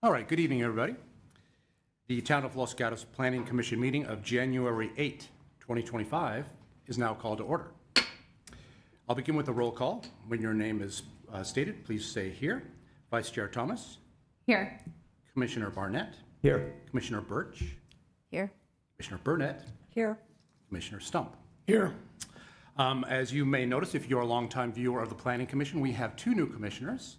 All right, good evening, everybody. The Town of Los Gatos Planning Commission meeting of January 8, 2025 is now called to order. I'll begin with a roll call. When your name is stated, please say here. Vice Chair Thomas. Here. Commissioner Barnett. Here. Commissioner Birch. Here. Commissioner Burnett. Here. Commissioner Stump. Here. As you may notice, if you're a longtime viewer of the Planning Commission, we have two new commissioners.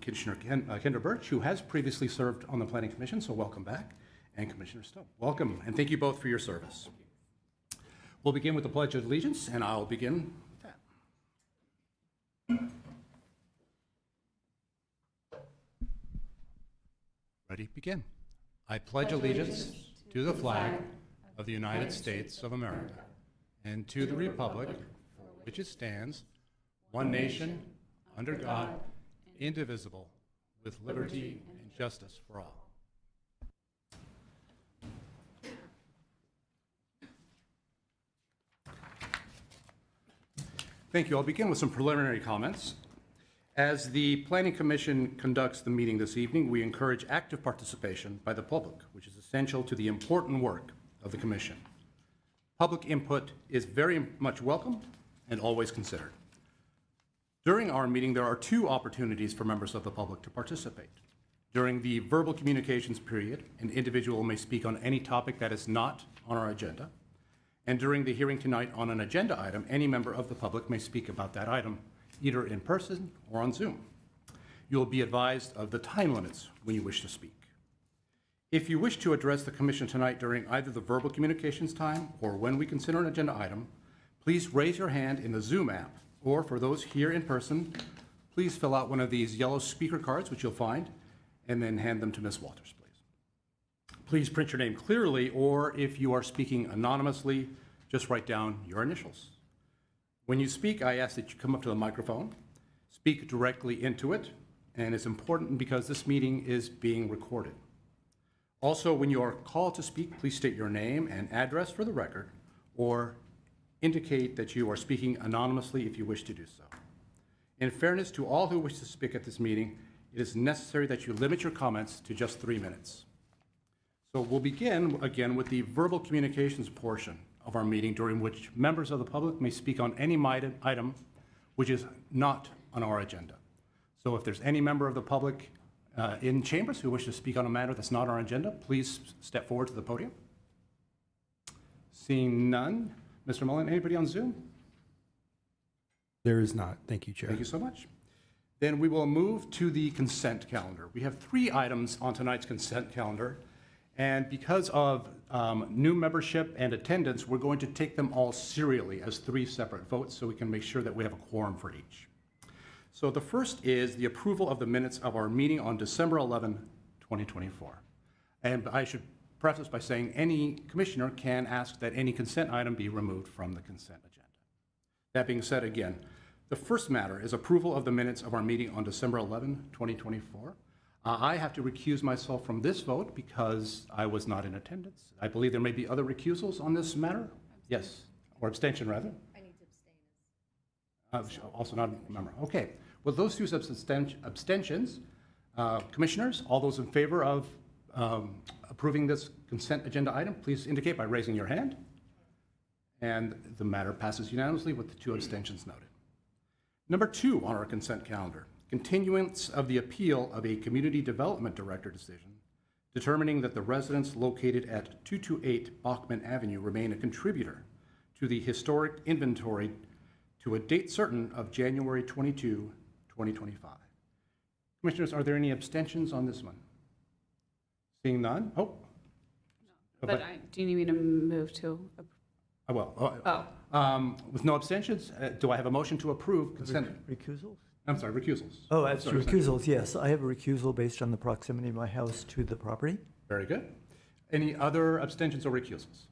Commissioner Kendra Birch, who has previously served on the Planning Commission, so welcome back, and Commissioner Stump. Welcome, and thank you both for your service. We'll begin with the Pledge of Allegiance, and I'll begin with that. Ready, begin. I pledge allegiance to the flag of the United States of America and to the republic for which it stands, one nation, under God, indivisible, with liberty and justice for all. Thank you. I'll begin with some preliminary comments. As the Planning Commission conducts the meeting this evening, we encourage active participation by the public, which is essential to the important work of the Commission. Public input is very much welcome and always considered. During our meeting, there are two opportunities for members of the public to participate. During the verbal communications period, an individual may speak on any topic that is not on our agenda. And during the hearing tonight on an agenda item, any member of the public may speak about that item, either in person or on Zoom. You will be advised of the time limits when you wish to speak. If you wish to address the Commission tonight during either the verbal communications time or when we consider an agenda item, please raise your hand in the Zoom app. Or for those here in person, please fill out one of these yellow speaker cards, which you'll find, and then hand them to Ms. Walters, please. Please print your name clearly, or if you are speaking anonymously, just write down your initials. When you speak, I ask that you come up to the microphone, speak directly into it, and it's important because this meeting is being recorded. Also, when you are called to speak, please state your name and address for the record, or indicate that you are speaking anonymously if you wish to do so. In fairness to all who wish to speak at this meeting, it is necessary that you limit your comments to just 3 minutes. So we'll begin again with the verbal communications portion of our meeting, during which members of the public may speak on any item which is not on our agenda. So if there's any member of the public in chambers who wish to speak on a matter that's not on our agenda, please step forward to the podium. Seeing none, Mr. Mullen, anybody on Zoom? There is not. Thank you, Chair. Thank you so much. Then we will move to the consent calendar. We have 3 items on tonight's consent calendar, and because of new membership and attendance, we're going to take them all serially as 3 separate votes so we can make sure that we have a quorum for each. So the first is the approval of the minutes of our meeting on December 11, 2024. And I should preface by saying any commissioner can ask that any consent item be removed from the consent agenda. That being said, again, the first matter is approval of the minutes of our meeting on December 11, 2024. I have to recuse myself from this vote because I was not in attendance. I believe there may be other recusals on this matter. Yes, or abstention rather. I need to abstain. Also not a member. Okay, well, those 2 abstentions, commissioners, all those in favor of approving this consent agenda item, please indicate by raising your hand. And the matter passes unanimously with the 2 abstentions noted. Number 2 on our consent calendar, continuance of the appeal of a Community Development Director decision determining that the residents located at 228 Bachman Avenue remain a contributor to the historic inventory to a date certain of January 22, 2025. Commissioners, are there any abstentions on this one? Seeing none? Oh. But do you need me to move to? With no abstentions, do I have a motion to approve consent? Recusals? I'm sorry, recusals. Oh, as to recusals, yes. I have a recusal based on the proximity of my house to the property. Very good. Any other abstentions or recusals?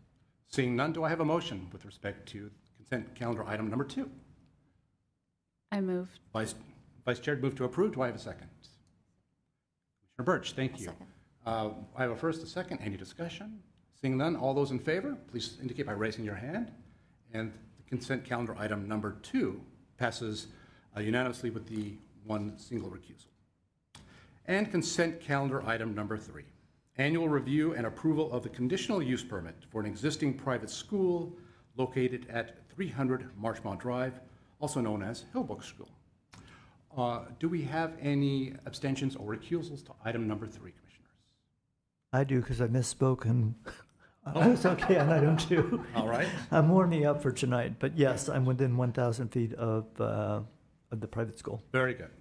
Seeing none, do I have a motion with respect to consent calendar item number 2? I move. Vice Chair, move to approve. Do I have a second? Commissioner Birch, thank you. I have a first, a second. Any discussion? Seeing none, all those in favor, please indicate by raising your hand. And the consent calendar item number 2 passes unanimously with the 1 single recusal. And consent calendar item number 3, annual review and approval of the conditional use permit for an existing private school located at 300 Marchmont Drive, also known as Hillbrook School. Do we have any abstentions or recusals to item number 3, Commissioners? I do, because I misspoke, and I was okay on item 2. All right. I'm warming up for tonight, but yes, I'm within 1,000 feet of the private school. Very good.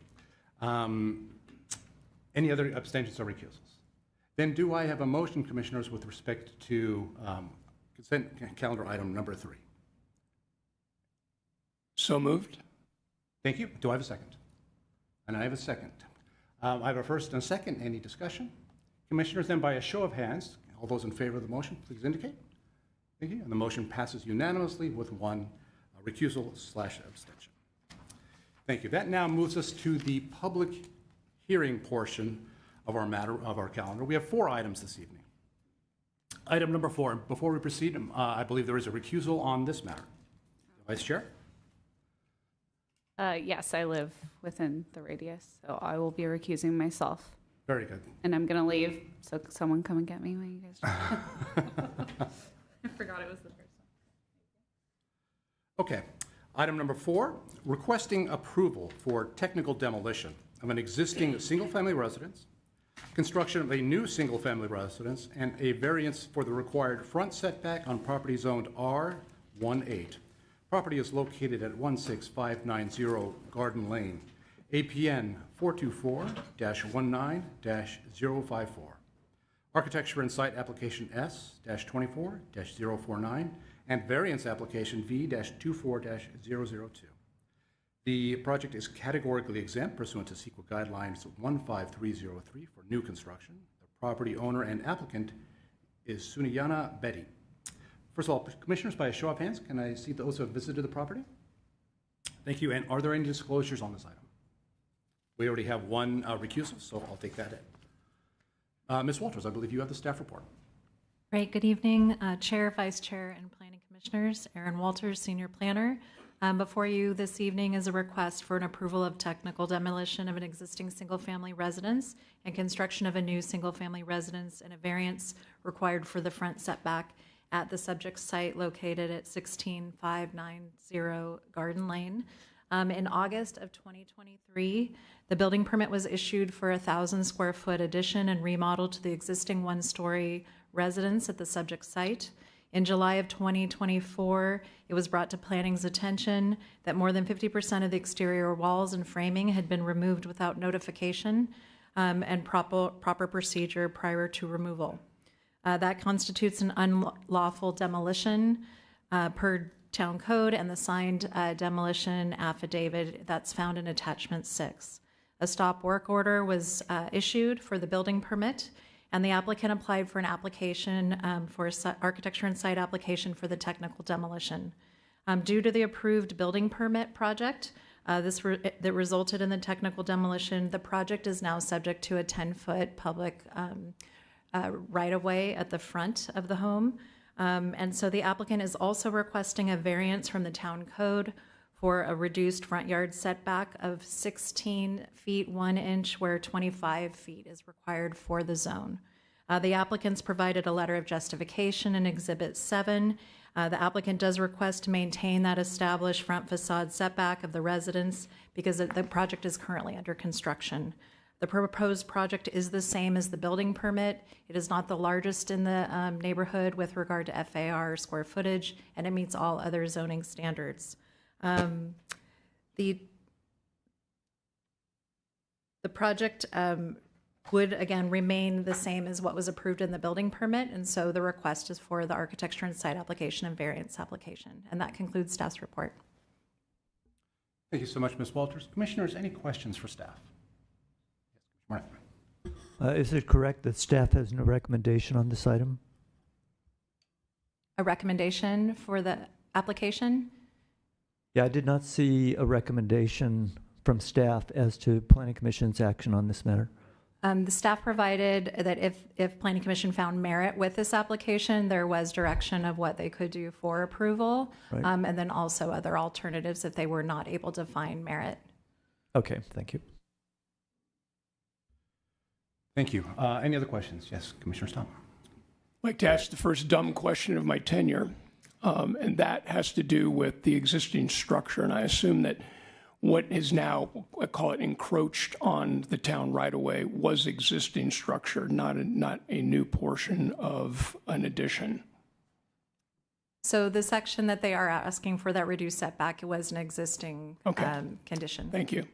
Any other abstentions or recusals? Then do I have a motion, Commissioners, with respect to consent calendar item number 3? So moved. Thank you. Do I have a second? And I have a second. I have a first and a second. Any discussion? Commissioners, then by a show of hands, all those in favor of the motion, please indicate. Thank you. And the motion passes unanimously with 1 recusal/abstention. Thank you. That now moves us to the public hearing portion of our calendar. We have 4 items this evening. Item number 4. Before we proceed, I believe there is a recusal on this matter. Vice Chair? Yes, I live within the radius, so I will be recusing myself. Very good. And I'm going to leave, so someone come and get me when you guys I forgot it was the first one. Okay. Item number 4, requesting approval for technical demolition of an existing single-family residence, construction of a new single-family residence, and a variance for the required front setback on property zoned R18. Property is located at 16590 Garden Lane, APN 424-19-054. Architecture and Site Application S-24-049, and Variance Application V-24-002. The project is categorically exempt pursuant to CEQA Guidelines 15303 for new construction. The property owner and applicant is Sunayana Betty. First of all, Commissioners, by a show of hands, can I see those who have visited the property? Thank you. And are there any disclosures on this item? We already have 1 recusal, so I'll take that in. Ms. Walters, I believe you have the staff report. Great. Good evening, Chair, Vice Chair, and Planning Commissioners. Erin Walters, Senior Planner. Before you this evening is a request for an approval of technical demolition of an existing single-family residence and construction of a new single-family residence, and a variance required for the front setback at the subject site located at 16590 Garden Lane. In August of 2023, the building permit was issued for a 1,000-square-foot addition and remodel to the existing 1-story residence at the subject site. In July of 2024, it was brought to planning's attention that more than 50% of the exterior walls and framing had been removed without notification and proper procedure prior to removal. That constitutes an unlawful demolition per town code and the signed demolition affidavit that's found in attachment 6. A stop work order was issued for the building permit, and the applicant applied for an application for architecture and site application for the technical demolition. Due to the approved building permit project that resulted in the technical demolition, the project is now subject to a 10-foot public right-of-way at the front of the home. And so the applicant is also requesting a variance from the town code for a reduced front yard setback of 16 feet 1 inch where 25 feet is required for the zone. The applicants provided a letter of justification in Exhibit 7. The applicant does request to maintain that established front facade setback of the residence because the project is currently under construction. The proposed project is the same as the building permit. It is not the largest in the neighborhood with regard to FAR square footage, and it meets all other zoning standards. The project would, again, remain the same as what was approved in the building permit, and so the request is for the architecture and site application and variance application. And that concludes staff's report. Thank you so much, Ms. Walters. Commissioners, any questions for staff? Martha. Is it correct that staff has no recommendation on this item? A recommendation for the application? Yeah, I did not see a recommendation from staff as to Planning Commission's action on this matter. The staff provided that if Planning Commission found merit with this application, there was direction of what they could do for approval, Right. And then also other alternatives if they were not able to find merit. Okay, thank you. Thank you. Any other questions? Yes, Commissioner Stump. I'd like to ask the first dumb question of my tenure, and that has to do with the existing structure. And I assume that what is now, I call it encroached on the town right away, was existing structure, not a new portion of an addition. So the section that they are asking for that reduced setback was an existing Okay. condition. Thank you.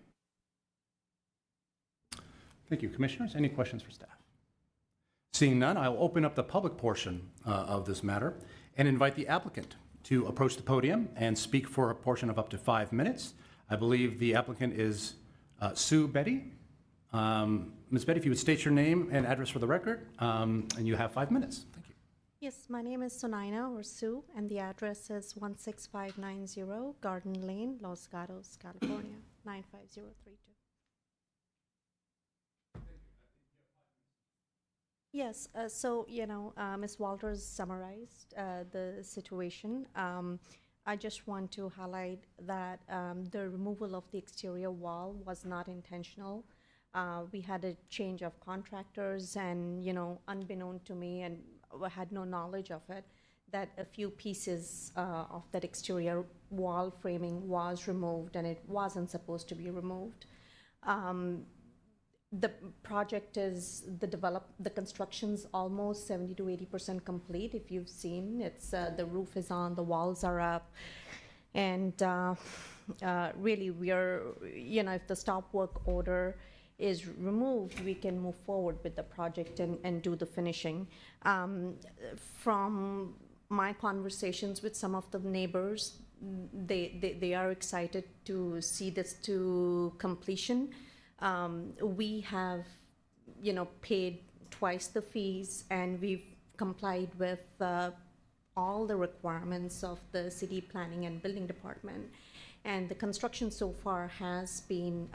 Thank you. Commissioners, any questions for staff? Seeing none, I'll open up the public portion of this matter and invite the applicant to approach the podium and speak for a portion of up to 5 minutes. I believe the applicant is Sue Betty. Ms. Betty, if you would state your name and address for the record, and you have 5 minutes. Thank you. Yes, my name is Sunaina or Sue, and the address is 16590 Garden Lane, Los Gatos, California, 95032. Yes, so, Ms. Walters summarized the situation. I just want to highlight that the removal of the exterior wall was not intentional. We had a change of contractors and, unbeknown to me, and I had no knowledge of it, that a few pieces of that exterior wall framing was removed, and it wasn't supposed to be removed. The project is, the construction's almost 70 to 80% complete. If you've seen, it's the roof is on, the walls are up, and really we are, if the stop work order is removed, we can move forward with the project and do the finishing. From my conversations with some of the neighbors, they are excited to see this to completion. We have, paid twice the fees, and we've complied with all the requirements of the city planning and building department. And the construction so far has been,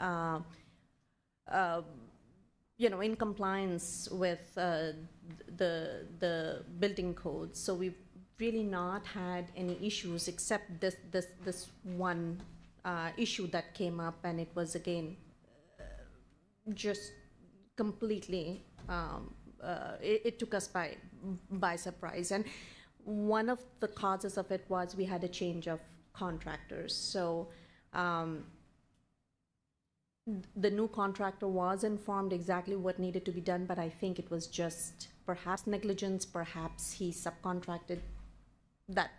in compliance with the building code. So we've really not had any issues except this one issue that came up, and it was again just completely, it took us by surprise. And one of the causes of it was we had a change of contractors. So the new contractor was informed exactly what needed to be done, but I think it was just perhaps negligence, perhaps he subcontracted that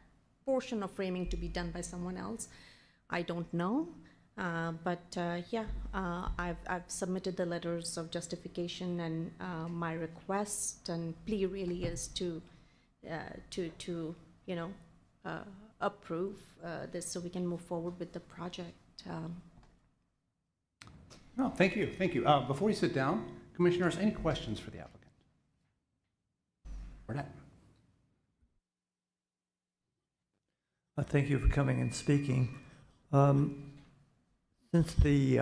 portion of framing to be done by someone else. I don't know. I've submitted the letters of justification, and my request and plea really is to approve this so we can move forward with the project. No, thank you. Thank you. Before we sit down, Commissioners, any questions for the applicant? Burnett. Thank you for coming and speaking. Since the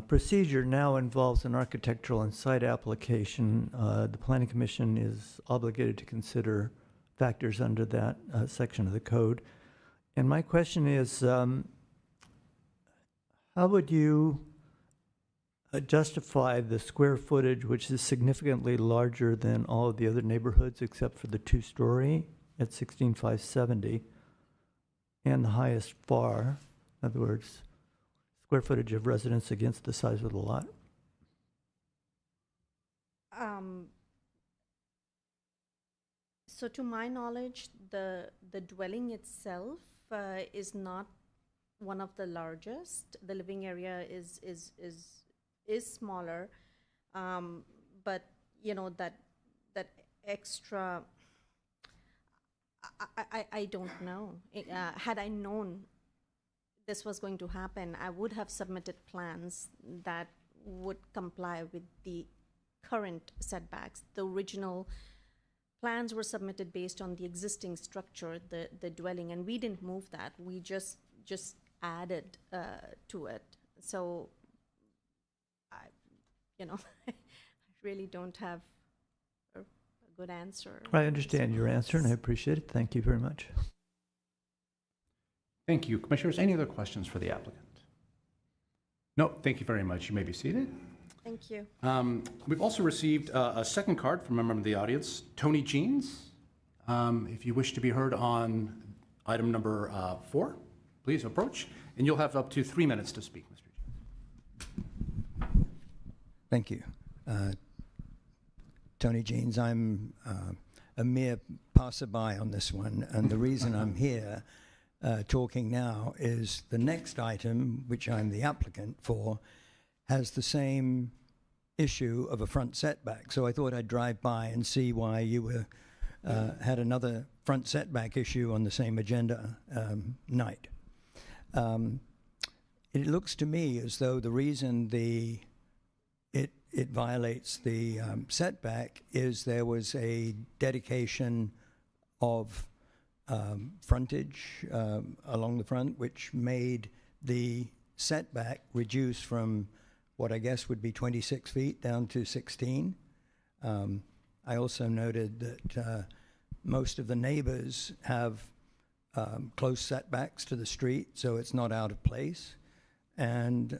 procedure now involves an architectural and site application, the Planning Commission is obligated to consider factors under that section of the code. And my question is, how would you justify the square footage, which is significantly larger than all of the other neighborhoods except for the two-story at 16,570, and the highest FAR, in other words, square footage of residence against the size of the lot? So to my knowledge, the dwelling itself is not one of the largest. The living area is smaller, but that extra, I don't know. Had I known this was going to happen, I would have submitted plans that would comply with the current setbacks. The original plans were submitted based on the existing structure, the dwelling, and we didn't move that. We just added to it. So, I really don't have a good answer. I understand your answer, and I appreciate it. Thank you very much. Thank you. Commissioners, any other questions for the applicant? No, thank you very much. You may be seated. Thank you. We've also received a second card from a member of the audience, Tony Jeans. If you wish to be heard on item number 4, please approach, and you'll have up to 3 minutes to speak, Mr. Jeans. Thank you. Tony Jeans, I'm a mere passerby on this one, and the reason I'm here talking now is the next item, which I'm the applicant for, has the same issue of a front setback. So I thought I'd drive by and see why you were had another front setback issue on the same agenda night. It looks to me as though the reason it violates the setback is there was a dedication of frontage along the front, which made the setback reduce from what I guess would be 26 feet down to 16. I also noted that most of the neighbors have close setbacks to the street, so it's not out of place. And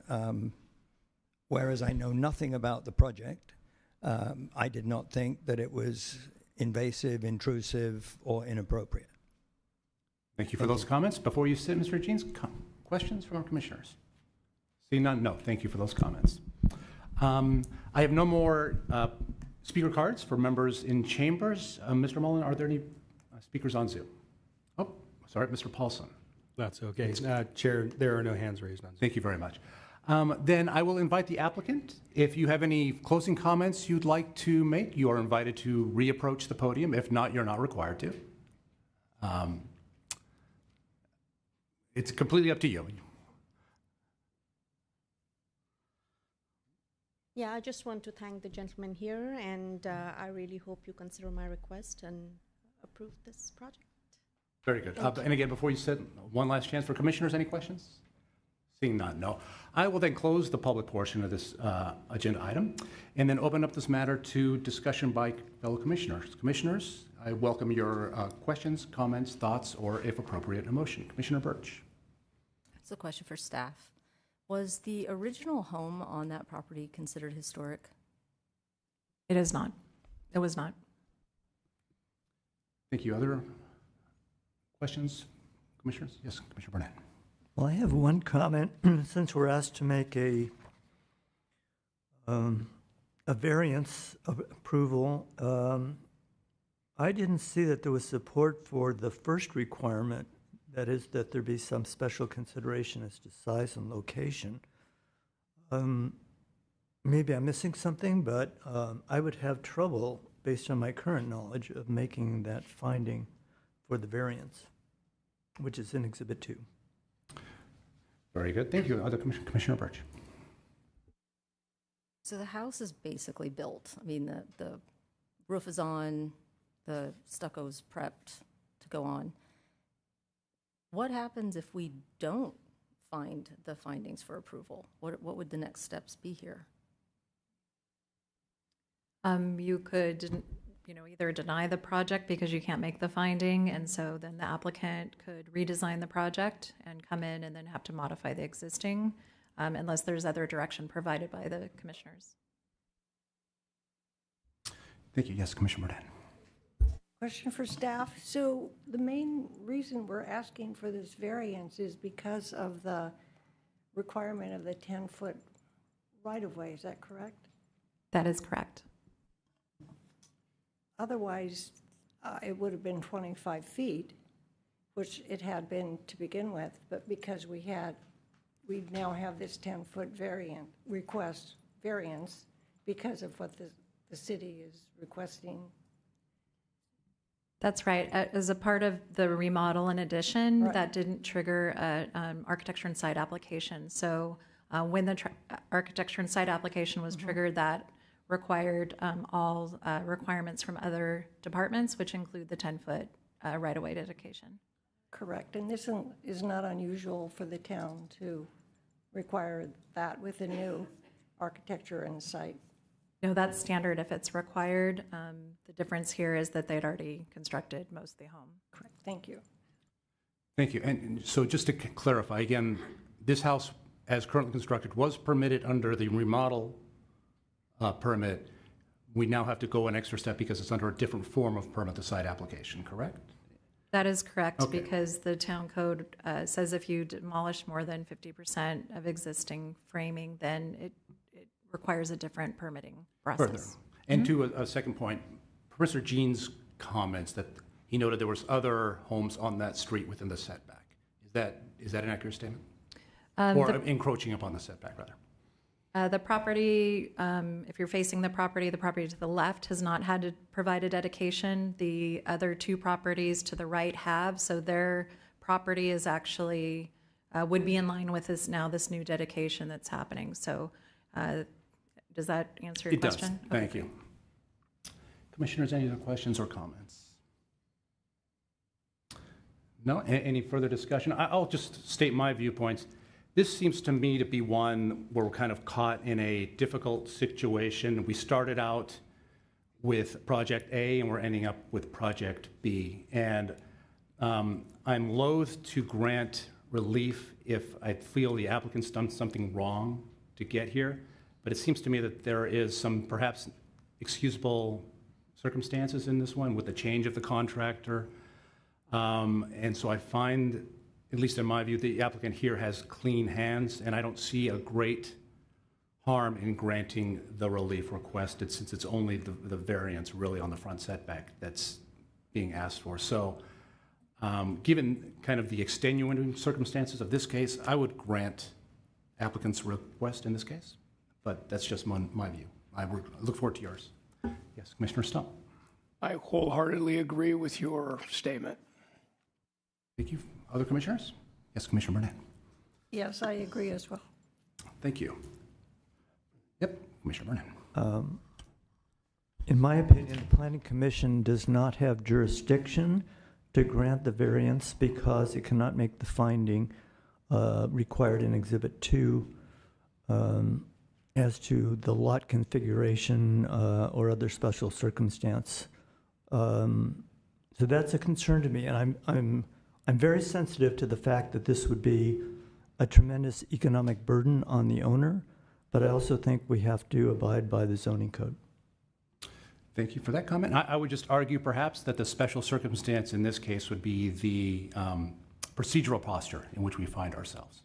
whereas I know nothing about the project, I did not think that it was invasive, intrusive, or inappropriate. Thank you for those comments. Before you sit, Mr. Jeans, questions from our commissioners? Seeing none, no. Thank you for those comments. I have no more speaker cards for members in chambers. Mr. Mullen, are there any speakers on Zoom? Oh, sorry, Mr. Paulson. That's okay. Chair, there are no hands raised on Zoom. Thank you very much. Then I will invite the applicant. If you have any closing comments you'd like to make, you are invited to reapproach the podium. If not, you're not required to. It's completely up to you. Yeah, I just want to thank the gentleman here, and I really hope you consider my request and approve this project. Very good. And again, before you sit, one last chance for commissioners. Any questions? Seeing none, no. I will then close the public portion of this agenda item and then open up this matter to discussion by fellow commissioners. Commissioners, I welcome your questions, comments, thoughts, or if appropriate, a motion. Commissioner Birch. It's a question for staff. Was the original home on that property considered historic? It is not. It was not. Thank you. Other questions, commissioners? Yes, Commissioner Burnett. Well, I have one comment. Since we're asked to make a variance of approval, I didn't see that there was support for the first requirement, that is, that there be some special consideration as to size and location. Maybe I'm missing something, but I would have trouble, based on my current knowledge, of making that finding for the variance, which is in Exhibit 2. Very good. Thank you. Other Commissioner Birch. So the house is basically built. I mean, the roof is on, the stucco's prepped to go on. What happens if we don't find the findings for approval? What would the next steps be here? You could, either deny the project because you can't make the finding, and so then the applicant could redesign the project and come in and then have to modify the existing, unless there's other direction provided by the commissioners. Thank you. Yes, Commissioner Burnett. Question for staff. So the main reason we're asking for this variance is because of the requirement of the 10-foot right-of-way, is that correct? That is correct. Otherwise, it would have been 25 feet, which it had been to begin with, but because we now have this 10-foot variance because of what the city is requesting. That's right. As a part of the remodel and addition, Right. that didn't trigger an architecture and site application. So when the architecture and site application was triggered, that required all requirements from other departments, which include the 10-foot right-of-way dedication. Correct. And this is not unusual for the town to require that with a new architecture and site. No, that's standard if it's required. The difference here is that they'd already constructed most of the home. Correct. Thank you. Thank you. And so just to clarify, again, this house, as currently constructed, was permitted under the remodel permit, we now have to go an extra step because it's under a different form of permit, the site application, correct? That is correct, Okay. because the town code says if you demolish more than 50% of existing framing, then it requires a different permitting Further. process. And to a second point, Professor Jean's comments that he noted there was other homes on that street within the setback. Is that an accurate statement? Or encroaching upon the setback, rather? The property, if you're facing the property to the left has not had to provide a dedication. The other two properties to the right have, so their property is actually, would be in line with this new dedication that's happening. So does that answer your question? It does. Thank you. Commissioners, any other questions or comments? No? Any further discussion? I'll just state my viewpoints. This seems to me to be one where we're kind of caught in a difficult situation. We started out with Project A and we're ending up with Project B. And I'm loath to grant relief if I feel the applicant's done something wrong to get here. But it seems to me that there is some perhaps excusable circumstances in this one with the change of the contractor. And so I find, at least in my view, the applicant here has clean hands, and I don't see a great harm in granting the relief requested, since it's only the variance really on the front setback that's being asked for. So given kind of the extenuating circumstances of this case, I would grant applicant's request in this case, but that's just my view. I look forward to yours. Yes, Commissioner Stump. I wholeheartedly agree with your statement. Thank you. Other commissioners? Yes, Commissioner Burnett. Yes, I agree as well. Thank you. Yep, Commissioner Burnett. In my opinion, the Planning Commission does not have jurisdiction to grant the variance because it cannot make the finding required in Exhibit 2 as to the lot configuration or other special circumstance. So that's a concern to me, and I'm very sensitive to the fact that this would be a tremendous economic burden on the owner, but I also think we have to abide by the zoning code. Thank you for that comment. I would just argue perhaps that the special circumstance in this case would be the procedural posture in which we find ourselves.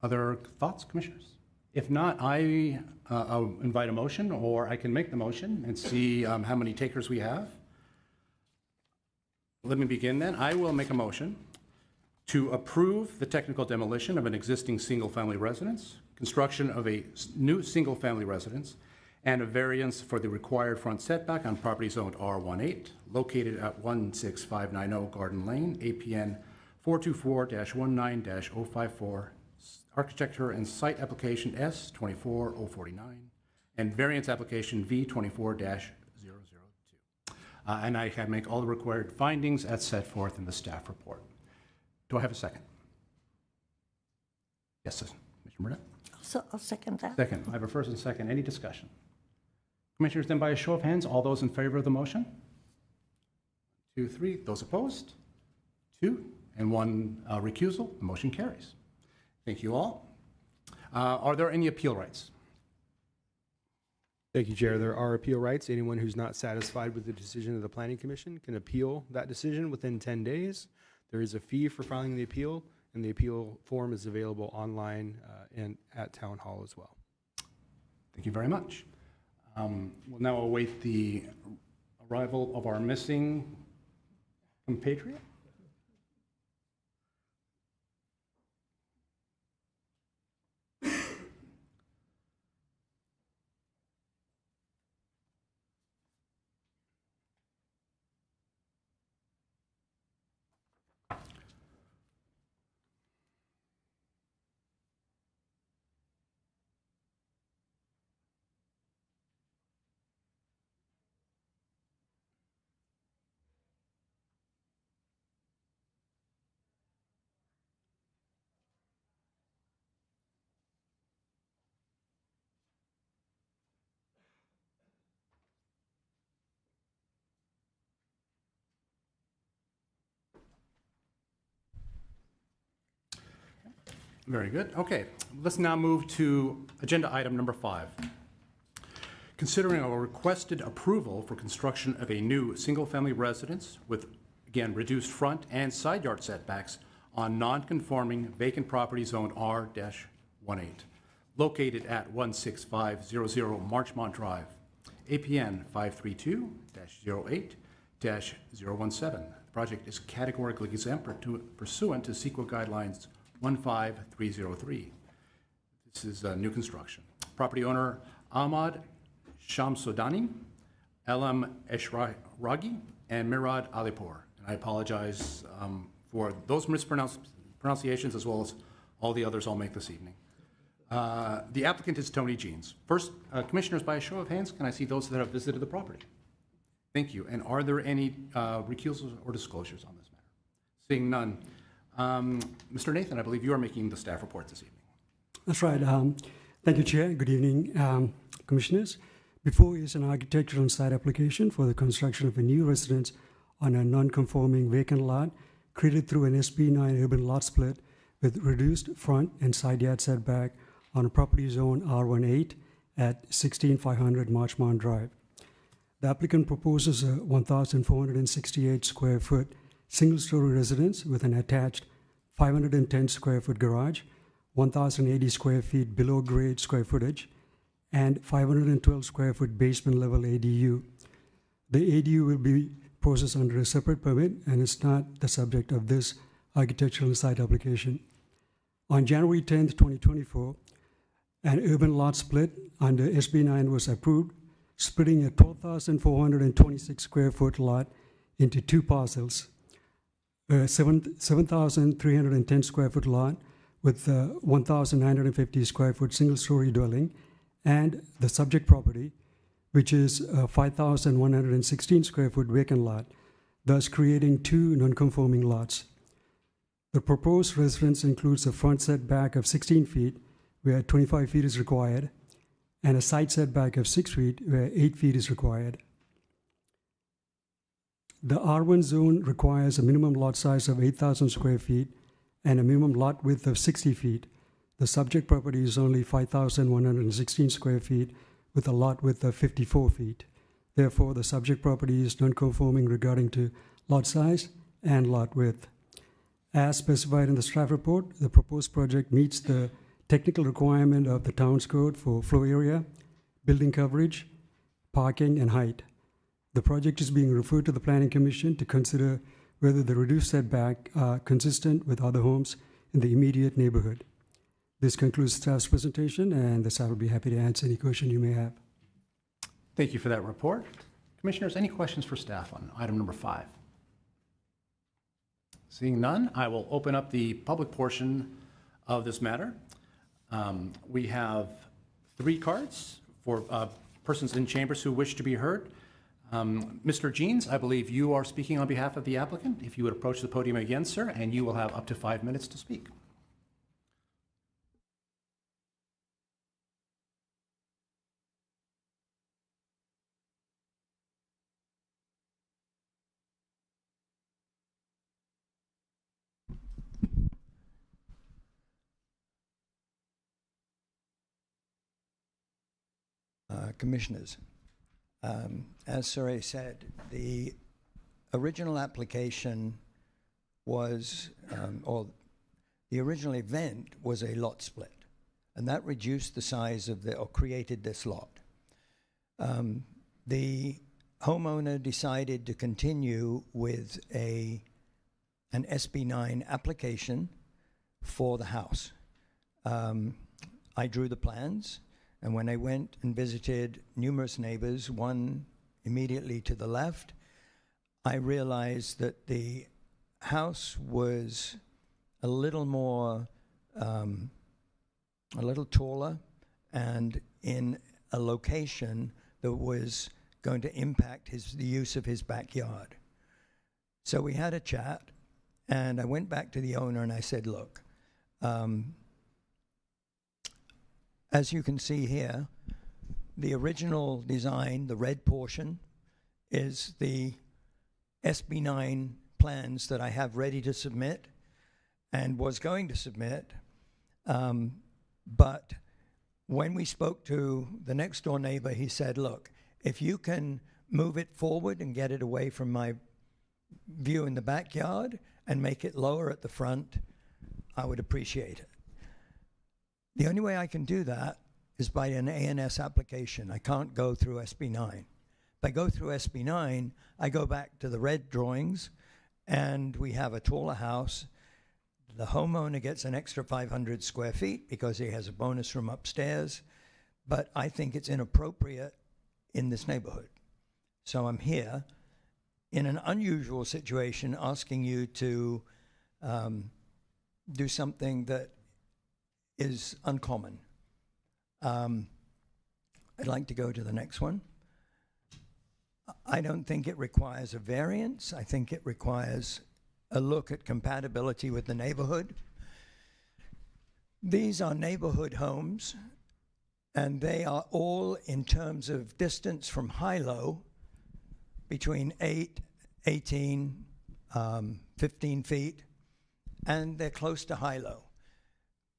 Other thoughts, commissioners? If not, I'll invite a motion, or I can make the motion and see how many takers we have. Let me begin then. I will make a motion to approve the technical demolition of an existing single-family residence, construction of a new single-family residence, and a variance for the required front setback on property zoned R18, located at 16590 Garden Lane, APN 424-19-054, architecture and site application S24049, and variance application V24-002. And I can make all the required findings as set forth in the staff report. Do I have a second? Yes, Commissioner Burnett. So I'll second that. Second. I have a first and second. Any discussion? Commissioners, then by a show of hands, all those in favor of the motion? 2, 3. Those opposed? 2, and 1 recusal. The motion carries. Thank you all. Are there any appeal rights? Thank you, Chair. There are appeal rights. Anyone who's not satisfied with the decision of the Planning Commission can appeal that decision within 10 days. There is a fee for filing the appeal, and the appeal form is available online and at Town Hall as well. Thank you very much. We'll now await the arrival of our missing compatriot. Very good. Okay, let's now move to agenda item number 5. Considering a requested approval for construction of a new single-family residence with, again, reduced front and side yard setbacks on non-conforming vacant property zone R-18, located at 16500 Marchmont Drive, APN 532-08-017. The project is categorically exempt pursuant to CEQA guidelines 15303. This is new construction. Property owner Ahmad Shamsodani, Elam Eshragi, and Mirad Alipur. And I apologize for those mispronunciations as well as all the others I'll make this evening. The applicant is Tony Jeans. First, commissioners, by a show of hands, can I see those that have visited the property? Thank you. And are there any recusals or disclosures on this matter? Seeing none. Mr. Nathan, I believe you are making the staff report this evening. That's right. Thank you, Chair. Good evening, Commissioners. Before you is an architectural site application for the construction of a new residence on a non-conforming vacant lot created through an SB9 urban lot split with reduced front and side yard setback on a property zone R18 at 16500 Marchmont Drive. The applicant proposes a 1,468 square foot single-story residence with an attached 510 square foot garage, 1,080 square feet below grade square footage, and 512 square foot basement level ADU. The ADU will be processed under a separate permit and is not the subject of this architectural site application. On January 10th, 2024, an urban lot split under SB9 was approved, splitting a 12,426 square foot lot into two parcels. A 7,310 square foot lot with a 1,950 square foot single-story dwelling, and the subject property, which is a 5,116 square foot vacant lot, thus creating two non-conforming lots. The proposed residence includes a front setback of 16 feet, where 25 feet is required, and a side setback of 6 feet, where 8 feet is required. The R1 zone requires a minimum lot size of 8,000 square feet and a minimum lot width of 60 feet. The subject property is only 5,116 square feet with a lot width of 54 feet. Therefore, the subject property is non-conforming regarding to lot size and lot width. As specified in the staff report, the proposed project meets the technical requirement of the town's code for floor area, building coverage, parking, and height. The project is being referred to the Planning Commission to consider whether the reduced setback are consistent with other homes in the immediate neighborhood. This concludes staff's presentation, and the staff will be happy to answer any question you may have. Thank you for that report. Commissioners, any questions for staff on item number 5? Seeing none, I will open up the public portion of this matter. We have 3 cards for persons in chambers who wish to be heard. Mr. Jeans, I believe you are speaking on behalf of the applicant. If you would approach the podium again, sir, and you will have up to 5 minutes to speak. Commissioners, as Surrey said, the original application was, or the original event was a lot split, and that reduced the size of or created this lot. The homeowner decided to continue with an SB9 application for the house. I drew the plans. And when I went and visited numerous neighbors, one immediately to the left, I realized that the house was a little more, a little taller, and in a location that was going to impact the use of his backyard. So we had a chat, and I went back to the owner and I said, look, as you can see here, the original design, the red portion, is the SB9 plans that I have ready to submit and was going to submit. But when we spoke to the next door neighbor, he said, look, if you can move it forward and get it away from my view in the backyard and make it lower at the front, I would appreciate it. The only way I can do that is by an ANS application. I can't go through SB9. If I go through SB9, I go back to the red drawings, and we have a taller house. The homeowner gets an extra 500 square feet because he has a bonus room upstairs, but I think it's inappropriate in this neighborhood. So I'm here in an unusual situation asking you to do something that is uncommon. I'd like to go to the next one. I don't think it requires a variance. I think it requires a look at compatibility with the neighborhood. These are neighborhood homes, and they are all in terms of distance from high-low between 8, 18, 15 feet, and they're close to high-low.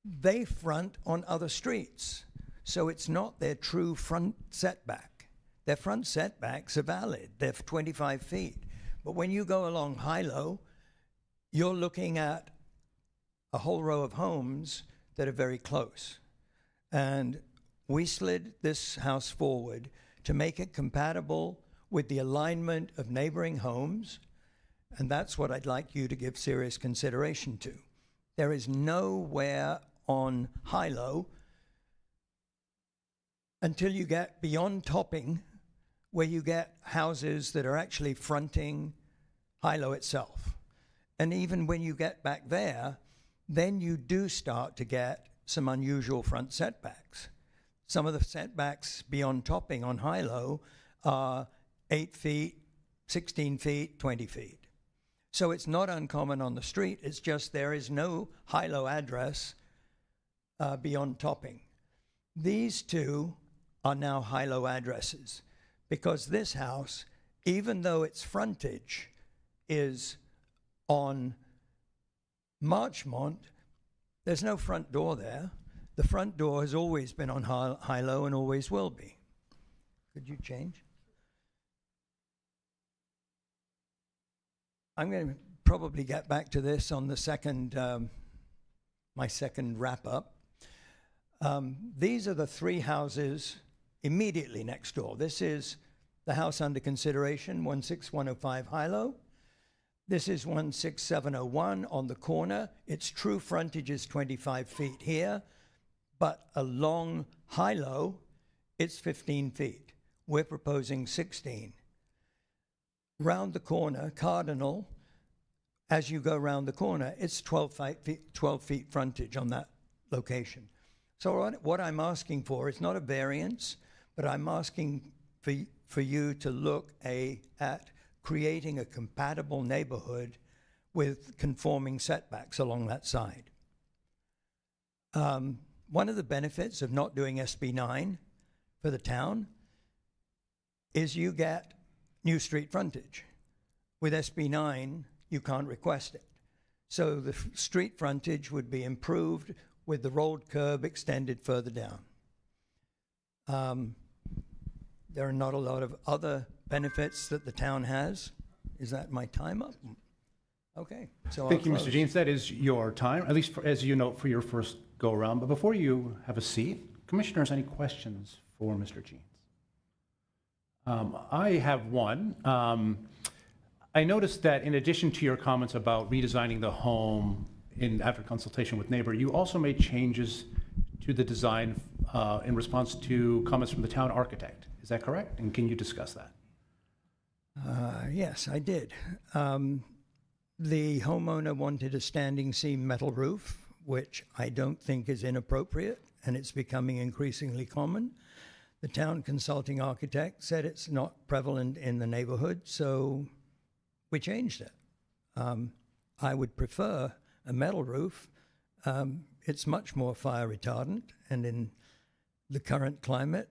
They front on other streets, so it's not their true front setback. Their front setbacks are valid. They're 25 feet. But when you go along high-low, you're looking at a whole row of homes that are very close. And we slid this house forward to make it compatible with the alignment of neighboring homes, and that's what I'd like you to give serious consideration to. There is nowhere on high-low until you get beyond Topping where you get houses that are actually fronting high-low itself. And even when you get back there, then you do start to get some unusual front setbacks. Some of the setbacks beyond Topping on high-low are 8 feet, 16 feet, 20 feet. So it's not uncommon on the street. It's just there is no high-low address beyond Topping. These two are now high-low addresses because this house, even though its frontage is on Marchmont, there's no front door there. The front door has always been on high-low and always will be. Could you change? I'm going to probably get back to this on the second, my second wrap-up. These are the three houses immediately next door. This is the house under consideration, 16105 High-Low. This is 16701 on the corner. Its true frontage is 25 feet here, but along High-Low, it's 15 feet. We're proposing 16. Round the corner, Cardinal, as you go round the corner, it's 12 feet frontage on that location. So what I'm asking for is not a variance, but I'm asking for you to look at creating a compatible neighborhood with conforming setbacks along that side. One of the benefits of not doing SB9 for the town is you get new street frontage. With SB9, you can't request it. So the street frontage would be improved with the rolled curb extended further down. There are not a lot of other benefits that the town has. Is that my time up? Okay. So Thank you, Mr. Jeans. That is your time, at least as you note, for your first go-around. But before you have a seat, commissioners, any questions for Mr. Jeans? I have one. I noticed that in addition to your comments about redesigning the home after consultation with neighbor, you also made changes to the design in response to comments from the town architect. Is that correct? And can you discuss that? Yes, I did. The homeowner wanted a standing seam metal roof, which I don't think is inappropriate, and it's becoming increasingly common. The town consulting architect said it's not prevalent in the neighborhood, so we changed it. I would prefer a metal roof. It's much more fire retardant, and in the current climate,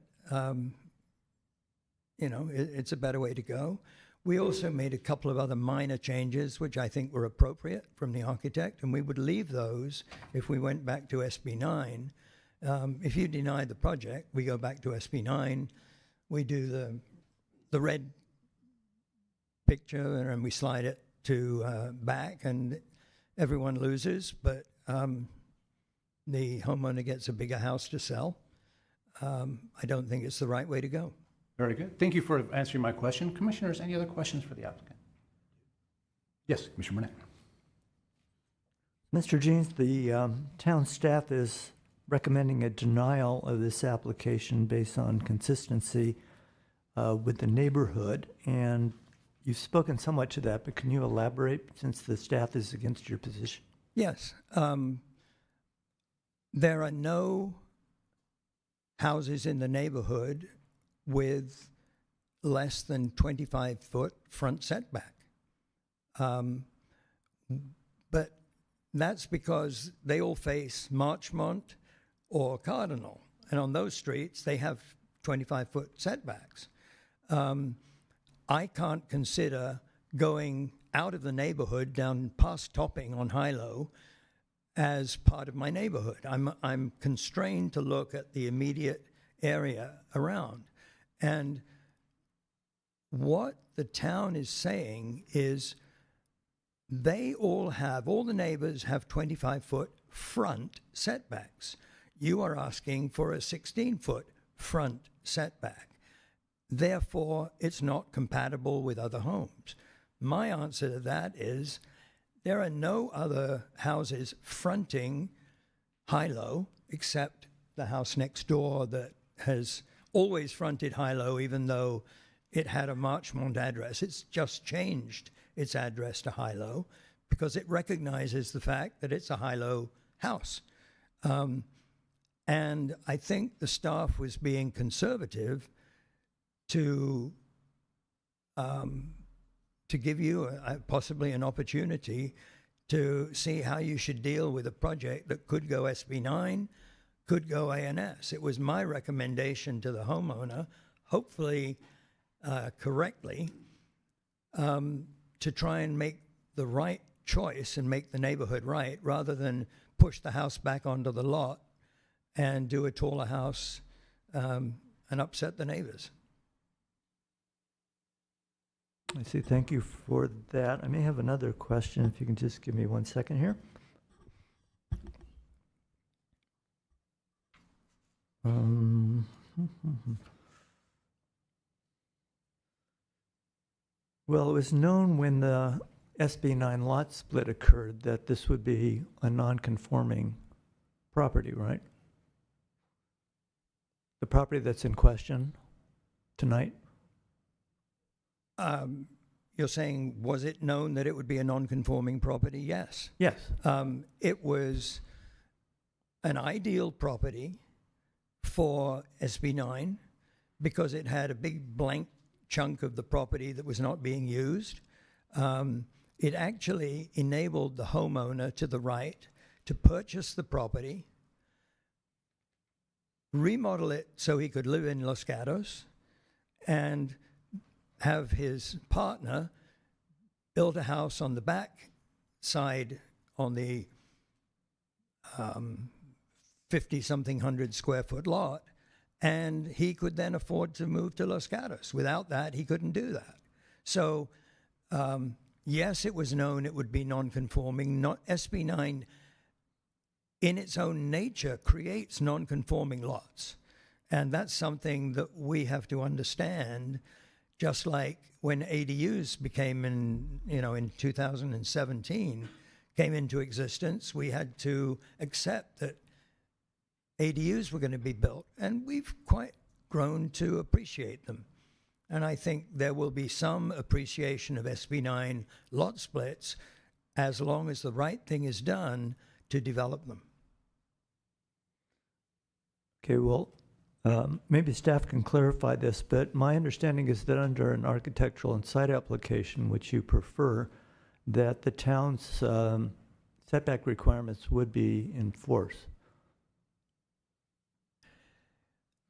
it's a better way to go. We also made a couple of other minor changes, which I think were appropriate from the architect, and we would leave those if we went back to SB 9. If you deny the project, we go back to SB 9, we do the red picture, and we slide it to back, and everyone loses, but the homeowner gets a bigger house to sell. I don't think it's the right way to go. Very good. Thank you for answering my question. Commissioners, any other questions for the applicant? Yes, Commissioner Burnett. Mr. Jeans, the town staff is recommending a denial of this application based on consistency with the neighborhood, and you've spoken somewhat to that, but can you elaborate since the staff is against your position? Yes. There are no houses in the neighborhood with less than 25-foot front setback. But that's because they all face Marchmont or Cardinal. And on those streets, they have 25-foot setbacks. I can't consider going out of the neighborhood down past Topping on Hilo as part of my neighborhood. I'm constrained to look at the immediate area around. And what the town is saying is all the neighbors have 25-foot front setbacks. You are asking for a 16-foot front setback. Therefore, it's not compatible with other homes. My answer to that is there are no other houses fronting Hilo except the house next door that has always fronted Hilo, even though it had a Marchmont address. It's just changed its address to Hilo because it recognizes the fact that it's a Hilo house. And I think the staff was being conservative to give you possibly an opportunity to see how you should deal with a project that could go SB 9, could go ANS. It was my recommendation to the homeowner, hopefully correctly, to try and make the right choice and make the neighborhood right, rather than push the house back onto the lot and do a taller house and upset the neighbors. I see. Thank you for that. I may have another question, if you can just give me 1 second here. Well, it was known when the SB 9 lot split occurred that this would be a non-conforming property, right? The property that's in question tonight? You're saying, was it known that it would be a non-conforming property? Yes. Yes. It was an ideal property for SB 9 because it had a big blank chunk of the property that was not being used. It actually enabled the homeowner to the right to purchase the property, remodel it so he could live in Los Gatos, and have his partner build a house on the back side on the 50-something hundred square foot lot, and he could then afford to move to Los Gatos. Without that, he couldn't do that. So, yes, it was known it would be non-conforming. Not SB 9, in its own nature, creates non-conforming lots. And that's something that we have to understand. Just like when ADUs became in 2017, came into existence, we had to accept that ADUs were going to be built, and we've quite grown to appreciate them. And I think there will be some appreciation of SB 9 lot splits as long as the right thing is done to develop them. Okay, well, maybe staff can clarify this, but my understanding is that under an architectural and site application, which you prefer, that the town's setback requirements would be in force.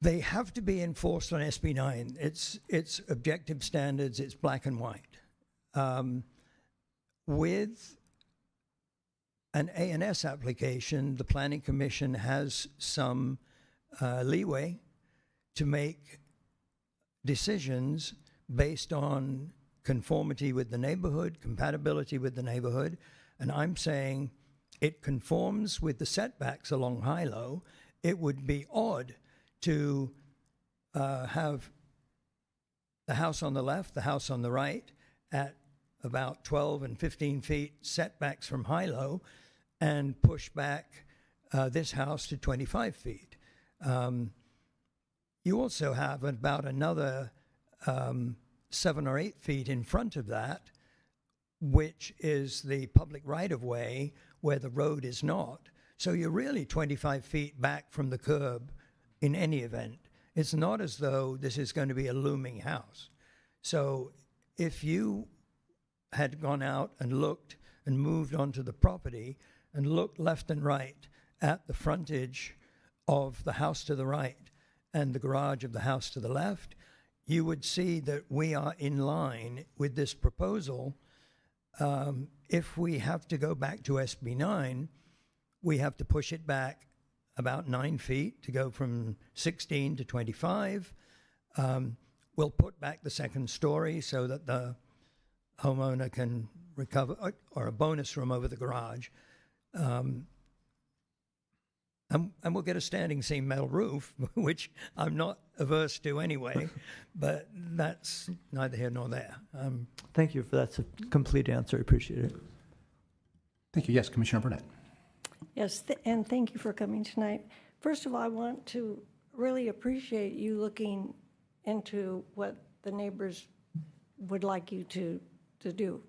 They have to be enforced on SB 9. It's objective standards, it's black and white. With an A&S application, the Planning Commission has some leeway to make decisions based on conformity with the neighborhood, compatibility with the neighborhood, and I'm saying it conforms with the setbacks along Hilo. It would be odd to have the house on the left, the house on the right, at about 12 and 15 feet setbacks from Hilo, and push back this house to 25 feet. You also have about another 7 or 8 feet in front of that, which is the public right-of-way where the road is not. So you're really 25 feet back from the curb in any event. It's not as though this is going to be a looming house. So if you had gone out and looked and moved onto the property and looked left and right at the frontage of the house to the right and the garage of the house to the left, you would see that we are in line with this proposal. If we have to go back to SB 9, we have to push it back about 9 feet to go from 16 to 25. We'll put back the second story so that the homeowner can recover, or a bonus room over the garage. And we'll get a standing seam metal roof, which I'm not averse to anyway, but that's neither here nor there. Thank you for that. That's a complete answer. I appreciate it. Thank you. Yes, Commissioner Burnett. Yes, and thank you for coming tonight. First of all, I want to really appreciate you looking into what the neighbors would like you to do,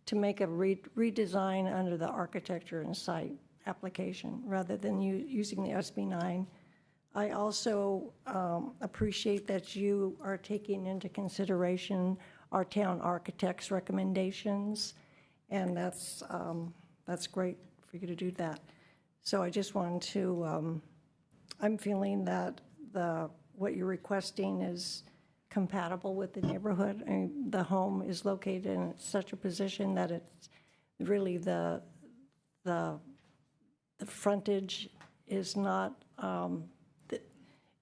to make a redesign under the architecture and site application rather than using the SB 9. I also appreciate that you are taking into consideration our town architect's recommendations, and that's great for you to do that. So I just wanted to, I'm feeling that what you're requesting is compatible with the neighborhood. I mean, the home is located in such a position that it's really the frontage is not,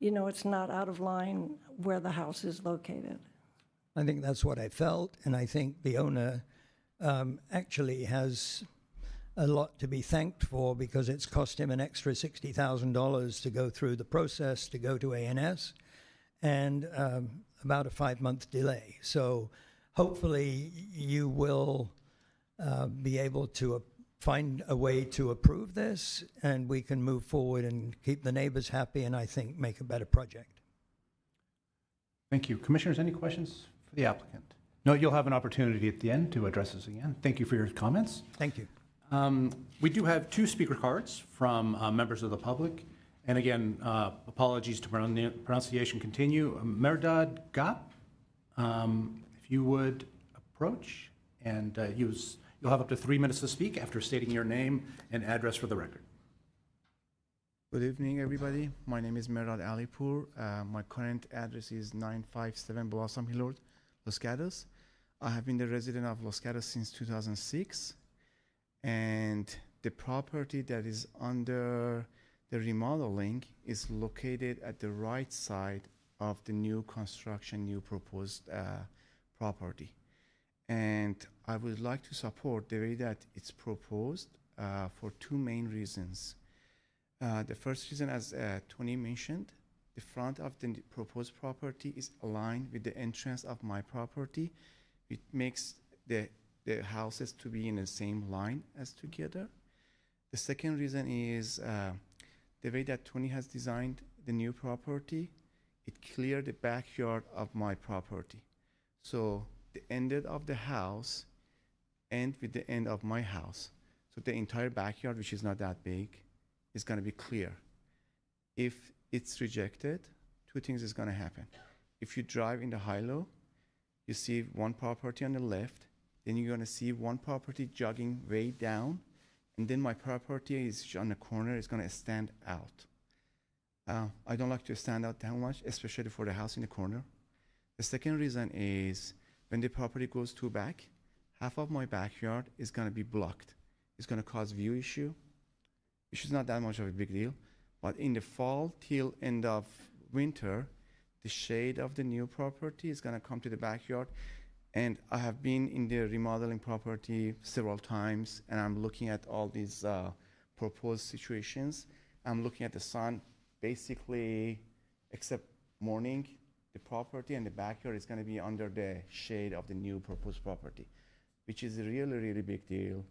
it's not out of line where the house is located. I think that's what I felt, and I think the owner actually has a lot to be thanked for because it's cost him an extra $60,000 to go through the process to go to A&S, and about a 5-month delay. So hopefully you will be able to find a way to approve this, and we can move forward and keep the neighbors happy, and I think make a better project. Thank you. Commissioners, any questions for the applicant? No, you'll have an opportunity at the end to address us again. Thank you for your comments. Thank you. We do have 2 speaker cards from members of the public. And again, apologies to pronunciation continue. Merdad Gap, if you would approach, and you'll have up to 3 minutes to speak after stating your name and address for the record. Good evening, everybody. My name is Merdad Alipur. My current address is 957 Blossom Hill Road, Los Gatos. I have been the resident of Los Gatos since 2006. And the property that is under the remodeling is located at the right side of the new construction, new proposed property. And I would like to support the way that it's proposed for 2 main reasons. The first reason, as Tony mentioned, the front of the proposed property is aligned with the entrance of my property. It makes the houses to be in the same line as together. The second reason is the way that Tony has designed the new property, it cleared the backyard of my property. So the end of the house ends with the end of my house. So the entire backyard, which is not that big, is going to be clear. If it's rejected, 2 things is going to happen. If you drive in the high-low, you see one property on the left, then you're going to see one property jogging way down, and then my property is on the corner, is going to stand out. I don't like to stand out that much, especially for the house in the corner. The second reason is when the property goes to back, half of my backyard is going to be blocked. It's going to cause view issue, which is not that much of a big deal. But in the fall till end of winter, the shade of the new property is going to come to the backyard. And I have been in the remodeling property several times, and I'm looking at all these proposed situations. I'm looking at the sun, basically, except morning, the property and the backyard is going to be under the shade of the new proposed property, which is a really, really big deal.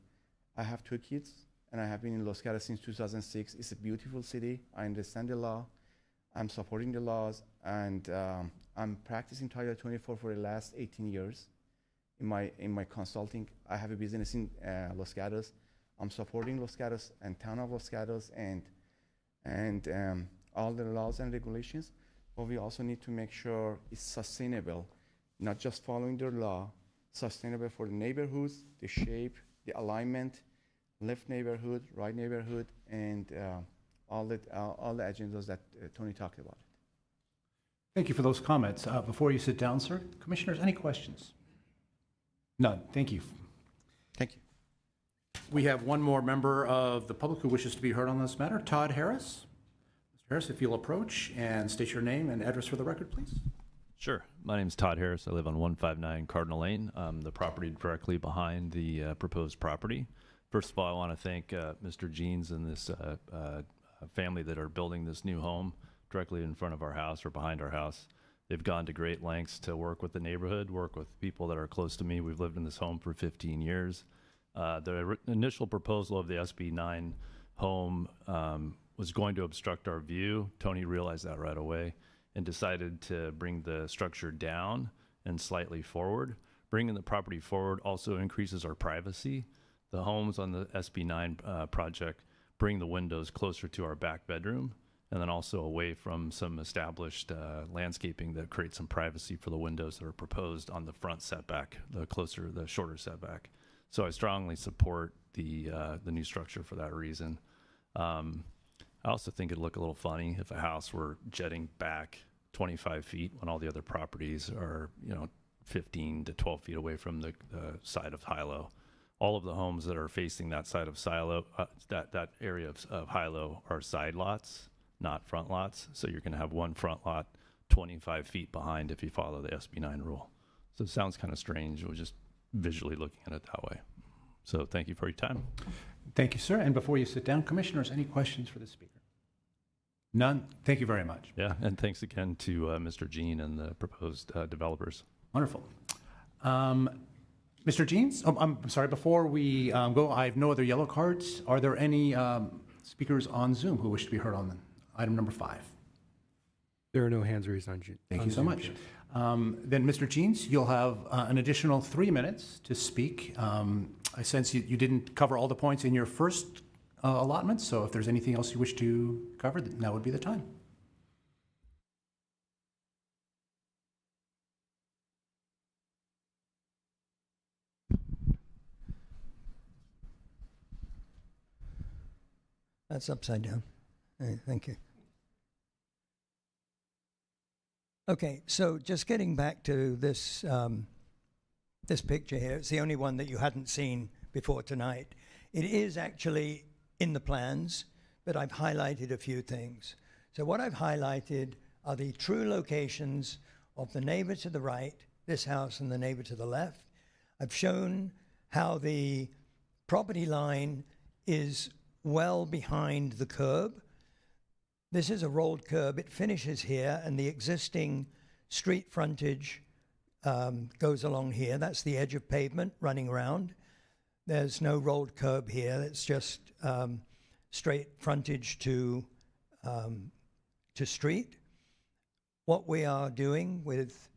I have 2 kids, and I have been in Los Gatos since 2006. It's a beautiful city. I understand the law. I'm supporting the laws, and I'm practicing Title 24 for the last 18 years. In my consulting, I have a business in Los Gatos. I'm supporting Los Gatos and town of Los Gatos and all the laws and regulations. But we also need to make sure it's sustainable, not just following the law, sustainable for the neighborhoods, the shape, the alignment, left neighborhood, right neighborhood, and all the agendas that Tony talked about. Thank you for those comments. Before you sit down, sir, commissioners, any questions? None. Thank you. Thank you. We have one more member of the public who wishes to be heard on this matter, Todd Harris. Mr. Harris, if you'll approach and state your name and address for the record, please. Sure. My name is Todd Harris. I live on 159 Cardinal Lane, the property directly behind the proposed property. First of all, I want to thank Mr. Jeans and this family that are building this new home directly in front of our house or behind our house. They've gone to great lengths to work with the neighborhood, work with people that are close to me. We've lived in this home for 15 years. The initial proposal of the SB 9 home was going to obstruct our view. Tony realized that right away and decided to bring the structure down and slightly forward. Bringing the property forward also increases our privacy. The homes on the SB 9 project bring the windows closer to our back bedroom and then also away from some established landscaping that creates some privacy for the windows that are proposed on the front setback, the shorter setback. So I strongly support the new structure for that reason. I also think it'd look a little funny if a house were jetting back 25 feet when all the other properties are, 15 to 12 feet away from the side of Hilo. All of the homes that are facing that side of Silo, that area of Hilo are side lots, not front lots. So you're going to have one front lot 25 feet behind if you follow the SB 9 rule. So it sounds kind of strange. We're just visually looking at it that way. So thank you for your time. Thank you, sir. And before you sit down, commissioners, any questions for the speaker? None? Thank you very much. Yeah, and thanks again to Mr. Jean and the proposed developers. Wonderful. Mr. Jeans, I'm sorry, before we go, I have no other yellow cards. Are there any speakers on Zoom who wish to be heard on item number 5? There are no hands raised on Zoom. Thank you so much. Then, Mr. Jeans, you'll have an additional 3 minutes to speak. I sense you didn't cover all the points in your first allotment, so if there's anything else you wish to cover, now would be the time. That's upside down. Thank you. Okay, so just getting back to this this picture here, it's the only one that you hadn't seen before tonight. It is actually in the plans, but I've highlighted a few things. So what I've highlighted are the true locations of the neighbor to the right, this house, and the neighbor to the left. I've shown how the property line is well behind the curb. This is a rolled curb. It finishes here, and the existing street frontage goes along here. That's the edge of pavement running around. There's no rolled curb here. It's just straight frontage to street. What we are doing with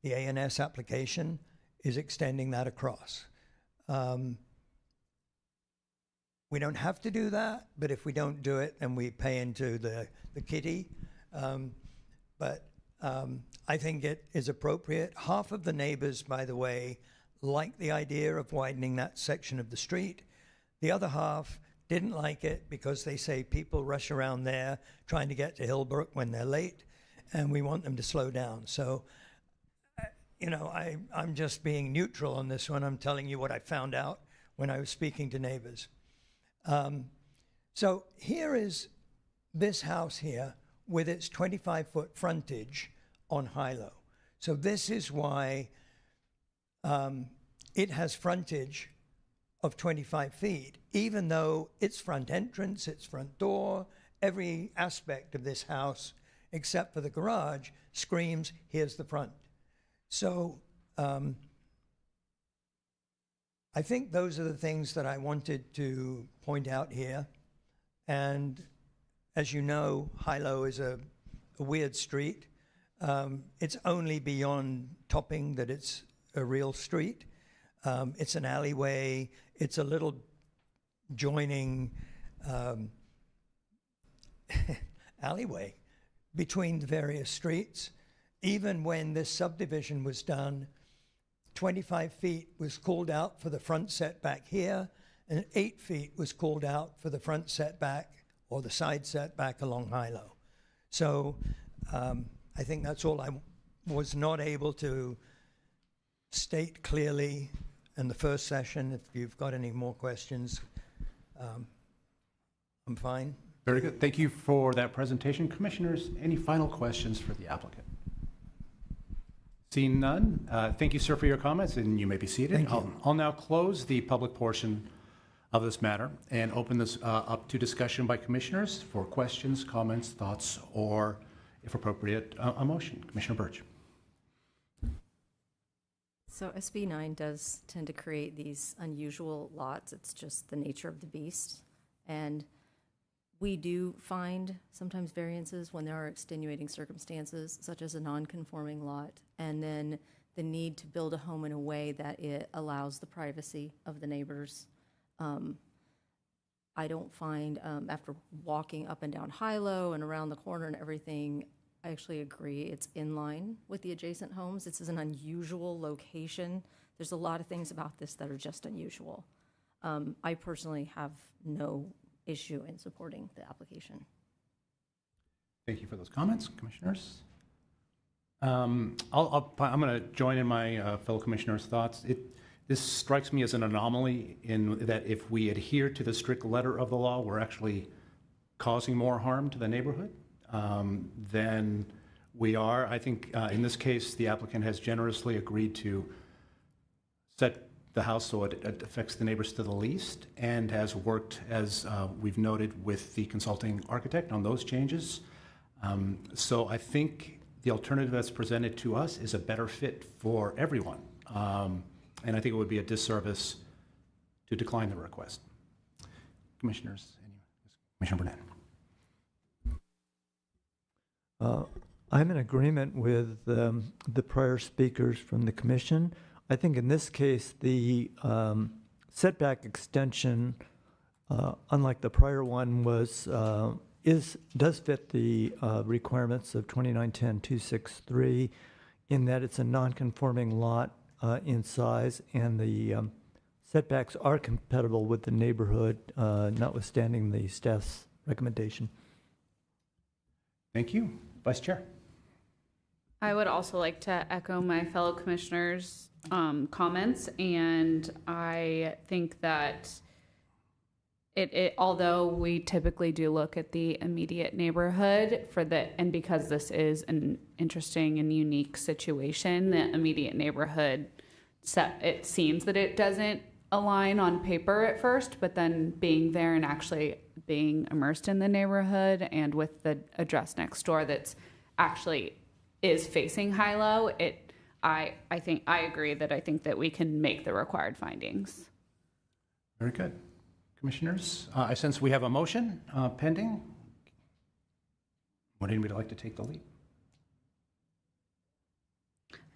the A&S application is extending that across. We don't have to do that, but if we don't do it, then we pay into the kitty. I think it is appropriate. Half of the neighbors, by the way, like the idea of widening that section of the street. The other half didn't like it because they say people rush around there trying to get to Hillbrook when they're late, and we want them to slow down. So, you know, I'm just being neutral on this one. I'm telling you what I found out when I was speaking to neighbors. So here is this house here with its 25-foot frontage on Hilo. So this is why it has frontage of 25 feet, even though its front entrance, its front door, every aspect of this house, except for the garage, screams, here's the front. So I think those are the things that I wanted to point out here. And as you know, Hilo is a weird street. It's only beyond topping that it's a real street. It's an alleyway. It's a little joining alleyway between the various streets. Even when this subdivision was done, 25 feet was called out for the front setback here, and 8 feet was called out for the front setback or the side setback along Hilo. So I think that's all I was not able to state clearly in the first session. If you've got any more questions, I'm fine. Very good. Thank you for that presentation. Commissioners, any final questions for the applicant? Seeing none, thank you, sir, for your comments, and you may be seated. Thank you. I'll now close the public portion of this matter and open this up to discussion by commissioners for questions, comments, thoughts, or, if appropriate, a motion. Commissioner Birch. So SB 9 does tend to create these unusual lots. It's just the nature of the beast. And we do find sometimes variances when there are extenuating circumstances, such as a non-conforming lot, and then the need to build a home in a way that it allows the privacy of the neighbors. I don't find, after walking up and down Hilo and around the corner and everything, I actually agree it's in line with the adjacent homes. This is an unusual location. There's a lot of things about this that are just unusual. I personally have no issue in supporting the application. Thank you for those comments, commissioners. I'm going to join in my fellow commissioners' thoughts. This strikes me as an anomaly in that if we adhere to the strict letter of the law, we're actually causing more harm to the neighborhood than we are. I think in this case, the applicant has generously agreed to set the house so it affects the neighbors to the least, and has worked, as we've noted, with the consulting architect on those changes. So I think the alternative that's presented to us is a better fit for everyone. And I think it would be a disservice to decline the request. Commissioners, Commissioner Burnett. I'm in agreement with the prior speakers from the commission. I think in this case, the setback extension, unlike the prior one, does fit the requirements of 2910-263 in that it's a non-conforming lot in size, and the setbacks are compatible with the neighborhood, notwithstanding the staff's recommendation. Thank you. Vice Chair. I would also like to echo my fellow commissioners' comments, and I think that although we typically do look at the immediate neighborhood and because this is an interesting and unique situation, the immediate neighborhood, it seems that it doesn't align on paper at first, but then being there and actually being immersed in the neighborhood and with the address next door that's actually is facing Hilo, I agree that I think that we can make the required findings. Very good. Commissioners, I sense we have a motion pending. Would anybody like to take the lead?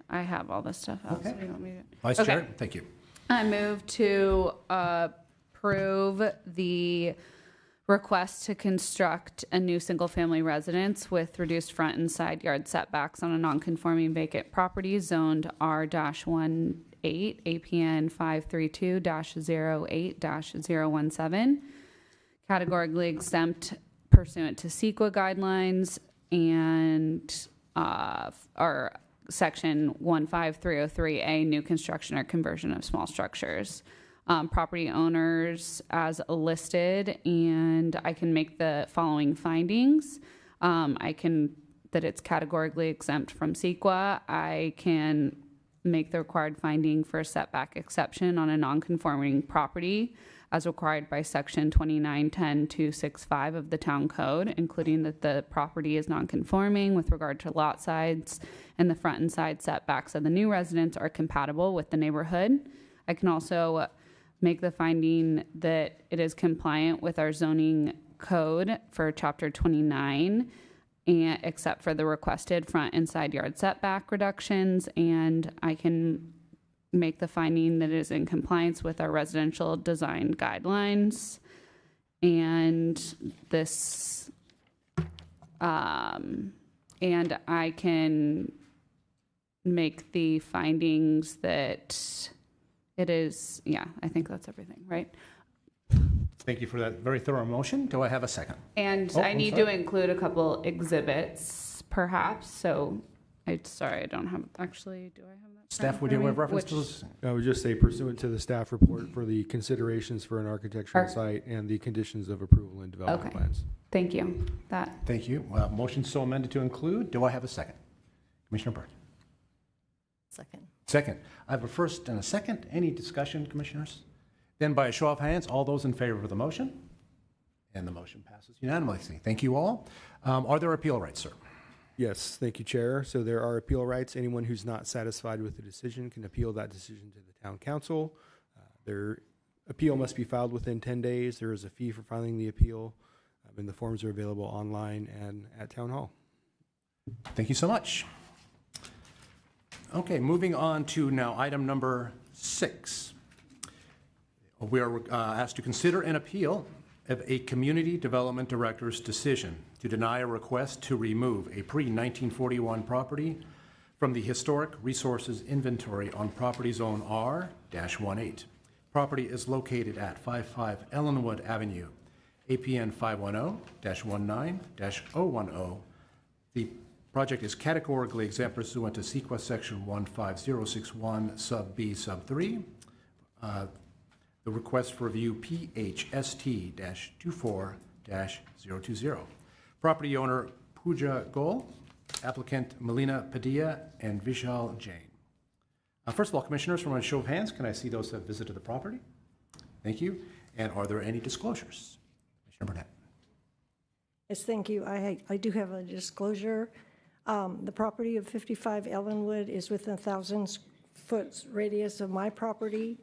I have all this stuff out. Okay. So you want me to... Vice Okay. Chair, thank you. I move to approve the request to construct a new single-family residence with reduced front and side yard setbacks on a non-conforming vacant property zoned R-18, APN 532-08-017, categorically exempt pursuant to CEQA guidelines and our section 15303A, new construction or conversion of small structures. Property owners as listed, and I can make the following findings. That it's categorically exempt from CEQA. I can make the required finding for a setback exception on a non-conforming property as required by section 2910-265 of the town code, including that the property is non-conforming with regard to lot sides and the front and side setbacks of the new residents are compatible with the neighborhood. I can also make the finding that it is compliant with our zoning code for chapter 29, and except for the requested front and side yard setback reductions, and I can make the finding that it is in compliance with our residential design guidelines. And this, and I can make the findings that it is, yeah, I think that's everything, right? Thank you for that very thorough motion. Do I have a second? And Oh, I I'm need sorry. to include a couple exhibits, perhaps. So, sorry, I don't have, actually, do I have that? Staff, would you have reference to Which- this? I would just say pursuant to the staff report for the considerations for an architectural site and the conditions of approval and development Okay. plans. Thank you. That. Thank you. Motion so amended to include. Do I have a second? Commissioner Burke. Second. Second. I have a first and a second. Any discussion, commissioners? Then by a show of hands, all those in favor of the motion? And the motion passes unanimously. Thank you all. Are there appeal rights, sir? Yes, thank you, Chair. So there are appeal rights. Anyone who's not satisfied with the decision can appeal that decision to the town council. Their appeal must be filed within 10 days. There is a fee for filing the appeal, and the forms are available online and at Town Hall. Thank you so much. Okay, moving on to now item number 6. We are asked to consider an appeal of a community development director's decision to deny a request to remove a pre-1941 property from the Historic Resources Inventory on Property Zone R-18. Property is located at 55 Ellenwood Avenue, APN 510-19-010. The project is categorically exempt pursuant to CEQA Section 15061 sub B sub 3. The request for review PHST-24-020. Property owner Pooja Gol, applicant Melina Padilla, and Vishal Jain. First of all, commissioners, from a show of hands, can I see those that have visited the property? Thank you. And are there any disclosures? Commissioner Burnett. Yes, thank you. I do have a disclosure. The property of 55 Ellenwood is within 1,000-foot radius of my property,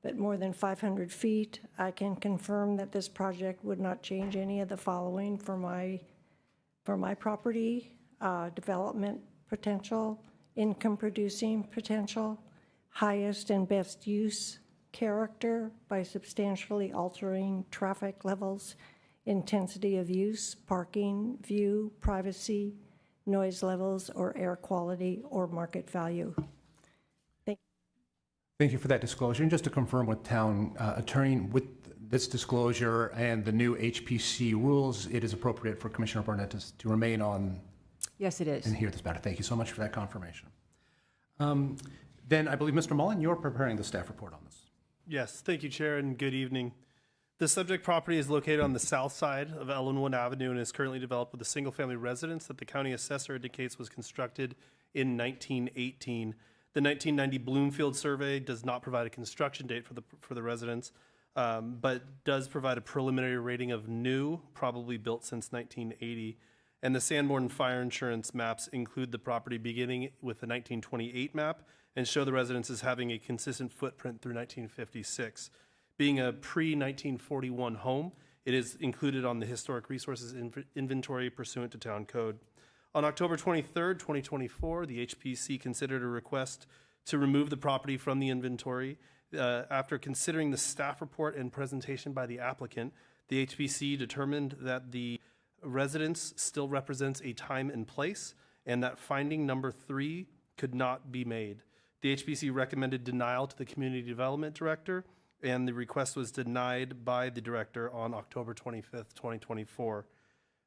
but more than 500 feet. I can confirm that this project would not change any of the following for my property: development potential, income producing potential, highest and best use character by substantially altering traffic levels, intensity of use, parking, view, privacy, noise levels, or air quality, or market value. Thank you for that disclosure. And just to confirm with town attorney, with this disclosure and the new HPC rules, it is appropriate for Commissioner Burnett to remain on. Yes, it is. And hear this matter. Thank you so much for that confirmation. Then I believe, Mr. Mullen, you're preparing the staff report on this. Yes, thank you, Chair, and good evening. The subject property is located on the south side of Ellenwood Avenue and is currently developed with a single-family residence that the county assessor indicates was constructed in 1918. The 1990 Bloomfield survey does not provide a construction date for the residence, but does provide a preliminary rating of new, probably built since 1980. And the Sanborn fire insurance maps include the property beginning with the 1928 map and show the residence as having a consistent footprint through 1956. Being a pre-1941 home, it is included on the Historic Resources Inventory pursuant to Town Code. On October 23rd, 2024, the HPC considered a request to remove the property from the inventory. After considering the staff report and presentation by the applicant, the HPC determined that the residence still represents a time and place, and that finding number 3 could not be made. The HPC recommended denial to the Community Development Director, and the request was denied by the director on October 25th, 2024.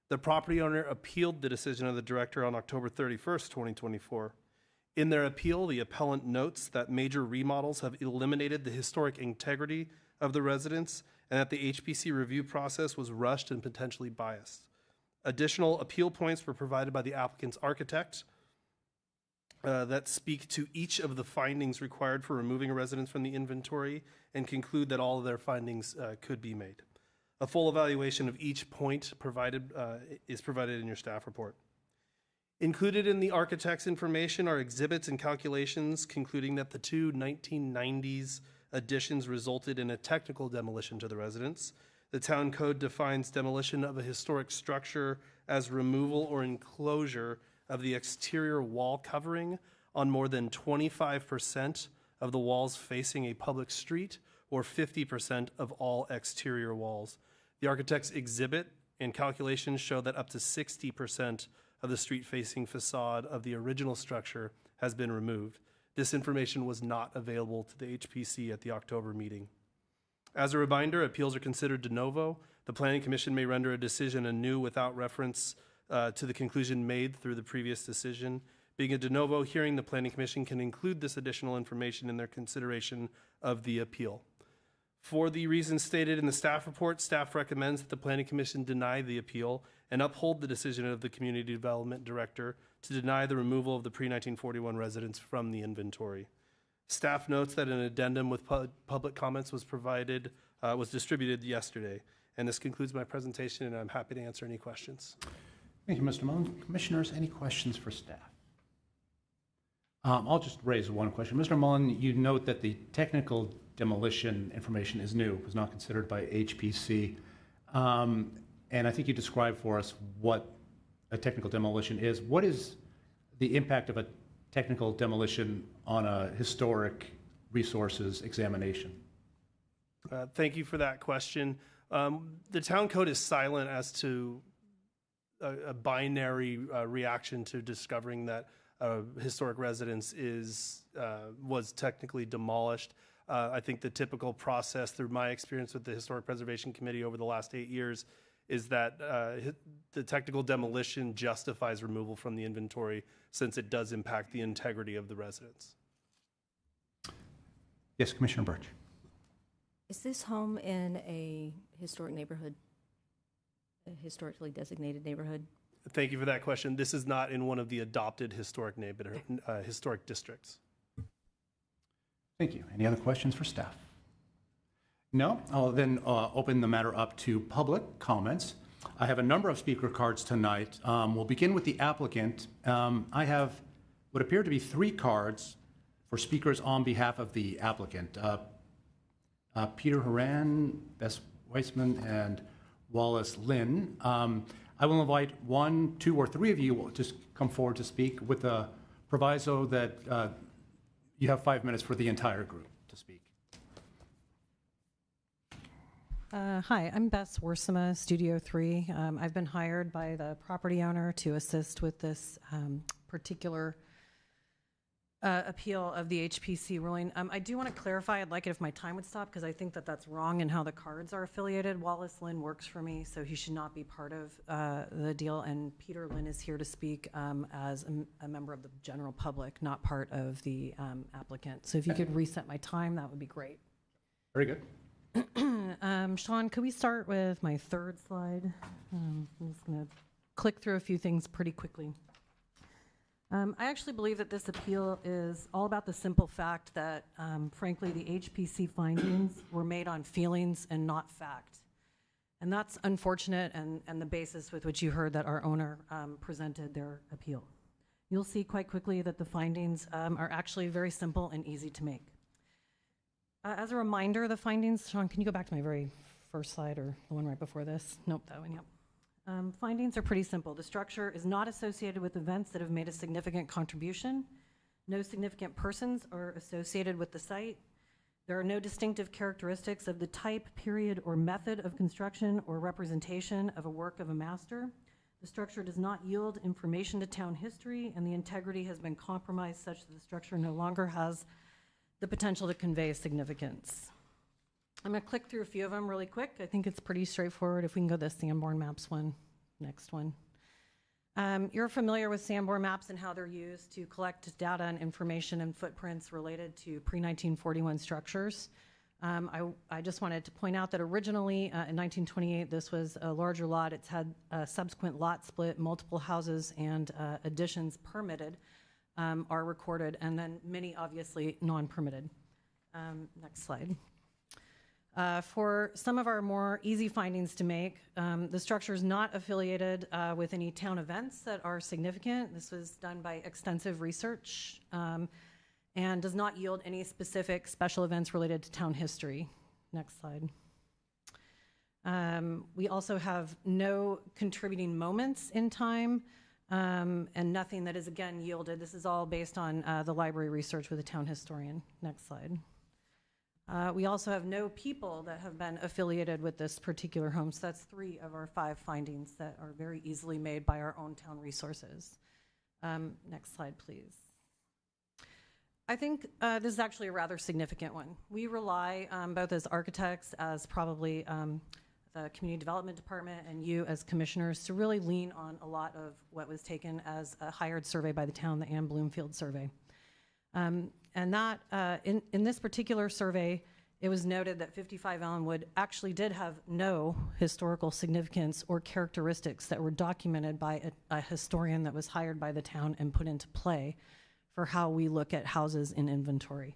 The property owner appealed the decision of the director on October 31st, 2024. In their appeal, the appellant notes that major remodels have eliminated the historic integrity of the residence and that the HPC review process was rushed and potentially biased. Additional appeal points were provided by the applicant's architect that speak to each of the findings required for removing a residence from the inventory and conclude that all of their findings could be made. A full evaluation of each point is provided in your staff report. Included in the architect's information are exhibits and calculations concluding that the two 1990s additions resulted in a technical demolition to the residence. The town code defines demolition of a historic structure as removal or enclosure of the exterior wall covering on more than 25% of the walls facing a public street or 50% of all exterior walls. The architect's exhibit and calculations show that up to 60% of the street-facing facade of the original structure has been removed. This information was not available to the HPC at the October meeting. As a reminder, appeals are considered de novo. The Planning Commission may render a decision anew without reference to the conclusion made through the previous decision. Being a de novo hearing, the Planning Commission can include this additional information in their consideration of the appeal. For the reasons stated in the staff report, staff recommends that the Planning Commission deny the appeal and uphold the decision of the Community Development Director to deny the removal of the pre-1941 residents from the inventory. Staff notes that an addendum with public comments was distributed yesterday. And this concludes my presentation, and I'm happy to answer any questions. Thank you, Mr. Mullen. Commissioners, any questions for staff? I'll just raise one question. Mr. Mullen, you note that the technical demolition information is new, was not considered by HPC. And I think you described for us what a technical demolition is. What is the impact of a technical demolition on a historic resources examination? Thank you for that question. The town code is silent as to a binary reaction to discovering that historic residence was technically demolished. I think the typical process, through my experience with the Historic Preservation Committee over the last 8 years, is that the technical demolition justifies removal from the inventory since it does impact the integrity of the residence. Yes, Commissioner Birch. Is this home in a historic neighborhood, a historically designated neighborhood? Thank you for that question. This is not in one of the adopted historic neighborhood, historic districts. Thank you. Any other questions for staff? No? I'll then open the matter up to public comments. I have a number of speaker cards tonight. We'll begin with the applicant. I have what appear to be 3 cards for speakers on behalf of the applicant. Peter Horan, Bess Weissman, and Wallace Lynn. I will invite 1, 2, or 3 of you to just come forward to speak with a proviso that you have 5 minutes for the entire group to speak. Hi, I'm Bess Worsema, Studio 3. I've been hired by the property owner to assist with this particular appeal of the HPC ruling. I do want to clarify, I'd like it if my time would stop, because I think that that's wrong in how the cards are affiliated. Wallace Lynn works for me, so he should not be part of the deal, and Peter Lynn is here to speak as a member of the general public, not part of the applicant. So if you could reset my time, that would be great. Very good. Sean, could we start with my 3rd slide? I'm just going to click through a few things pretty quickly. I actually believe that this appeal is all about the simple fact that, frankly, the HPC findings were made on feelings and not fact. And that's unfortunate, and the basis with which you heard that our owner presented their appeal. You'll see quite quickly that the findings are actually very simple and easy to make. As a reminder, the findings, Sean, can you go back to my very first slide or the one right before this? Nope, that one, yep. Findings are pretty simple. The structure is not associated with events that have made a significant contribution. No significant persons are associated with the site. There are no distinctive characteristics of the type, period, or method of construction or representation of a work of a master. The structure does not yield information to town history, and the integrity has been compromised such that the structure no longer has the potential to convey significance. I'm going to click through a few of them really quick. I think it's pretty straightforward. If we can go to the Sanborn Maps one, next one. You're familiar with Sanborn Maps and how they're used to collect data and information and footprints related to pre-1941 structures. I just wanted to point out that originally in 1928, this was a larger lot. It's had a subsequent lot split, multiple houses and additions permitted are recorded, and then many obviously non-permitted. Next slide. For some of our more easy findings to make, the structure is not affiliated with any town events that are significant. This was done by extensive research and does not yield any specific special events related to town history. Next slide. We also have no contributing moments in time and nothing that is again yielded. This is all based on the library research with a town historian. Next slide. We also have no people that have been affiliated with this particular home. So that's 3 of our 5 findings that are very easily made by our own town resources. Next slide, please. I think this is actually a rather significant one. We rely both as architects, as probably the Community Development Department, and you as commissioners to really lean on a lot of what was taken as a hired survey by the town, the Ann Bloomfield survey. And that, in this particular survey, it was noted that 55 Ellenwood actually did have no historical significance or characteristics that were documented by a historian that was hired by the town and put into play for how we look at houses in inventory.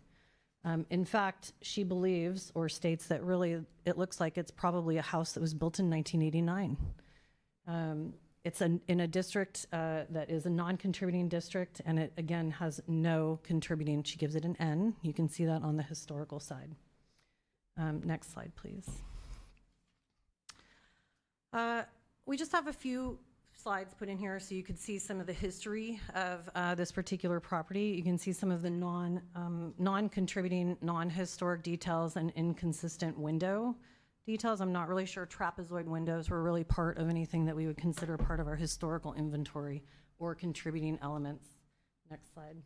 In fact, she believes or states that really it looks like it's probably a house that was built in 1989. It's in a district that is a non-contributing district, and it, again, has no contributing. She gives it an N. You can see that on the historical side. Next slide, please. We just have a few slides put in here so you could see some of the history of this particular property. You can see some of the non-contributing, non-historic details and inconsistent window details. I'm not really sure trapezoid windows were really part of anything that we would consider part of our historical inventory or contributing elements. Next slide.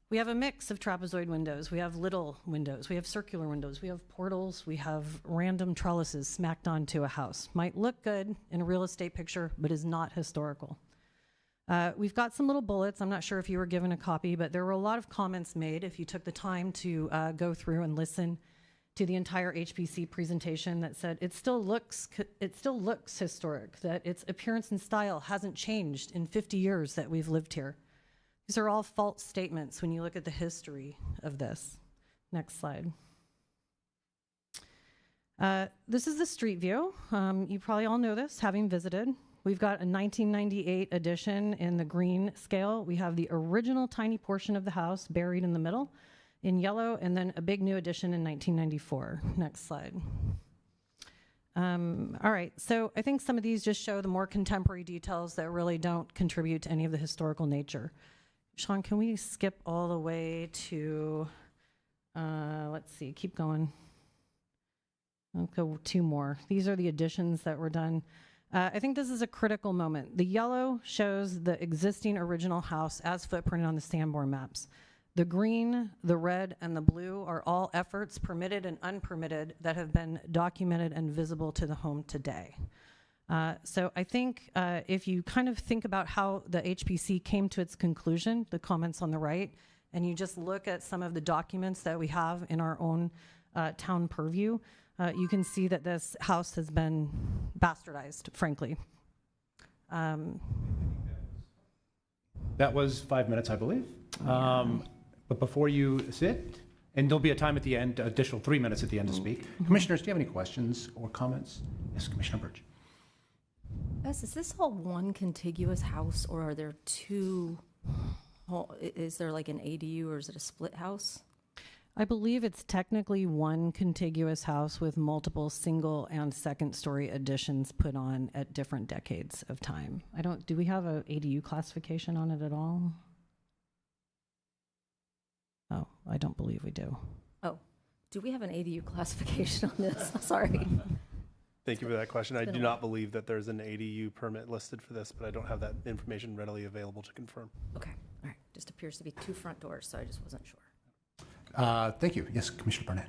We have a mix of trapezoid windows. We have little windows. We have circular windows. We have portals. We have random trellises smacked onto a house. Might look good in a real estate picture, but is not historical. We've got some little bullets. I'm not sure if you were given a copy, but there were a lot of comments made if you took the time to go through and listen to the entire HPC presentation that said it still looks historic, that its appearance and style hasn't changed in 50 years that we've lived here. These are all false statements when you look at the history of this. Next slide. This is the street view. You probably all know this, having visited. We've got a 1998 addition in the green scale. We have the original tiny portion of the house buried in the middle in yellow, and then a big new addition in 1994. Next slide. All right, so I think some of these just show the more contemporary details that really don't contribute to any of the historical nature. Sean, can we skip all the way to, let's see, keep going. I'll go 2 more. These are the additions that were done. I think this is a critical moment. The yellow shows the existing original house as footprinted on the Sanborn maps. The green, the red, and the blue are all efforts, permitted and unpermitted, that have been documented and visible to the home today. So I think if you kind of think about how the HPC came to its conclusion, the comments on the right, and you just look at some of the documents that we have in our own town purview, you can see that this house has been bastardized, frankly. That was 5 minutes, I believe. But before you sit, and there'll be a time at the end, additional 3 minutes at the end to speak. Commissioners, do you have any questions or comments? Yes, Commissioner Birch. Yes, is this all one contiguous house, or are there 2? Is there like an ADU, or is it a split house? I believe it's technically one contiguous house with multiple single and second story additions put on at different decades of time. Do we have an ADU classification on it at all? Oh, I don't believe we do. Oh, do we have an ADU classification on this? Sorry. Thank you for that question. I do not believe that there's an ADU permit listed for this, but I don't have that information readily available to confirm. Okay, all right. Just appears to be 2 front doors, so I just wasn't sure. Thank you. Yes, Commissioner Barnett.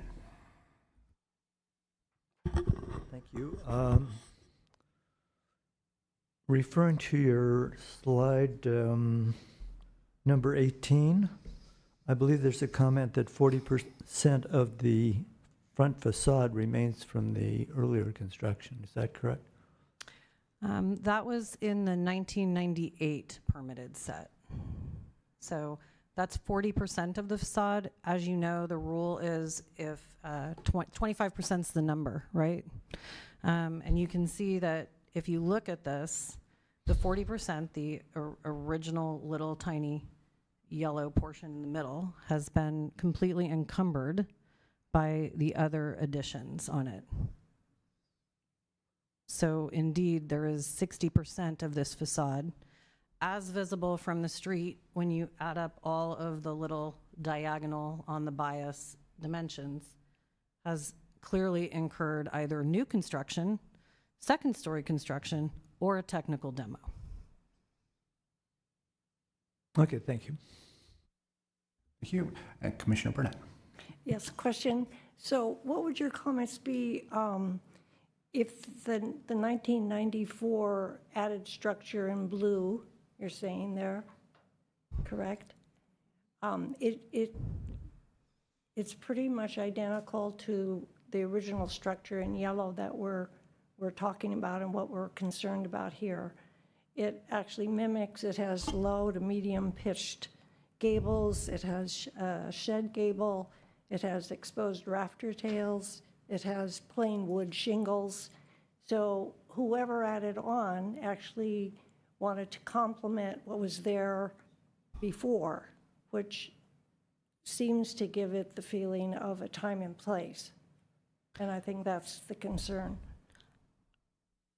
Thank you. Referring to your slide number 18, I believe there's a comment that 40% of the front facade remains from the earlier construction. Is that correct? That was in the 1998 permitted set. So that's 40% of the facade. As you know, the rule is if 25% is the number, right? And you can see that if you look at this, the 40%, the original little tiny yellow portion in the middle, has been completely encumbered by the other additions on it. So indeed, there is 60% of this facade as visible from the street when you add up all of the little diagonal on the bias dimensions, has clearly incurred either new construction, second story construction, or a technical demo. Okay, thank you. Thank you. And Commissioner Burnett. Yes, question. So what would your comments be if the 1994 added structure in blue, you're saying there, correct? It's pretty much identical to the original structure in yellow that we're talking about and what we're concerned about here. It actually mimics, it has low to medium pitched gables, it has a shed gable, it has exposed rafter tails, it has plain wood shingles. So whoever added on actually wanted to complement what was there before, which seems to give it the feeling of a time and place. And I think that's the concern.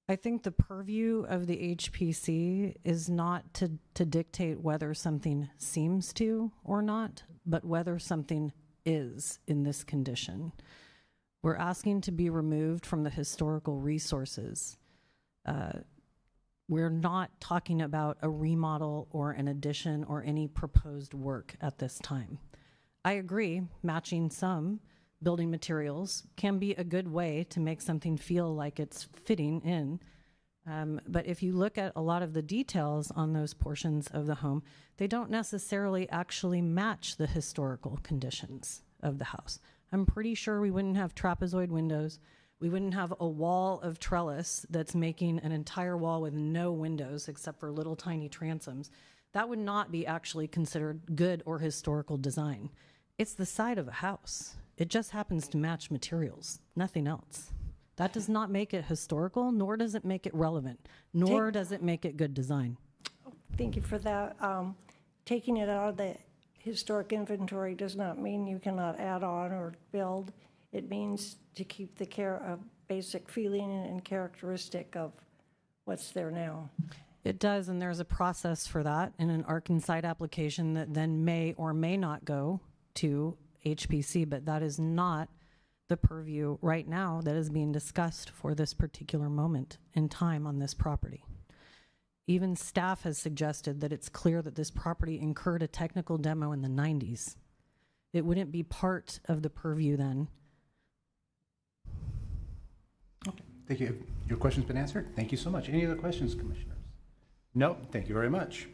I think the purview of the HPC is not to dictate whether something seems to or not, but whether something is in this condition. We're asking to be removed from the historical resources. We're not talking about a remodel or an addition or any proposed work at this time. I agree, matching some building materials can be a good way to make something feel like it's fitting in. But if you look at a lot of the details on those portions of the home, they don't necessarily actually match the historical conditions of the house. I'm pretty sure we wouldn't have trapezoid windows. We wouldn't have a wall of trellis that's making an entire wall with no windows except for little tiny transoms. That would not be actually considered good or historical design. It's the side of a house. It just happens to match materials, nothing else. That does not make it historical, nor does it make it relevant, nor does it make it good design. Thank you for that. Taking it out of the historic inventory does not mean you cannot add on or build. It means to keep the basic feeling and characteristic of what's there now. It does, and there's a process for that in an ARC and site application that then may or may not go to HPC, but that is not the purview right now that is being discussed for this particular moment in time on this property. Even staff has suggested that it's clear that this property incurred a technical demo in the 90s. It wouldn't be part of the purview then. Okay, thank you. Your question's been answered. Thank you so much. Any other questions, commissioners? No, thank you very much.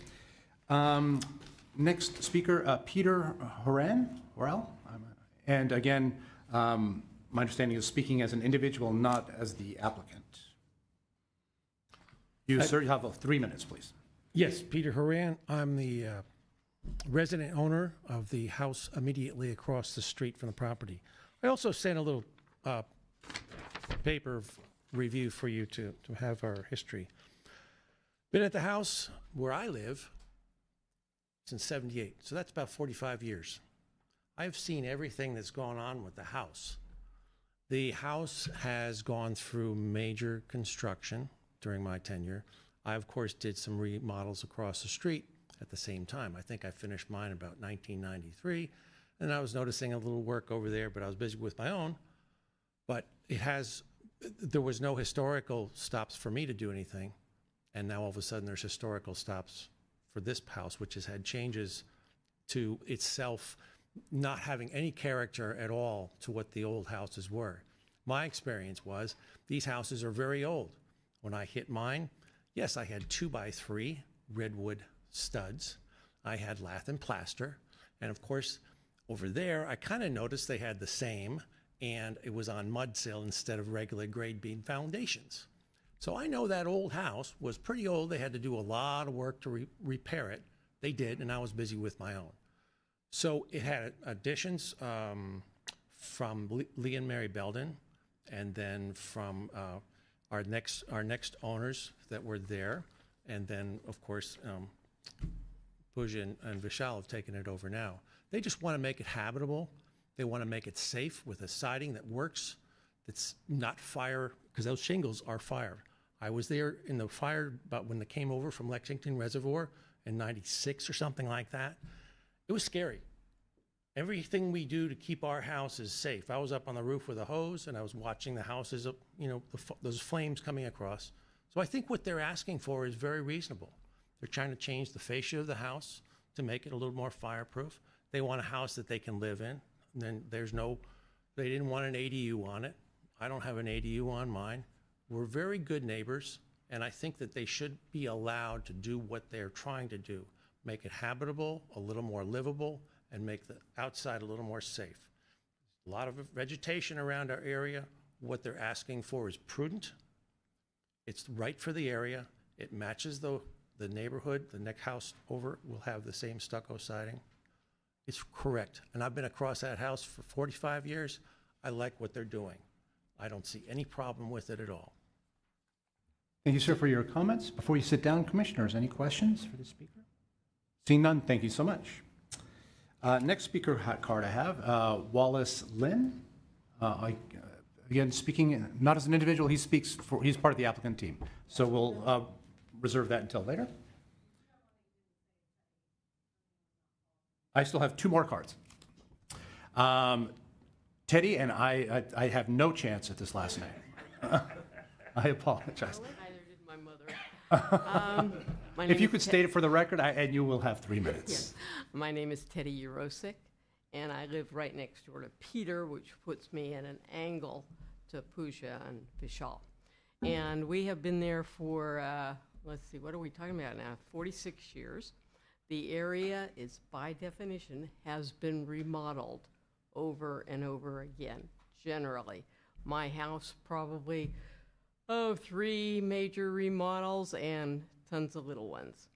Next speaker, Peter Horel. And again, my understanding is speaking as an individual, not as the applicant. You, sir, you have 3 minutes, please. Yes, Peter Horan. I'm the resident owner of the house immediately across the street from the property. I also sent a little paper review for you to have our history. Been at the house where I live since '78, so that's about 45 years. I've seen everything that's gone on with the house. The house has gone through major construction during my tenure. I, of course, did some remodels across the street at the same time. I think I finished mine about 1993, and I was noticing a little work over there, but I was busy with my own. But there was no historical stops for me to do anything, and now all of a sudden there's historical stops for this house, which has had changes to itself not having any character at all to what the old houses were. My experience was these houses are very old. When I hit mine, yes, I had 2x3 redwood studs. I had lath and plaster. And of course, over there, I kind of noticed they had the same, and it was on mud sill instead of regular grade beam foundations. So I know that old house was pretty old. They had to do a lot of work to repair it. They did, and I was busy with my own. So it had additions from Lee and Mary Belden, and then from our next owners that were there, and then of course Pooja and Vishal have taken it over now. They just want to make it habitable. They want to make it safe with a siding that works, that's not fire, because those shingles are fire. I was there in the fire about when they came over from Lexington Reservoir in '96 or something like that. It was scary. Everything we do to keep our houses safe. I was up on the roof with a hose and I was watching the houses, those flames coming across. So I think what they're asking for is very reasonable. They're trying to change the fascia of the house to make it a little more fireproof. They want a house that they can live in. And then they didn't want an ADU on it. I don't have an ADU on mine. We're very good neighbors, and I think that they should be allowed to do what they're trying to do. Make it habitable, a little more livable, and make the outside a little more safe. A lot of vegetation around our area. What they're asking for is prudent. It's right for the area. It matches the neighborhood. The next house over will have the same stucco siding. It's correct. And I've been across that house for 45 years. I like what they're doing. I don't see any problem with it at all. Thank you, sir, for your comments. Before you sit down, commissioners, any questions for the speaker? Seeing none, thank you so much. Next speaker card I have, Wallace Lynn. Again, speaking not as an individual, he's part of the applicant team. So we'll reserve that until later. I still have 2 more cards. Teddy and I have no chance at this last name. I apologize. Neither did my mother. If you could state it for the record, and you will have 3 minutes. Yes. My name is Teddy Urosic, and I live right next door to Peter, which puts me at an angle to Pooja and Vishal. And we have been there for, let's see, what are we talking about now? 46 years. The area is, by definition, has been remodeled over and over again, generally. My house probably, 3 major remodels and tons of little ones.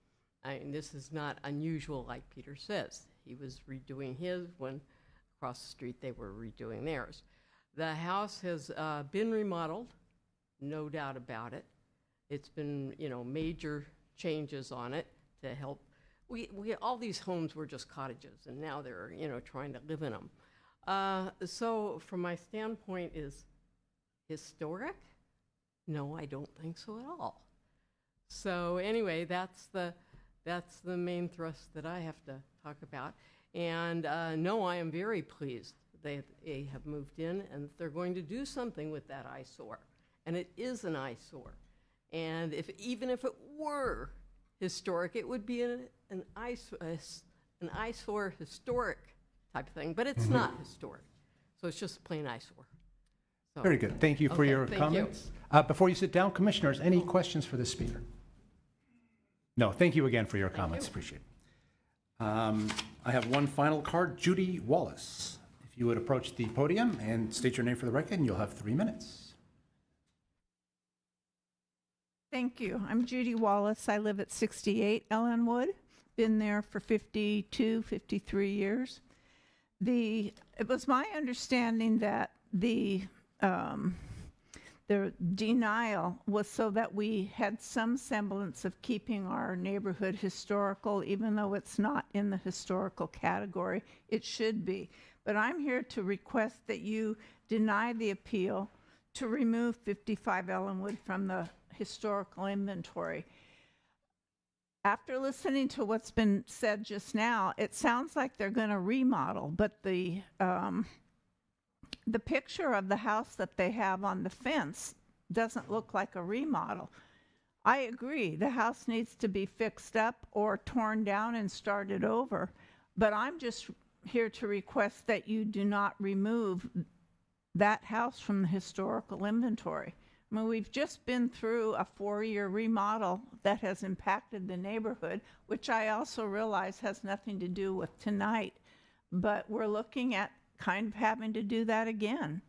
I mean, this is not unusual, like Peter says. He was redoing his when across the street they were redoing theirs. The house has been remodeled, no doubt about it. It's been, major changes on it to help. All these homes were just cottages, and now they're, trying to live in them. So from my standpoint, is historic? No, I don't think so at all. So anyway, that's the main thrust that I have to talk about. And no, I am very pleased they have moved in and they're going to do something with that eyesore. And it is an eyesore. And even if it were historic, it would be an eyesore historic type of thing, but it's not historic. So it's just a plain eyesore. So, very good. Thank you for your thank comments. Before you sit down, commissioners, any questions for the speaker? No, thank you again for your comments. Appreciate it. I have one final card, Judy Wallace. If you would approach the podium and state your name for the record, and you'll have 3 minutes. Thank you. I'm Judy Wallace. I live at 68 Ellenwood. Been there for 52, 53 years. It was my understanding that the denial was so that we had some semblance of keeping our neighborhood historical, even though it's not in the historical category. It should be. But I'm here to request that you deny the appeal to remove 55 Ellenwood from the historical inventory. After listening to what's been said just now, it sounds like they're going to remodel, but the picture of the house that they have on the fence doesn't look like a remodel. I agree, the house needs to be fixed up or torn down and started over, but I'm just here to request that you do not remove that house from the historical inventory. I mean, we've just been through a 4-year remodel that has impacted the neighborhood, which I also realize has nothing to do with tonight. But we're looking at kind of having to do that again.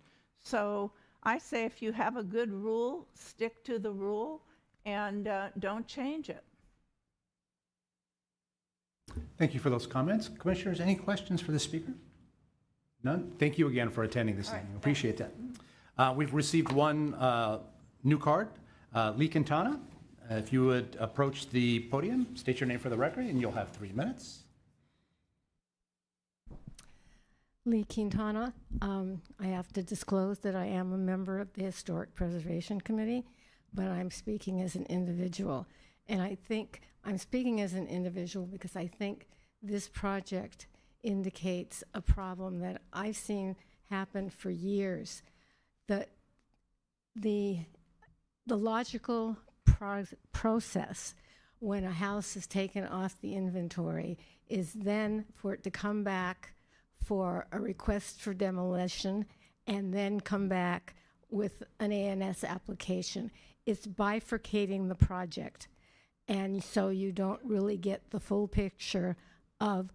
So I say if you have a good rule, stick to the rule and don't change it. Thank you for those comments. Commissioners, any questions for the speaker? None? Thank you again for attending this evening. Appreciate that. We've received one new card. Lee Quintana, if you would approach the podium, state your name for the record, and you'll have 3 minutes. Lee Quintana. I have to disclose that I am a member of the Historic Preservation Committee, but I'm speaking as an individual. And I think I'm speaking as an individual because I think this project indicates a problem that I've seen happen for years. The logical process when a house is taken off the inventory is then for it to come back for a request for demolition and then come back with an ANS application. It's bifurcating the project. And so you don't really get the full picture of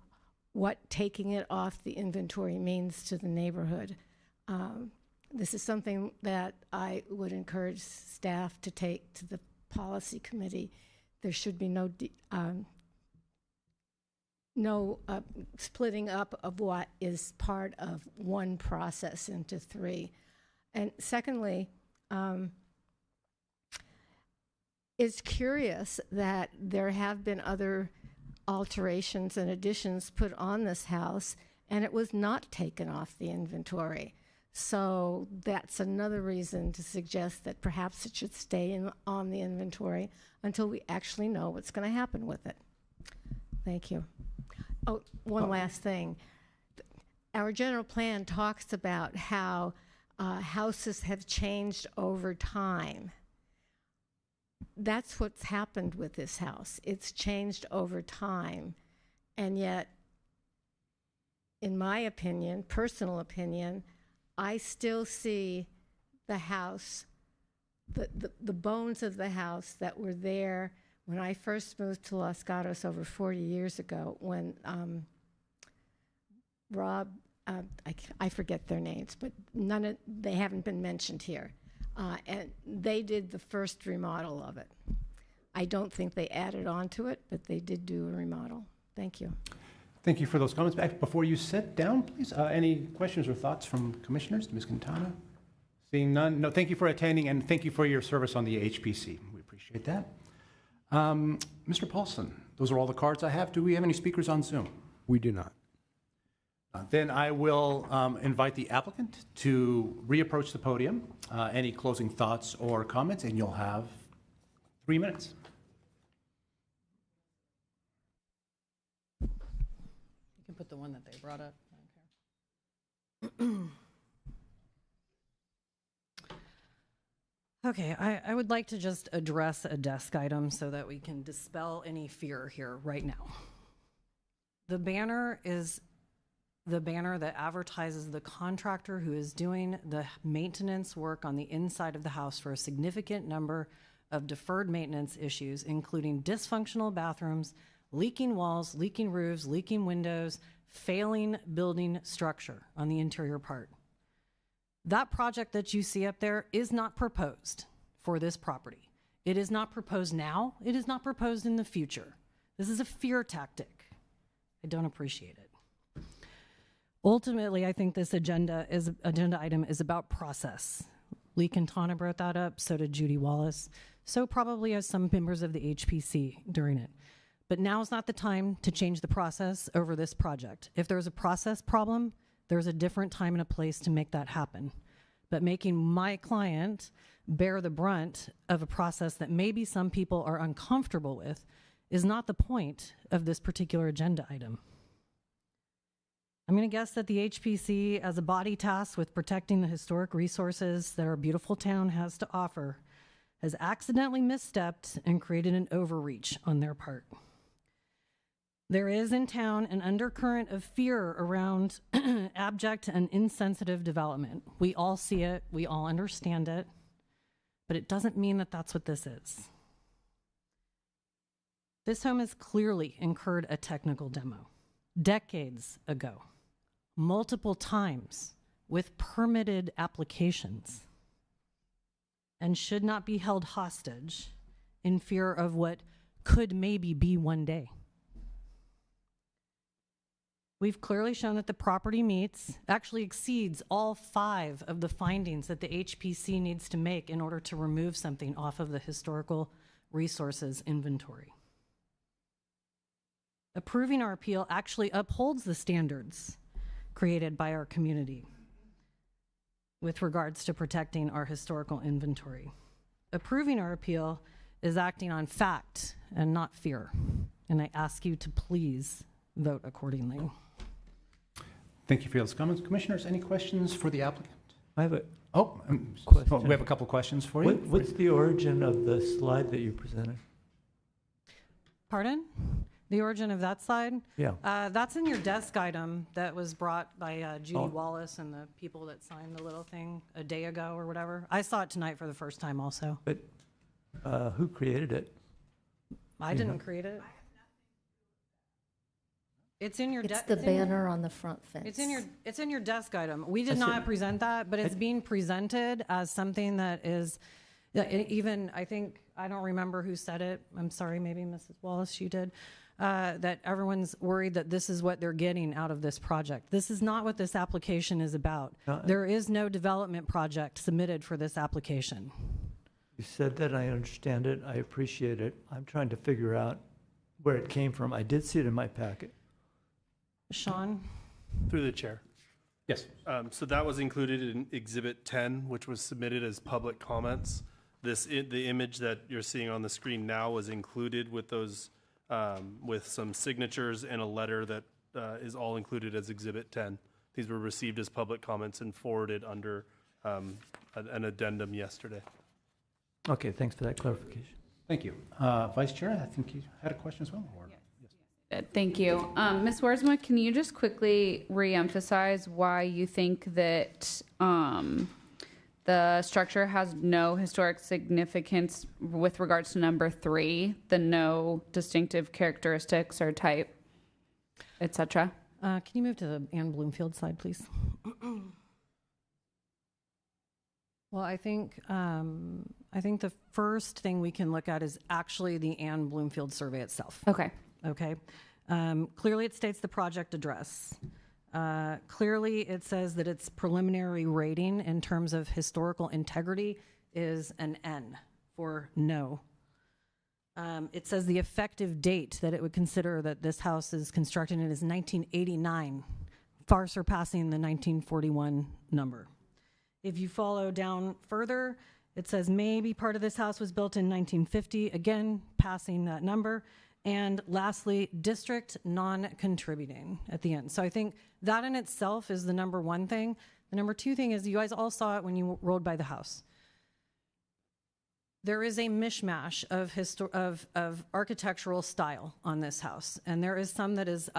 what taking it off the inventory means to the neighborhood. This is something that I would encourage staff to take to the policy committee. There should be no splitting up of what is part of one process into 3. And secondly, it's curious that there have been other alterations and additions put on this house, and it was not taken off the inventory. So that's another reason to suggest that perhaps it should stay on the inventory until we actually know what's going to happen with it. Thank you. Oh, one last thing. Our general plan talks about how houses have changed over time. That's what's happened with this house. It's changed over time. And yet, in my opinion, personal opinion, I still see the house, the bones of the house that were there when I first moved to Los Gatos over 40 years ago, when Rob, I forget their names, but they haven't been mentioned here. And they did the first remodel of it. I don't think they added on to it, but they did do a remodel. Thank you. Thank you for those comments. Before you sit down, please, any questions or thoughts from commissioners? Ms. Quintana? Seeing none? No, thank you for attending, and thank you for your service on the HPC. We appreciate that. Mr. Paulson, those are all the cards I have. Do we have any speakers on Zoom? We do not. Then I will invite the applicant to reapproach the podium. Any closing thoughts or comments, and you'll have 3 minutes. You can put the one that they brought up. I don't care. Okay, I would like to just address a desk item so that we can dispel any fear here right now. The banner is the banner that advertises the contractor who is doing the maintenance work on the inside of the house for a significant number of deferred maintenance issues, including dysfunctional bathrooms, leaking walls, leaking roofs, leaking windows, failing building structure on the interior part. That project that you see up there is not proposed for this property. It is not proposed now. It is not proposed in the future. This is a fear tactic. I don't appreciate it. Ultimately, I think this agenda item is about process. Lee Quintana brought that up, so did Judy Wallace, so probably as some members of the HPC during it. But now is not the time to change the process over this project. If there's a process problem, there's a different time and a place to make that happen. But making my client bear the brunt of a process that maybe some people are uncomfortable with is not the point of this particular agenda item. I'm going to guess that the HPC, as a body tasked with protecting the historic resources that our beautiful town has to offer, has accidentally misstepped and created an overreach on their part. There is in town an undercurrent of fear around abject and insensitive development. We all see it, we all understand it, but it doesn't mean that that's what this is. This home has clearly incurred a technical demo decades ago, multiple times with permitted applications, and should not be held hostage in fear of what could maybe be one day. We've clearly shown that the property actually exceeds all 5 of the findings that the HPC needs to make in order to remove something off of the historical resources inventory. Approving our appeal actually upholds the standards created by our community with regards to protecting our historical inventory. Approving our appeal is acting on fact and not fear, and I ask you to please vote accordingly. Thank you for those comments. Commissioners, any questions for the applicant? I have a question. We have a couple questions for you. What's the origin of the slide that you presented? Pardon? The origin of that slide? Yeah. That's in your desk item that was brought by Judy Wallace and the people that signed the little thing a day ago or whatever. I saw it tonight for the first time also. But who created it? I didn't create it. It's in your It's the banner on the front fence. It's in your desk item. We did not present that, but it's being presented as something that is even, I think, I don't remember who said it. I'm sorry, maybe Mrs. Wallace, you did. That everyone's worried that this is what they're getting out of this project. This is not what this application is about. There is no development project submitted for this application. You said that, I understand it, I appreciate it. I'm trying to figure out where it came from. I did see it in my packet. Sean? Through the chair. Yes. So that was included in Exhibit 10, which was submitted as public comments. The image that you're seeing on the screen now was included with those, with some signatures and a letter that is all included as Exhibit 10. These were received as public comments and forwarded under an addendum yesterday. Okay, thanks for that clarification. Thank you. Vice Chair, I think you had a question as well? Or? Thank you. Ms. Wordsma, can you just quickly reemphasize why you think that the structure has no historic significance with regards to number 3, the no distinctive characteristics or type, etc.? Can you move to the Anne Bloomfield slide, please? Well, I think the first thing we can look at is actually the Anne Bloomfield survey itself. Okay. Okay. Clearly, it states the project address. Clearly, it says that its preliminary rating in terms of historical integrity is an N for no. It says the effective date that it would consider that this house is constructed in is 1989, far surpassing the 1941 number. If you follow down further, it says maybe part of this house was built in 1950, again, passing that number. And lastly, district non-contributing at the end. So I think that in itself is the number one thing. The number two thing is you guys all saw it when you rode by the house. There is a mishmash of architectural style on this house. And there is some that is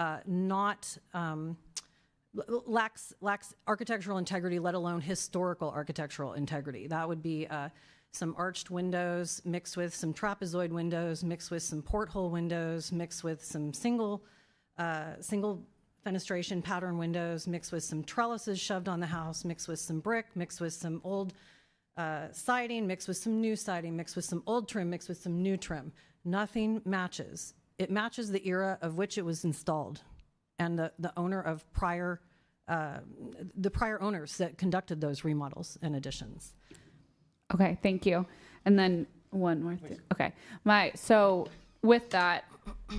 lacks architectural integrity, let alone historical architectural integrity. That would be some arched windows mixed with some trapezoid windows, mixed with some porthole windows, mixed with some single fenestration pattern windows, mixed with some trellises shoved on the house, mixed with some brick, mixed with some old siding, mixed with some new siding, mixed with some old trim, mixed with some new trim. Nothing matches. It matches the era of which it was installed and the owner of the prior owners that conducted those remodels and additions. Okay, thank you. And then one more thing. Okay. So with that,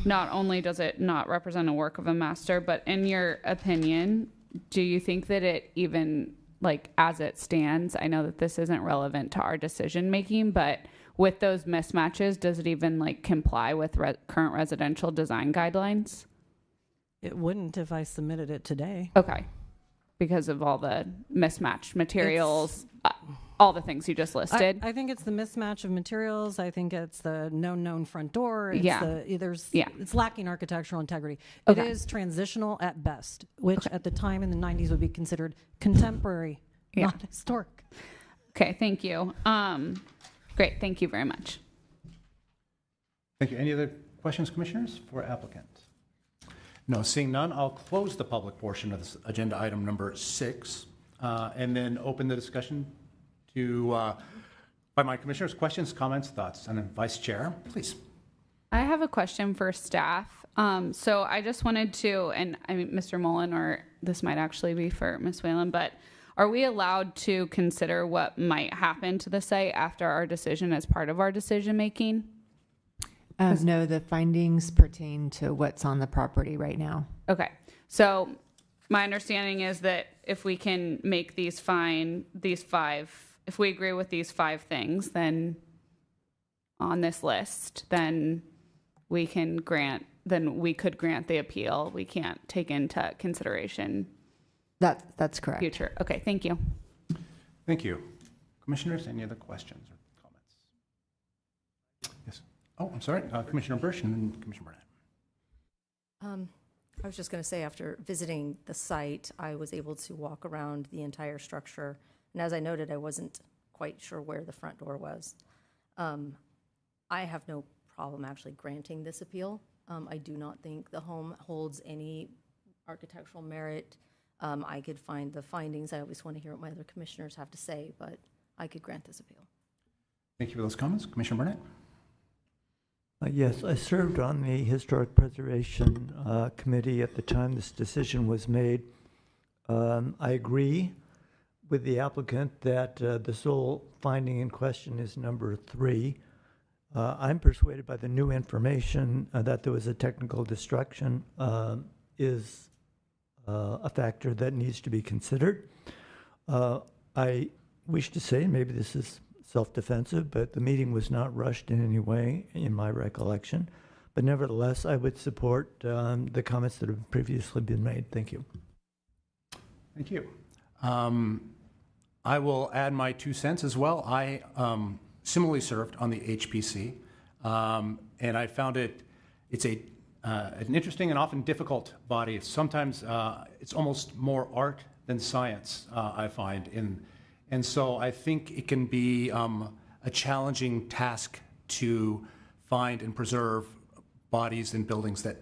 not only does it not represent a work of a master, but in your opinion, do you think that it even, like, as it stands, I know that this isn't relevant to our decision making, but with those mismatches, does it even, like, comply with current residential design guidelines? It wouldn't if I submitted it today. Okay. Because of all the mismatched materials, all the things you just listed? I think it's the mismatch of materials. I think it's the known front door. It's it's lacking architectural integrity. Okay. It is transitional at best, which at the time in the 90s would be considered contemporary, not historic. Okay, thank you. Great, thank you very much. Thank you. Any other questions, commissioners, for applicant? No, seeing none, I'll close the public portion of this agenda item number 6, and then open the discussion to by my commissioners. Questions, comments, thoughts, and then Vice Chair, please. I have a question for staff. So I just wanted to, and I mean, Mr. Mullen, or this might actually be for Ms. Whalen, but are we allowed to consider what might happen to the site after our decision as part of our decision making? No, the findings pertain to what's on the property right now. Okay. So my understanding is that if we can make if we agree with these 5 things, then on this list, then we could grant the appeal. We can't take into consideration That's correct. future. Okay, thank you. Thank you. Commissioners, any other questions or comments? Yes. Oh, I'm sorry. Commissioner Bursch and then Commissioner Burnett. I was just going to say, after visiting the site, I was able to walk around the entire structure. And as I noted, I wasn't quite sure where the front door was. I have no problem actually granting this appeal. I do not think the home holds any architectural merit. I could find the findings. I always want to hear what my other commissioners have to say, but I could grant this appeal. Thank you for those comments. Commissioner Burnett? Yes, I served on the Historic Preservation Committee at the time this decision was made. I agree with the applicant that the sole finding in question is number 3. I'm persuaded by the new information that there was a technical destruction is a factor that needs to be considered. I wish to say, maybe this is self-defensive, but the meeting was not rushed in any way, in my recollection. But nevertheless, I would support the comments that have previously been made. Thank you. Thank you. I will add my 2 cents as well. I similarly served on the HPC, and I found it's an interesting and often difficult body. Sometimes it's almost more art than science, I find. And so I think it can be a challenging task to find and preserve bodies and buildings that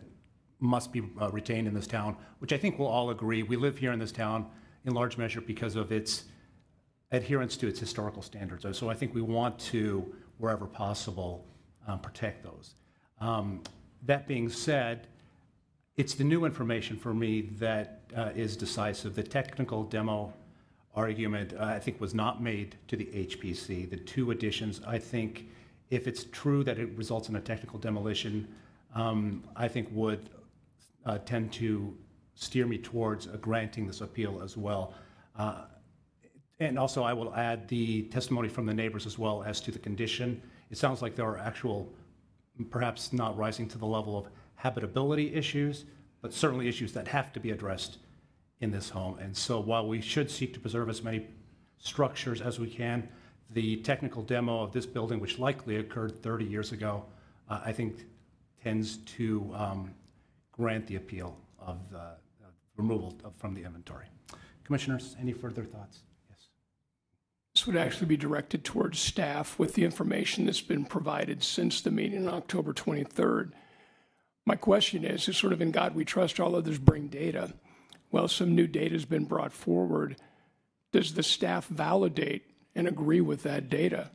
must be retained in this town, which I think we'll all agree. We live here in this town in large measure because of its adherence to its historical standards. So I think we want to, wherever possible, protect those. That being said, it's the new information for me that is decisive. The technical demo argument, I think, was not made to the HPC. The 2 additions, I think, if it's true that it results in a technical demolition, I think would tend to steer me towards granting this appeal as well. And also, I will add the testimony from the neighbors as well as to the condition. It sounds like there are actual, perhaps not rising to the level of habitability issues, but certainly issues that have to be addressed in this home. And so while we should seek to preserve as many structures as we can, the technical demo of this building, which likely occurred 30 years ago, I think tends to grant the appeal of the removal from the inventory. Commissioners, any further thoughts? Yes. This would actually be directed towards staff with the information that's been provided since the meeting on October 23rd. My question is sort of in God we trust, all others bring data. Well, some new data has been brought forward. Does the staff validate and agree with that data?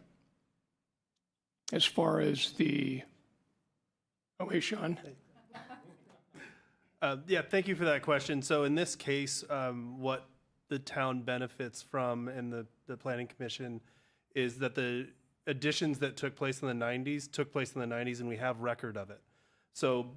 As far as hey, Sean. Yeah, thank you for that question. So in this case, what the town benefits from and the Planning Commission is that the additions that took place in the 90s and we have record of it. So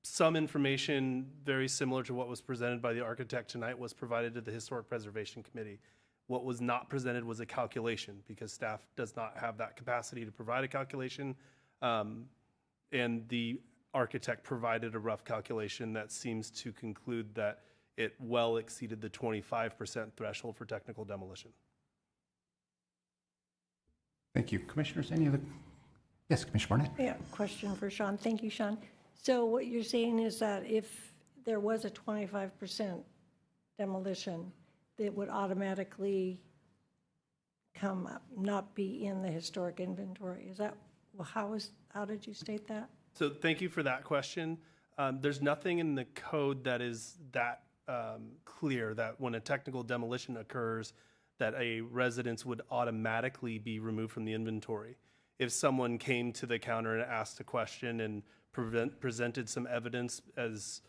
some information very similar to what was presented by the architect tonight was provided to the Historic Preservation Committee. What was not presented was a calculation because staff does not have that capacity to provide a calculation. And the architect provided a rough calculation that seems to conclude that it well exceeded the 25% threshold for technical demolition. Thank you. Commissioners, any other? Yes, Commissioner Barnett. Yeah, question for Sean. Thank you, Sean. So what you're saying is that if there was a 25% demolition, that would automatically come up, not be in the historic inventory. Is that, well, how did you state that? So thank you for that question. There's nothing in the code that is that clear that when a technical demolition occurs, that a residence would automatically be removed from the inventory. If someone came to the counter and asked a question and presented some evidence as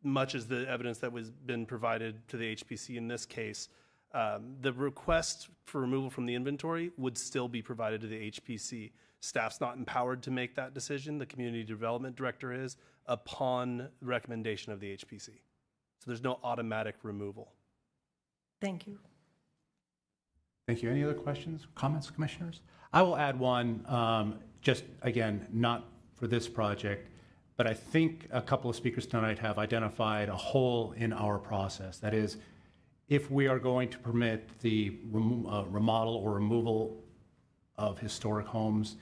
much as the evidence that was been provided to the HPC in this case, the request for removal from the inventory would still be provided to the HPC. Staff's not empowered to make that decision. The community development director is, upon recommendation of the HPC. So there's no automatic removal. Thank you. Thank you. Any other questions, comments, commissioners? I will add one, just again, not for this project, but I think a couple of speakers tonight have identified a hole in our process. That is, if we are going to permit the remodel or removal of historic homes,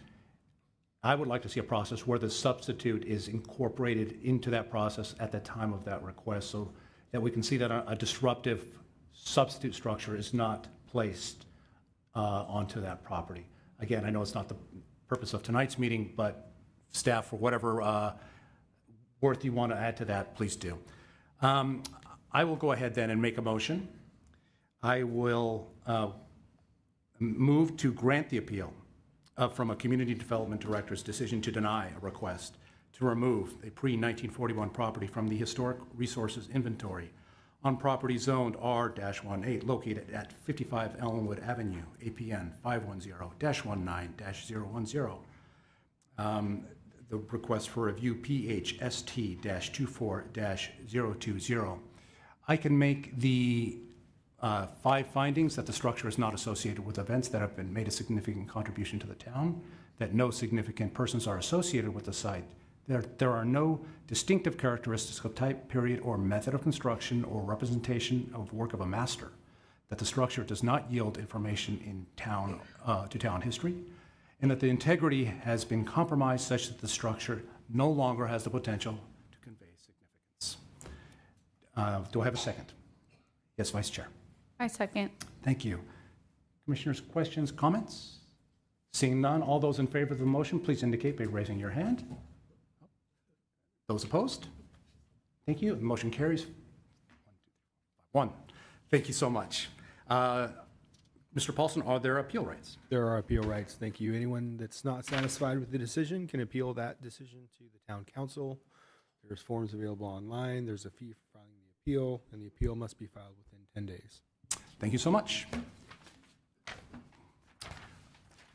I would like to see a process where the substitute is incorporated into that process at the time of that request, so that we can see that a disruptive substitute structure is not placed onto that property. Again, I know it's not the purpose of tonight's meeting, but staff, for whatever worth you want to add to that, please do. I will go ahead then and make a motion. I will move to grant the appeal from a community development director's decision to deny a request to remove a pre-1941 property from the historic resources inventory on property zoned R-18 located at 55 Ellenwood Avenue, APN 510-19-010. The request for review PHST-24-020. I can make the 5 findings: that the structure is not associated with events that have been made a significant contribution to the town, that no significant persons are associated with the site, there are no distinctive characteristics of type, period, or method of construction or representation of work of a master, that the structure does not yield information in town to town history, and that the integrity has been compromised such that the structure no longer has the potential to convey significance. Do I have a second? Yes, Vice Chair. I second. Thank you. Commissioners, questions, comments? Seeing none, all those in favor of the motion, please indicate by raising your hand. Those opposed? Thank you. The motion carries. 1. Thank you so much. Mr. Paulson, are there appeal rights? There are appeal rights. Thank you. Anyone that's not satisfied with the decision can appeal that decision to the town council. There's forms available online. There's a fee for filing the appeal, and the appeal must be filed within 10 days. Thank you so much.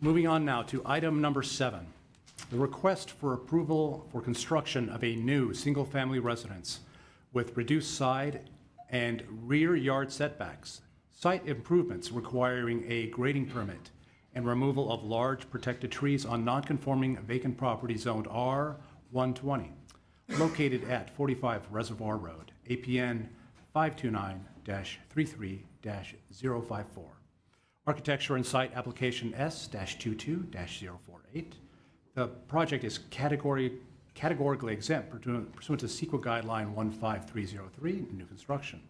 Moving on now to item number 7, the request for approval for construction of a new single-family residence with reduced side and rear yard setbacks, site improvements requiring a grading permit, and removal of large protected trees on non-conforming vacant property zoned R120, located at 45 Reservoir Road, APN 529-33-054. Architecture and Site Application S-22-048. The project is categorically exempt pursuant to CEQA Guideline 15303, new construction.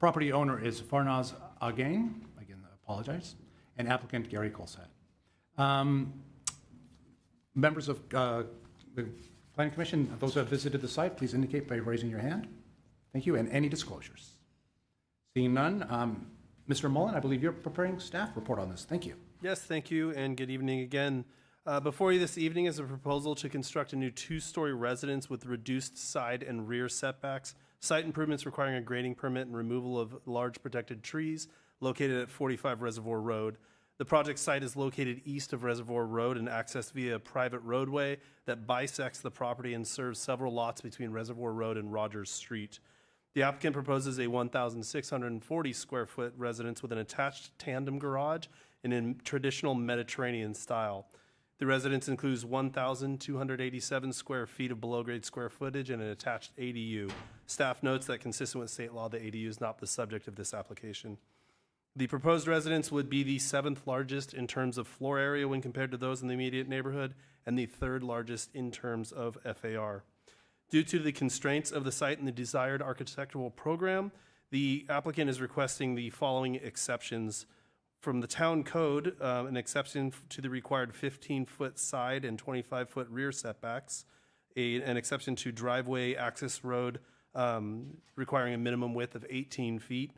Property owner is Farnaz Again, again, I apologize, and applicant Gary Colsat. Members of the Planning Commission, those who have visited the site, please indicate by raising your hand. Thank you, and any disclosures? Seeing none, Mr. Mullen, I believe you're preparing staff report on this. Thank you. Yes, thank you, and good evening again. Before you this evening is a proposal to construct a new 2-story residence with reduced side and rear setbacks, site improvements requiring a grading permit and removal of large protected trees located at 45 Reservoir Road. The project site is located east of Reservoir Road and accessed via a private roadway that bisects the property and serves several lots between Reservoir Road and Rogers Street. The applicant proposes a 1,640 square foot residence with an attached tandem garage in a traditional Mediterranean style. The residence includes 1,287 square feet of below-grade square footage and an attached ADU. Staff notes that consistent with state law, the ADU is not the subject of this application. The proposed residence would be the 7th largest in terms of floor area when compared to those in the immediate neighborhood, and the 3rd largest in terms of FAR. Due to the constraints of the site and the desired architectural program, the applicant is requesting the following exceptions. From the town code, an exception to the required 15-foot side and 25-foot rear setbacks, an exception to driveway access road requiring a minimum width of 18 feet,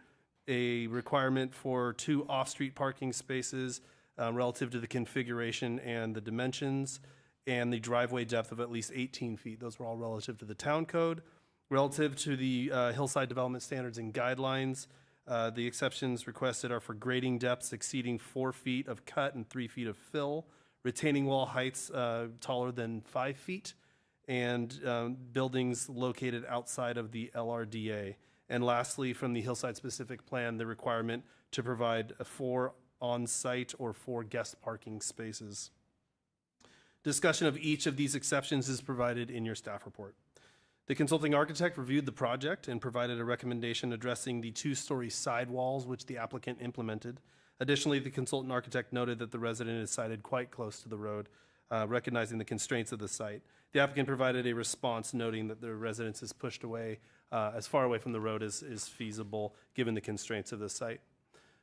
a requirement for 2 off-street parking spaces relative to the configuration and the dimensions, and the driveway depth of at least 18 feet. Those were all relative to the town code. Relative to the hillside development standards and guidelines, the exceptions requested are for grading depths exceeding 4 feet of cut and 3 feet of fill, retaining wall heights taller than 5 feet, and buildings located outside of the LRDA. And lastly, from the hillside-specific plan, the requirement to provide 4 on-site or 4 guest parking spaces. Discussion of each of these exceptions is provided in your staff report. The consulting architect reviewed the project and provided a recommendation addressing the 2-story sidewalls which the applicant implemented. Additionally, the consultant architect noted that the resident is sited quite close to the road, recognizing the constraints of the site. The applicant provided a response noting that the residence is pushed away as far away from the road as is feasible given the constraints of the site.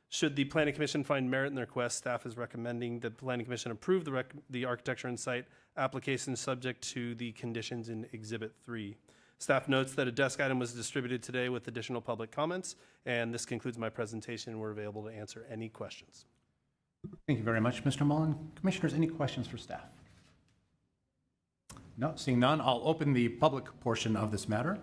Should the Planning Commission find merit in the request, staff is recommending that the Planning Commission approve the architecture and site application subject to the conditions in Exhibit 3. Staff notes that a desk item was distributed today with additional public comments, and this concludes my presentation. We're available to answer any questions. Thank you very much, Mr. Mullen. Commissioners, any questions for staff? No, seeing none, I'll open the public portion of this matter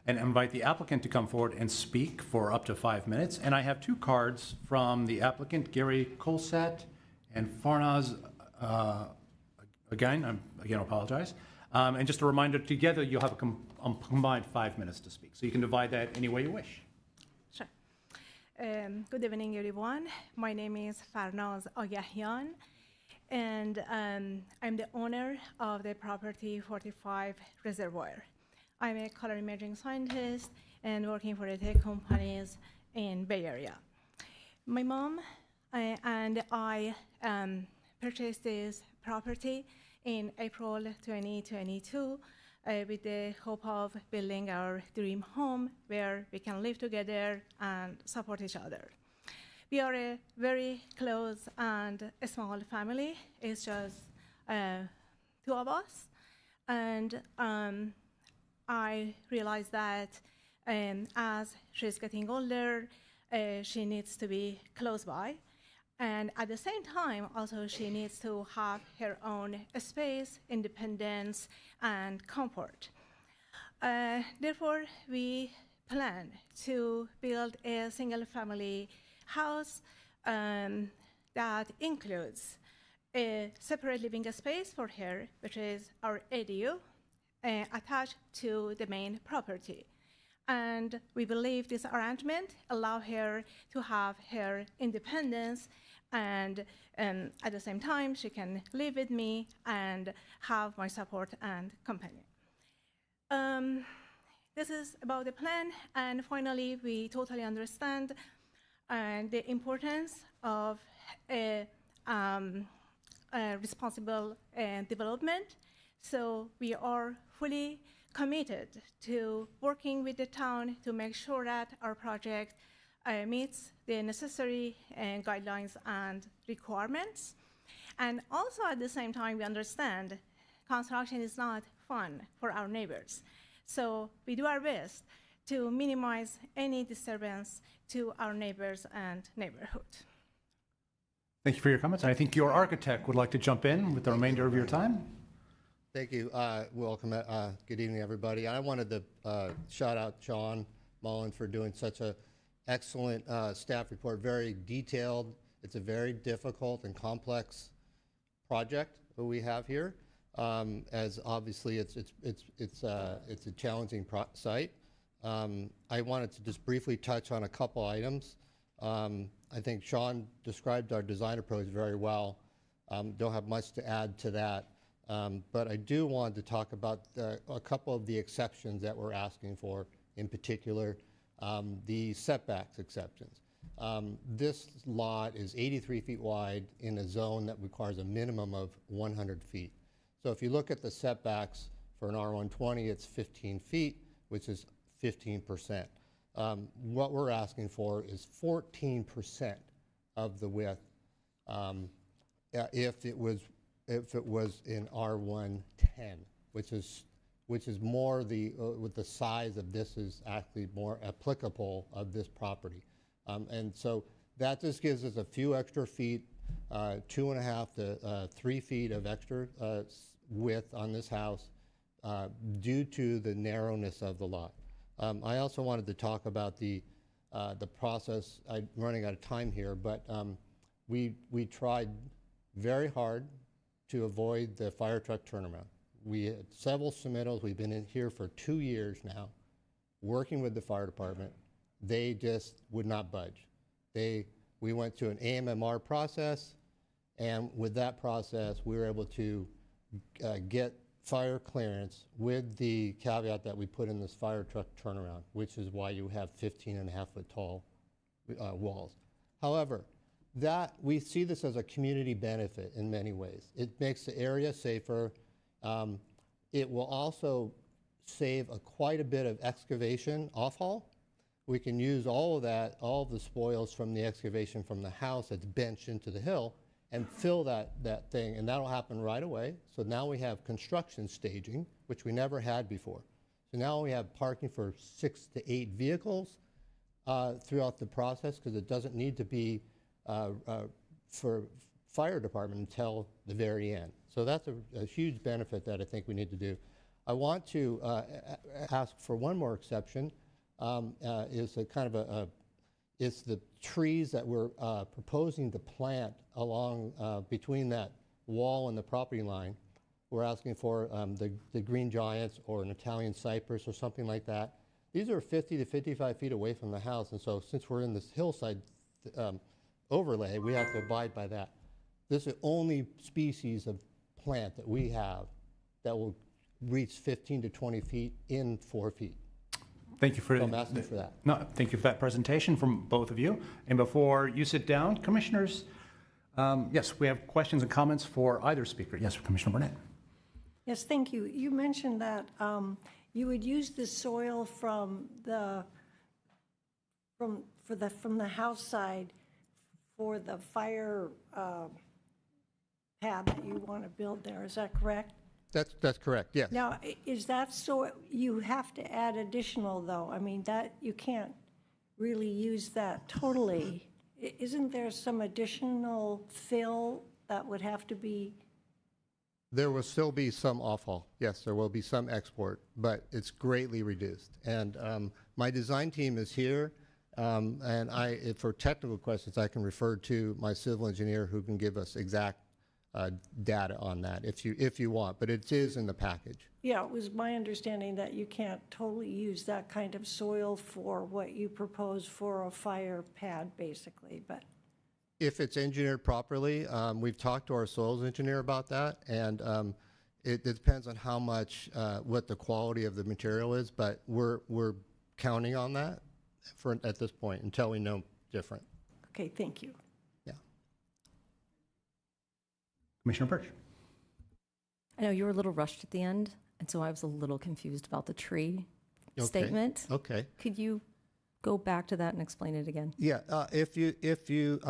and invite the applicant to come forward and speak for up to 5 minutes. And I have 2 cards from the applicant, Gary Colsat and Farnaz. Again, I apologize. And just a reminder, together you'll have a combined 5 minutes to speak. So you can divide that any way you wish. Sure. Good evening, everyone. My name is Farnaz Agahyan, and I'm the owner of the property 45 Reservoir. I'm a color imaging scientist and working for the tech companies in Bay Area. My mom and I purchased this property in April 2022 with the hope of building our dream home where we can live together and support each other. We are a very close and a small family. It's just 2 of us. And I realized that as she's getting older, she needs to be close by. And at the same time, also, she needs to have her own space, independence, and comfort. Therefore, we plan to build a single-family house that includes a separate living space for her, which is our ADU, attached to the main property. And we believe this arrangement allows her to have her independence, and at the same time, she can live with me and have my support and company. This is about the plan, and finally, we totally understand the importance of a responsible development. So we are fully committed to working with the town to make sure that our project meets the necessary guidelines and requirements. And also at the same time, we understand construction is not fun for our neighbors. So we do our best to minimize any disturbance to our neighbors and neighborhood. Thank you for your comments. I think your architect would like to jump in with the remainder of your time. Thank you. Welcome. Good evening, everybody. I wanted to shout out John Mullen for doing such an excellent staff report, very detailed. It's a very difficult and complex project that we have here, as obviously it's a challenging site. I wanted to just briefly touch on a couple items. I think Sean described our design approach very well. Don't have much to add to that. But I do want to talk about a couple of the exceptions that we're asking for, in particular, the setbacks exceptions. This lot is 83 feet wide in a zone that requires a minimum of 100 feet. So if you look at the setbacks for an R120, it's 15 feet, which is 15%. What we're asking for is 14% of the width if it was in R110, which is more with the size of this is actually more applicable of this property. And so that just gives us a few extra feet, 2.5 to 3 feet of extra width on this house due to the narrowness of the lot. I also wanted to talk about the process. I'm running out of time here, but we tried very hard to avoid the fire truck turnaround. We had several submittals. We've been in here for 2 years now, working with the fire department. They just would not budge. We went to an AMMR process, and with that process, we were able to get fire clearance with the caveat that we put in this fire truck turnaround, which is why you have 15.5-foot tall walls. However, we see this as a community benefit in many ways. It makes the area safer. It will also save quite a bit of excavation off-haul. We can use all of that, all of the spoils from the excavation from the house that's benched into the hill and fill that thing, and that'll happen right away. So now we have construction staging, which we never had before. So now we have parking for 6 to 8 vehicles throughout the process, because it doesn't need to be for fire department until the very end. So that's a huge benefit that I think we need to do. I want to ask for one more exception. Is a kind of it's the trees that we're proposing to plant along between that wall and the property line. We're asking for the green giants or an Italian cypress or something like that. These are 50 to 55 feet away from the house, and so since we're in this hillside overlay, we have to abide by that. This is the only species of plant that we have that will reach 15 to 20 feet in 4 feet. Thank you for, so I'm asking for that. No, thank you for that presentation from both of you. And before you sit down, commissioners, yes, we have questions and comments for either speaker. Yes, Commissioner Burnett. Yes, thank you. You mentioned that you would use the soil from the house side for the fire pad that you want to build there. Is that correct? That's correct, yes. Now, is that so, you have to add additional, though? I mean, that, you can't really use that totally. Isn't there some additional fill that would have to be? There will still be some off-haul. Yes, there will be some export, but it's greatly reduced. And my design team is here, and for technical questions, I can refer to my civil engineer who can give us exact data on that if you want, but it is in the package. Yeah, it was my understanding that you can't totally use that kind of soil for what you propose for a fire pad, basically, but. If it's engineered properly, we've talked to our soils engineer about that, and it depends on how much, what the quality of the material is, but we're counting on that at this point until we know different. Okay, thank you. Commissioner Birch. I know you were a little rushed at the end, and so I was a little confused about the tree statement. Okay. Could you go back to that and explain it again? Yeah, I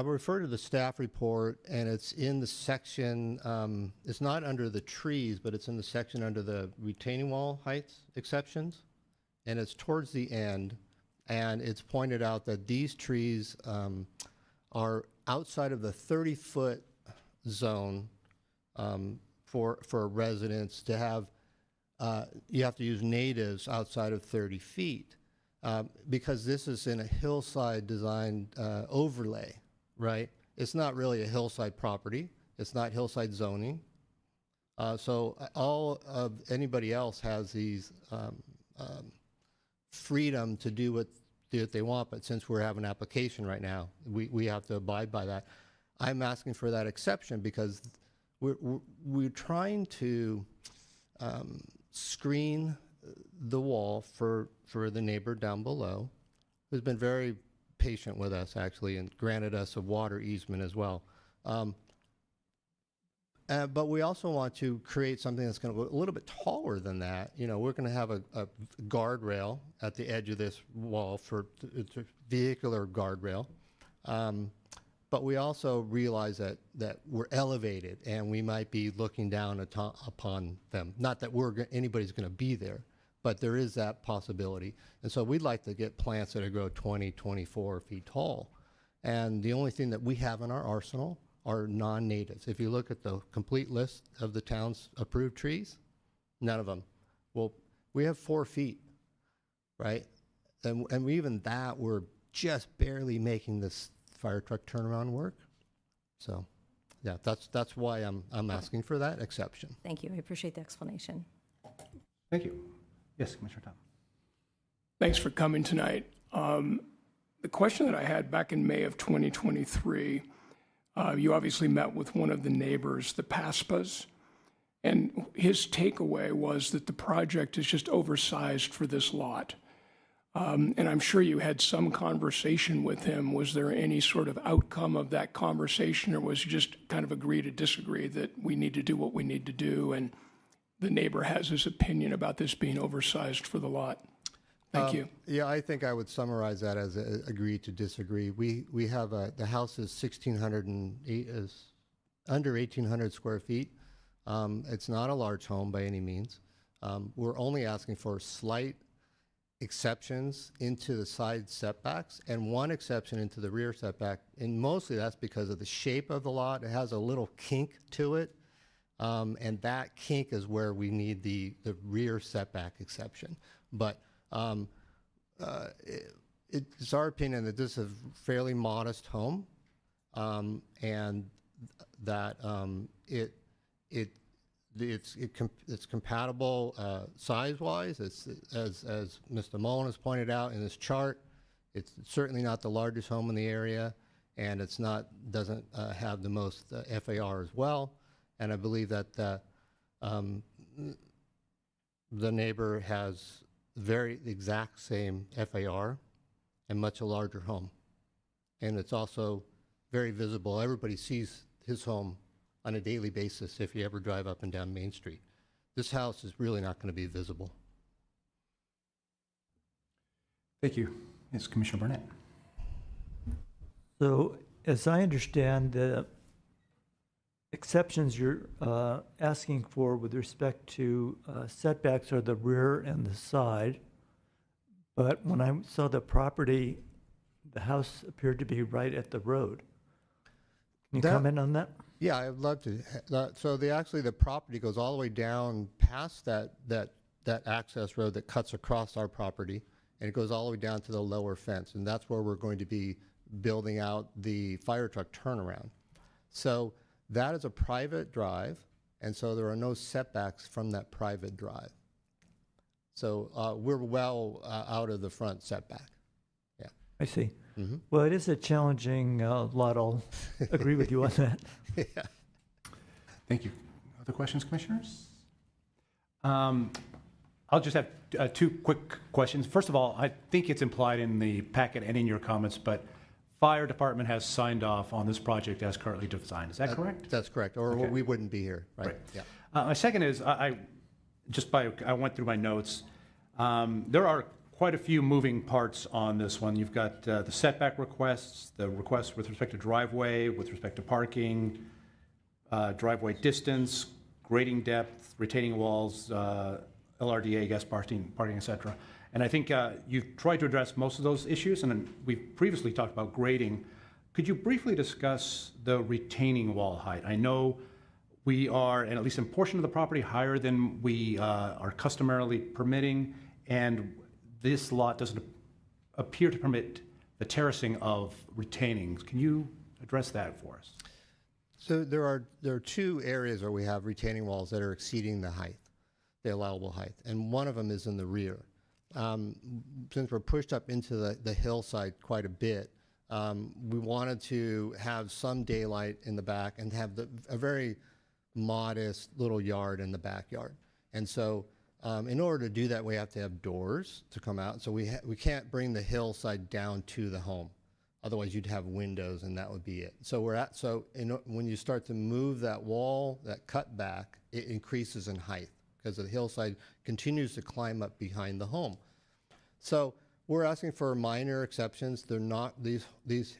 refer to the staff report, and it's in the section, it's not under the trees, but it's in the section under the retaining wall heights exceptions, and it's towards the end, and it's pointed out that these trees are outside of the 30-foot zone for residents to have, you have to use natives outside of 30 feet because this is in a hillside design overlay, right? It's not really a hillside property. It's not hillside zoning. So all of anybody else has these freedom to do what they want, but since we're having an application right now, we have to abide by that. I'm asking for that exception because we're trying to screen the wall for the neighbor down below, who's been very patient with us, actually, and granted us a water easement as well. But we also want to create something that's going to go a little bit taller than that. You know, we're going to have a guardrail at the edge of this wall for it's a vehicular guardrail. But we also realize that we're elevated and we might be looking down upon them. Not that anybody's going to be there, but there is that possibility. And so we'd like to get plants that grow 20, 24 feet tall. And the only thing that we have in our arsenal are non-natives. If you look at the complete list of the town's approved trees, none of them. Well, we have 4 feet, right? And even that, we're just barely making this fire truck turnaround work. So, yeah, that's why I'm asking for that exception. Thank you. I appreciate the explanation. Thank you. Yes, Commissioner Tom. Thanks for coming tonight. The question that I had back in May of 2023, you obviously met with one of the neighbors, the Paspas, and his takeaway was that the project is just oversized for this lot. And I'm sure you had some conversation with him. Was there any sort of outcome of that conversation, or was it just kind of agree to disagree that we need to do what we need to do, and the neighbor has his opinion about this being oversized for the lot? Thank you. Yeah, I think I would summarize that as agree to disagree. We have the house is 1,608, is under 1,800 square feet. It's not a large home by any means. We're only asking for slight exceptions into the side setbacks and one exception into the rear setback. And mostly that's because of the shape of the lot. It has a little kink to it. And that kink is where we need the rear setback exception. But it's our opinion that this is a fairly modest home, and that it's compatible size-wise. As Mr. Mullen has pointed out in this chart, it's certainly not the largest home in the area, and doesn't have the most FAR as well. And I believe that the neighbor has the exact same FAR and much a larger home. And it's also very visible. Everybody sees his home on a daily basis if you ever drive up and down Main Street. This house is really not going to be visible. Thank you. Yes, Commissioner Burnett. So, as I understand, the exceptions you're asking for with respect to setbacks are the rear and the side. But when I saw the property, the house appeared to be right at the road. Can you comment on that? Yeah, I'd love to. So the property goes all the way down past that access road that cuts across our property, and it goes all the way down to the lower fence, and that's where we're going to be building out the fire truck turnaround. So that is a private drive, and so there are no setbacks from that private drive. So we're well out of the front setback. Yeah. I see. Mm-hmm. Well, it is a challenging lot. I'll agree with you on that. Yeah. Thank you. Other questions, commissioners? I'll just have two quick questions. First of all, I think it's implied in the packet and in your comments, but fire department has signed off on this project as currently designed. Is that correct? That's correct, or Okay. we wouldn't be here, right? Yeah. My second is, I went through my notes. There are quite a few moving parts on this one. You've got the setback requests, the requests with respect to driveway, with respect to parking, driveway distance, grading depth, retaining walls, LRDA, guest parking, et cetera. And I think you've tried to address most of those issues, and we've previously talked about grading. Could you briefly discuss the retaining wall height? I know we are, and at least in portion of the property, higher than we are customarily permitting, and this lot doesn't appear to permit the terracing of retainings. Can you address that for us? So there are two areas where we have retaining walls that are exceeding the height, the allowable height, and one of them is in the rear. Since we're pushed up into the hillside quite a bit, we wanted to have some daylight in the back and have a very modest little yard in the backyard. And so in order to do that, we have to have doors to come out. So we can't bring the hillside down to the home. Otherwise, you'd have windows, and that would be it. So when you start to move that wall, that cut back, it increases in height because the hillside continues to climb up behind the home. So we're asking for minor exceptions. They're not, these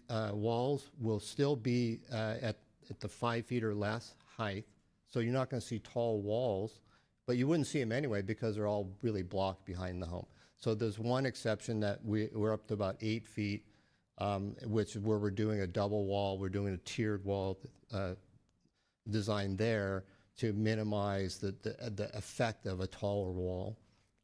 walls will still be at the 5 feet or less height. So you're not going to see tall walls, but you wouldn't see them anyway because they're all really blocked behind the home. So there's one exception that we're up to about 8 feet, which is where we're doing a double wall. We're doing a tiered wall design there to minimize the effect of a taller wall.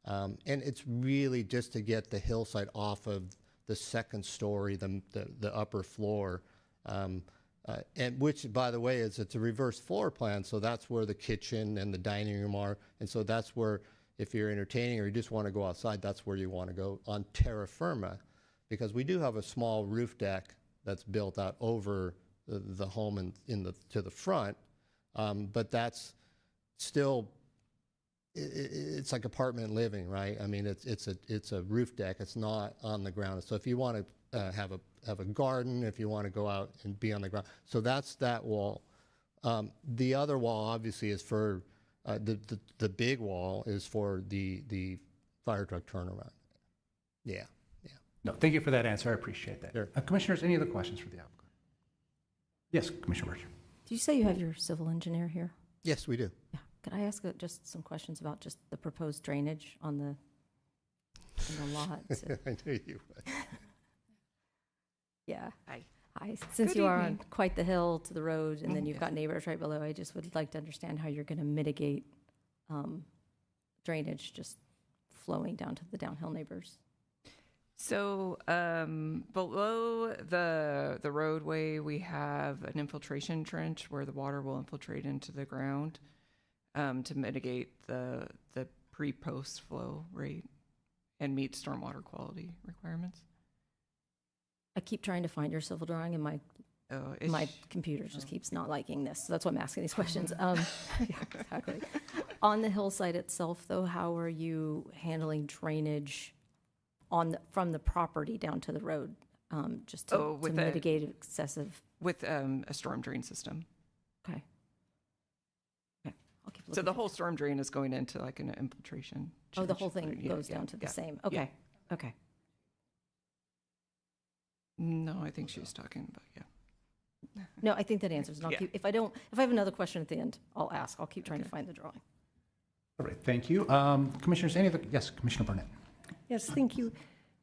And it's really just to get the hillside off of the second story, the upper floor, and which, by the way, it's a reverse floor plan, so that's where the kitchen and the dining room are, and so that's where, if you're entertaining or you just want to go outside, that's where you want to go on terra firma, because we do have a small roof deck that's built out over the home and to the front, but that's still, it's like apartment living, right? I mean, it's a roof deck. It's not on the ground. So if you want to have a garden, if you want to go out and be on the ground, so that's that wall. The other wall obviously is for the big wall is for the fire truck turnaround. Yeah. No, thank you for that answer. I appreciate that. Sure. Commissioners, any other questions for the applicant? Yes, Commissioner Birch. Did you say you have your civil engineer here? Yes, we do. Yeah. Could I ask just some questions about just the proposed drainage on the lot? I knew you would. Yeah. Hi. Hi. Since Good you are on evening. quite the hill to the road, and then you've got neighbors right below, I just would like to understand how you're going to mitigate drainage just flowing down to the downhill neighbors. So below the roadway, we have an infiltration trench where the water will infiltrate into the ground to mitigate the pre-post flow rate and meet stormwater quality requirements. I keep trying to find your civil drawing, and my computer just keeps not liking this. So that's why I'm asking these questions. Yeah, exactly. On the hillside itself, though, how are you handling drainage from the property down to the road, just to mitigate excessive? With a storm drain system. Okay. I'll keep looking. So the whole storm drain is going into like an infiltration. Oh, the whole thing goes down to the same. Okay. Yeah. Okay. No, I think she was talking about, yeah. No, I think that answers. And I'll keep, if I have another question at the end, I'll ask. I'll keep trying to find the drawing. All right, thank you. Commissioners, any other? Yes, Commissioner Burnett. Yes, thank you.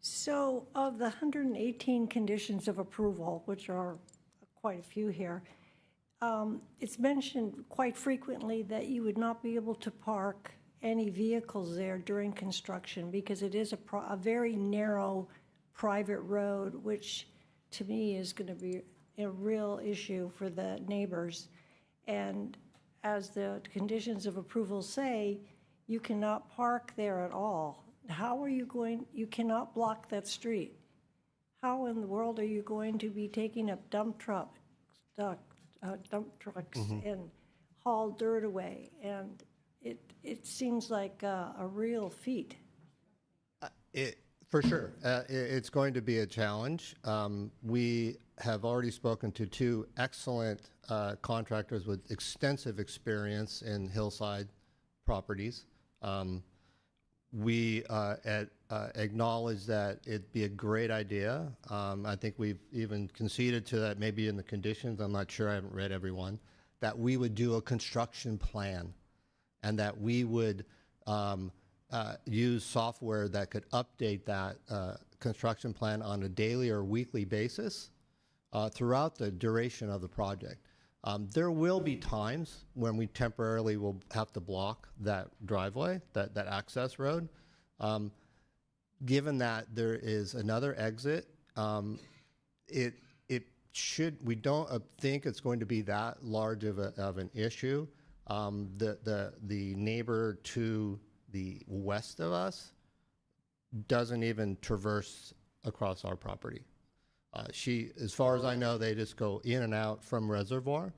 So of the 118 conditions of approval, which are quite a few here, it's mentioned quite frequently that you would not be able to park any vehicles there during construction because it is a very narrow private road, which to me is going to be a real issue for the neighbors. And as the conditions of approval say, you cannot park there at all. How are you you cannot block that street. How in the world are you going to be taking up dump trucks and haul dirt away? And it seems like a real feat. For sure. It's going to be a challenge. We have already spoken to two excellent contractors with extensive experience in hillside properties. We acknowledge that it'd be a great idea. I think we've even conceded to that maybe in the conditions, I'm not sure, I haven't read every one, that we would do a construction plan and that we would use software that could update that construction plan on a daily or weekly basis throughout the duration of the project. There will be times when we temporarily will have to block that driveway, that access road. Given that there is another exit, we don't think it's going to be that large of an issue. The neighbor to the west of us doesn't even traverse across our property. As far as I know, they just go in and out from Reservoir.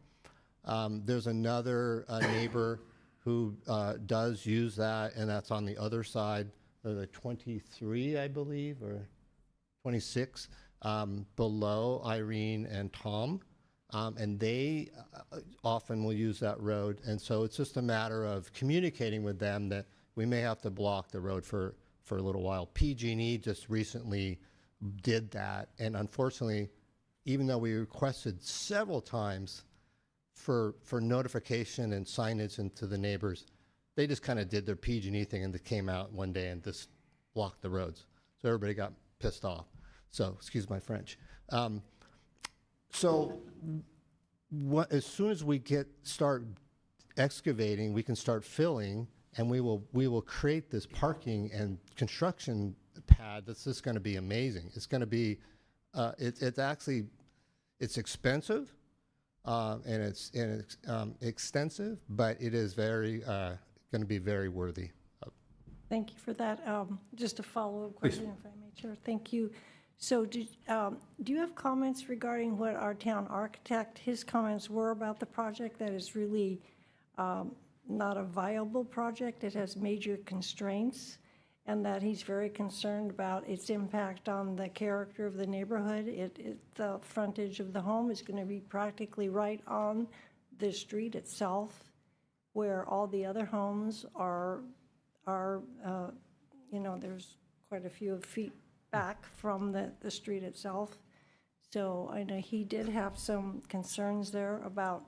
There's another neighbor who does use that, and that's on the other side, the 23, I believe, or 26. below Irene and Tom, and they often will use that road. And so it's just a matter of communicating with them that we may have to block the road for a little while. PG&E just recently did that, and unfortunately, even though we requested several times for notification and signage into the neighbors, they just kind of did their PG&E thing and they came out one day and just blocked the roads. So everybody got pissed off. So, excuse my French. As soon as we start excavating, we can start filling, and we will create this parking and construction pad that's just going to be amazing. It's going to be, it's expensive, and it's extensive, but it is very going to be very worthy. Thank you for that. Just a follow-up question, if I may, Chair. Thank you. So do you have comments regarding what our town architect, his comments were about the project, that is really not a viable project? It has major constraints, and that he's very concerned about its impact on the character of the neighborhood. The frontage of the home is going to be practically right on the street itself, where all the other homes are there's quite a few feet back from the street itself. So I know he did have some concerns there about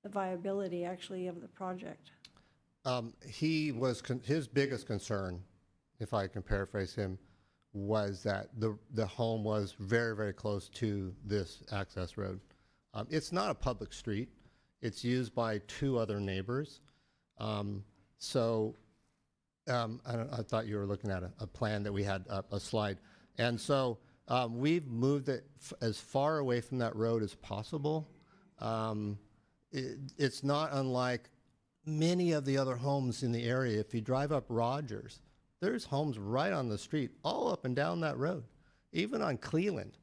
the viability, actually, of the project. His biggest concern, if I can paraphrase him, was that the home was very, very close to this access road. It's not a public street. It's used by 2 other neighbors. I thought you were looking at a plan that we had up, a slide. And so we've moved it as far away from that road as possible. It's not unlike many of the other homes in the area. If you drive up Rogers, there's homes right on the street, all up and down that road. Even on Cleveland,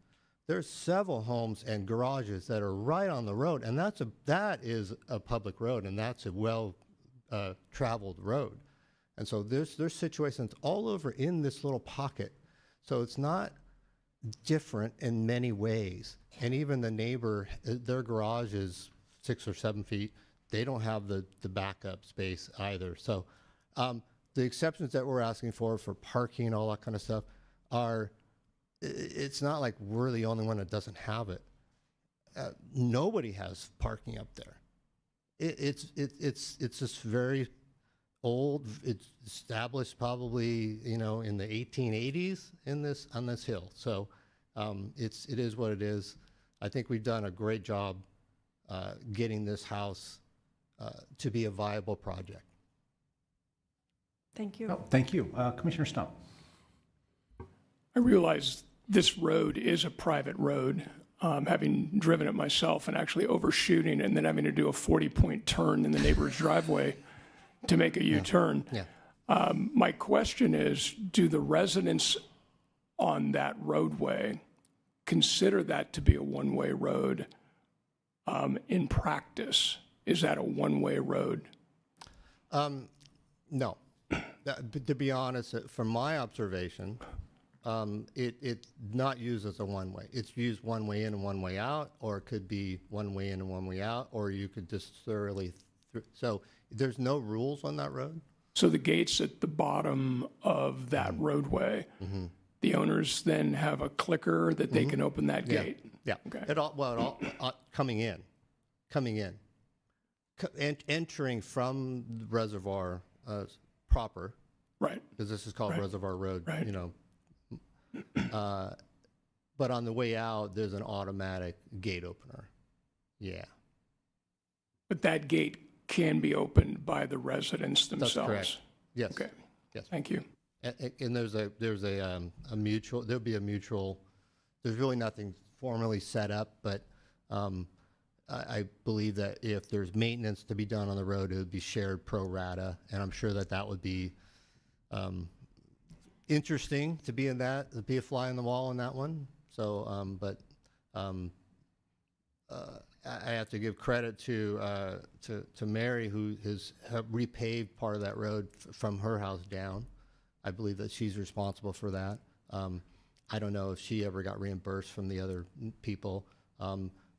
there's several homes and garages that are right on the road, and that is a public road, and that's a well traveled road. And so there's situations all over in this little pocket. So it's not different in many ways. And even the neighbor, their garage is 6 or 7 feet. They don't have the backup space either. So the exceptions that we're asking for parking and all that kind of stuff it's not like we're the only one that doesn't have it. Nobody has parking up there. It's just very old. It's established probably in the 1880s on this hill. So it is what it is. I think we've done a great job getting this house to be a viable project. Thank you. Oh, thank you. Commissioner Stump. I realize this road is a private road, having driven it myself and actually overshooting and then having to do a 40-point turn in the neighbor's driveway to make a U-turn. Yeah. My question is, do the residents on that roadway consider that to be a one-way road in practice? Is that a one-way road? No. To be honest, from my observation, it's not used as a one-way. It's used one way in and one way out, or it could be one way in and one way out, or you could just thoroughly so there's no rules on that road. So the gate's at the bottom of that roadway. Mm-hmm. The owners then have a clicker that they can open that gate. Yeah. Okay. Coming in, entering from the reservoir proper. Right. Because this is called Reservoir Road. Right. But on the way out, there's an automatic gate opener. Yeah. But that gate can be opened by the residents themselves. That's correct. Yes. Okay. Yes. Thank you. And there's a mutual. There'll be a mutual. There's really nothing formally set up, but I believe that if there's maintenance to be done on the road, it would be shared pro rata, and I'm sure that would be interesting to be to be a fly on the wall in that one. So, I have to give credit to Mary, who has repaved part of that road from her house down. I believe that she's responsible for that. I don't know if she ever got reimbursed from the other people.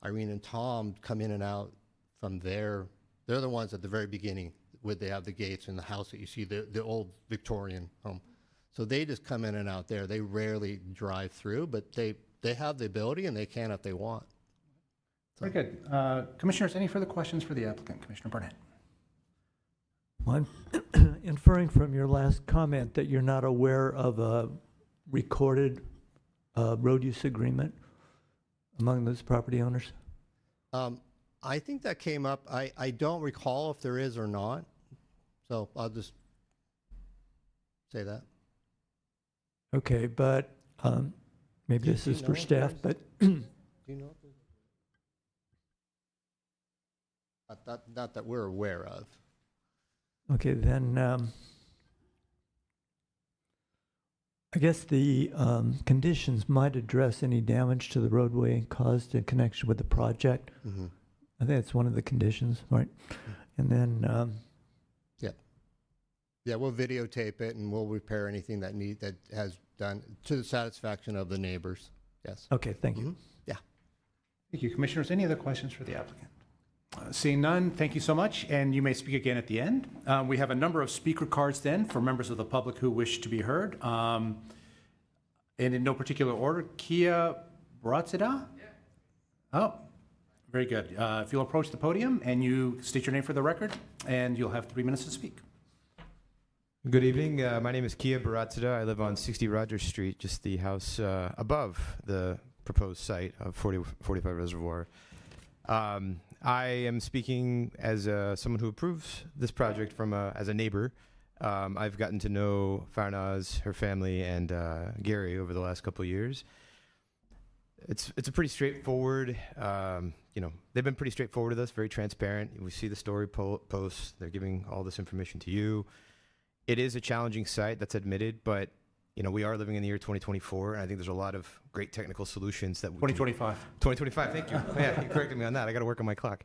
Irene and Tom come in and out from there. They're the ones at the very beginning where they have the gates and the house that you see, the old Victorian home. So they just come in and out there. They rarely drive through, but they have the ability and they can if they want. Very good. Commissioners, any further questions for the applicant? Commissioner Barnett. Well, I'm inferring from your last comment that you're not aware of a recorded road use agreement among those property owners? I think that came up. I don't recall if there is or not. So I'll just say that. Okay, but maybe this is for staff, but Do you know? Not that we're aware of. okay, then I guess the conditions might address any damage to the roadway caused in connection with the project. Mm-hmm. I think it's one of the conditions, right? And then yeah, we'll videotape it and we'll repair anything that has done to the satisfaction of the neighbors. Yes. Okay, thank you. Yeah. Thank you, Commissioners. Any other questions for the applicant? Seeing none, thank you so much, and you may speak again at the end. We have a number of speaker cards then for members of the public who wish to be heard. And in no particular order, Kia Bratzida? Yeah. Oh, very good. If you'll approach the podium and you state your name for the record, and you'll have 3 minutes to speak. Good evening. My name is Kia Baratsuda. I live on 60 Rogers Street, just the house above the proposed site of 45 Reservoir. I am speaking as someone who approves this project as a neighbor. I've gotten to know Farnaz, her family, and Gary over the last couple of years. It's a pretty straightforward, they've been pretty straightforward with us, very transparent. We see the story posts. They're giving all this information to you. It is a challenging site, that's admitted, but we are living in the year 2024, and I think there's a lot of great technical solutions that 2025. 2025, thank you. Yeah, you corrected me on that. I got to work on my clock.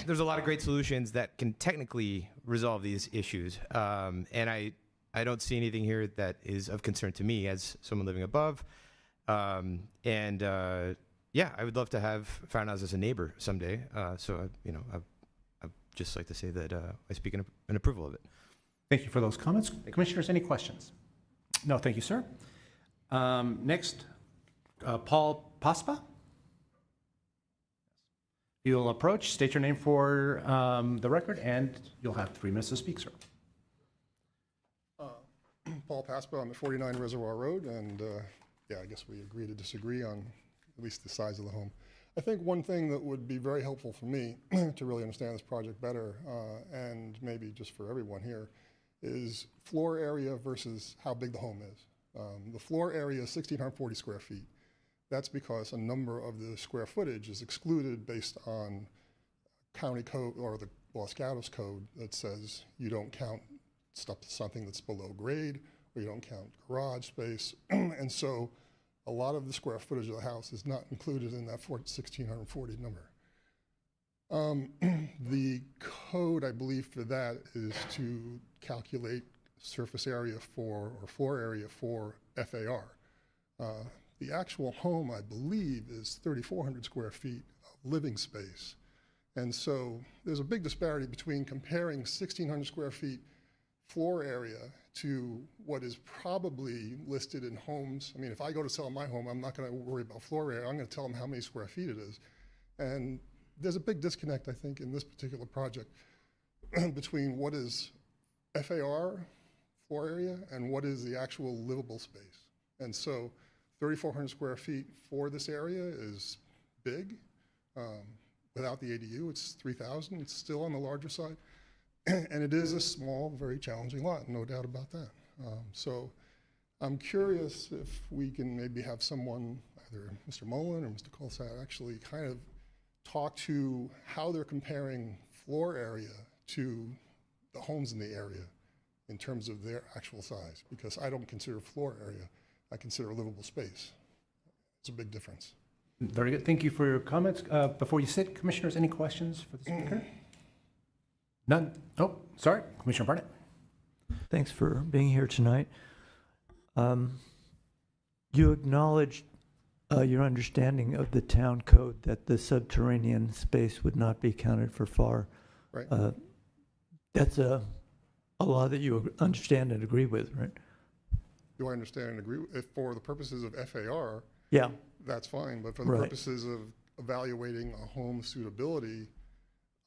There's a lot of great solutions that can technically resolve these issues, and I don't see anything here that is of concern to me as someone living above. I would love to have Farnaz as a neighbor someday. So I'd just like to say that I speak in approval of it. Thank you for those comments. Commissioners, any questions? No, thank you, sir. Next, Paul Paspa. You'll approach, state your name for the record, and you'll have 3 minutes to speak, sir. Paul Paspa on the 49 Reservoir Road, and I guess we agree to disagree on at least the size of the home. I think one thing that would be very helpful for me to really understand this project better, and maybe just for everyone here, is floor area versus how big the home is. The floor area is 1,640 square feet. That's because a number of the square footage is excluded based on county code or the Los Gatos code that says you don't count something that's below grade, or you don't count garage space. And so a lot of the square footage of the house is not included in that 1,640 number. The code, I believe, for that is to calculate surface area or floor area for FAR. The actual home, I believe, is 3,400 square feet of living space. And so there's a big disparity between comparing 1,600 square feet floor area to what is probably listed in homes. I mean, if I go to sell my home, I'm not going to worry about floor area. I'm going to tell them how many square feet it is. And there's a big disconnect, I think, in this particular project between what is FAR, floor area, and what is the actual livable space. And so 3,400 square feet for this area is big. Without the ADU, it's 3,000. It's still on the larger side. And it is a small, very challenging lot, no doubt about that. So I'm curious if we can maybe have someone, either Mr. Mullen or Mr. Colsat, actually kind of talk to how they're comparing floor area to the homes in the area in terms of their actual size, because I don't consider floor area, I consider livable space. It's a big difference. Very good. Thank you for your comments. Before you sit, Commissioners, any questions for the speaker? None? Oh, sorry. Commissioner Barnett. Thanks for being here tonight. You acknowledged your understanding of the town code that the subterranean space would not be counted for FAR. Right. That's a law that you understand and agree with, right? Do I understand and agree? If for the purposes of FAR, Yeah. that's fine. But for the purposes of evaluating a home suitability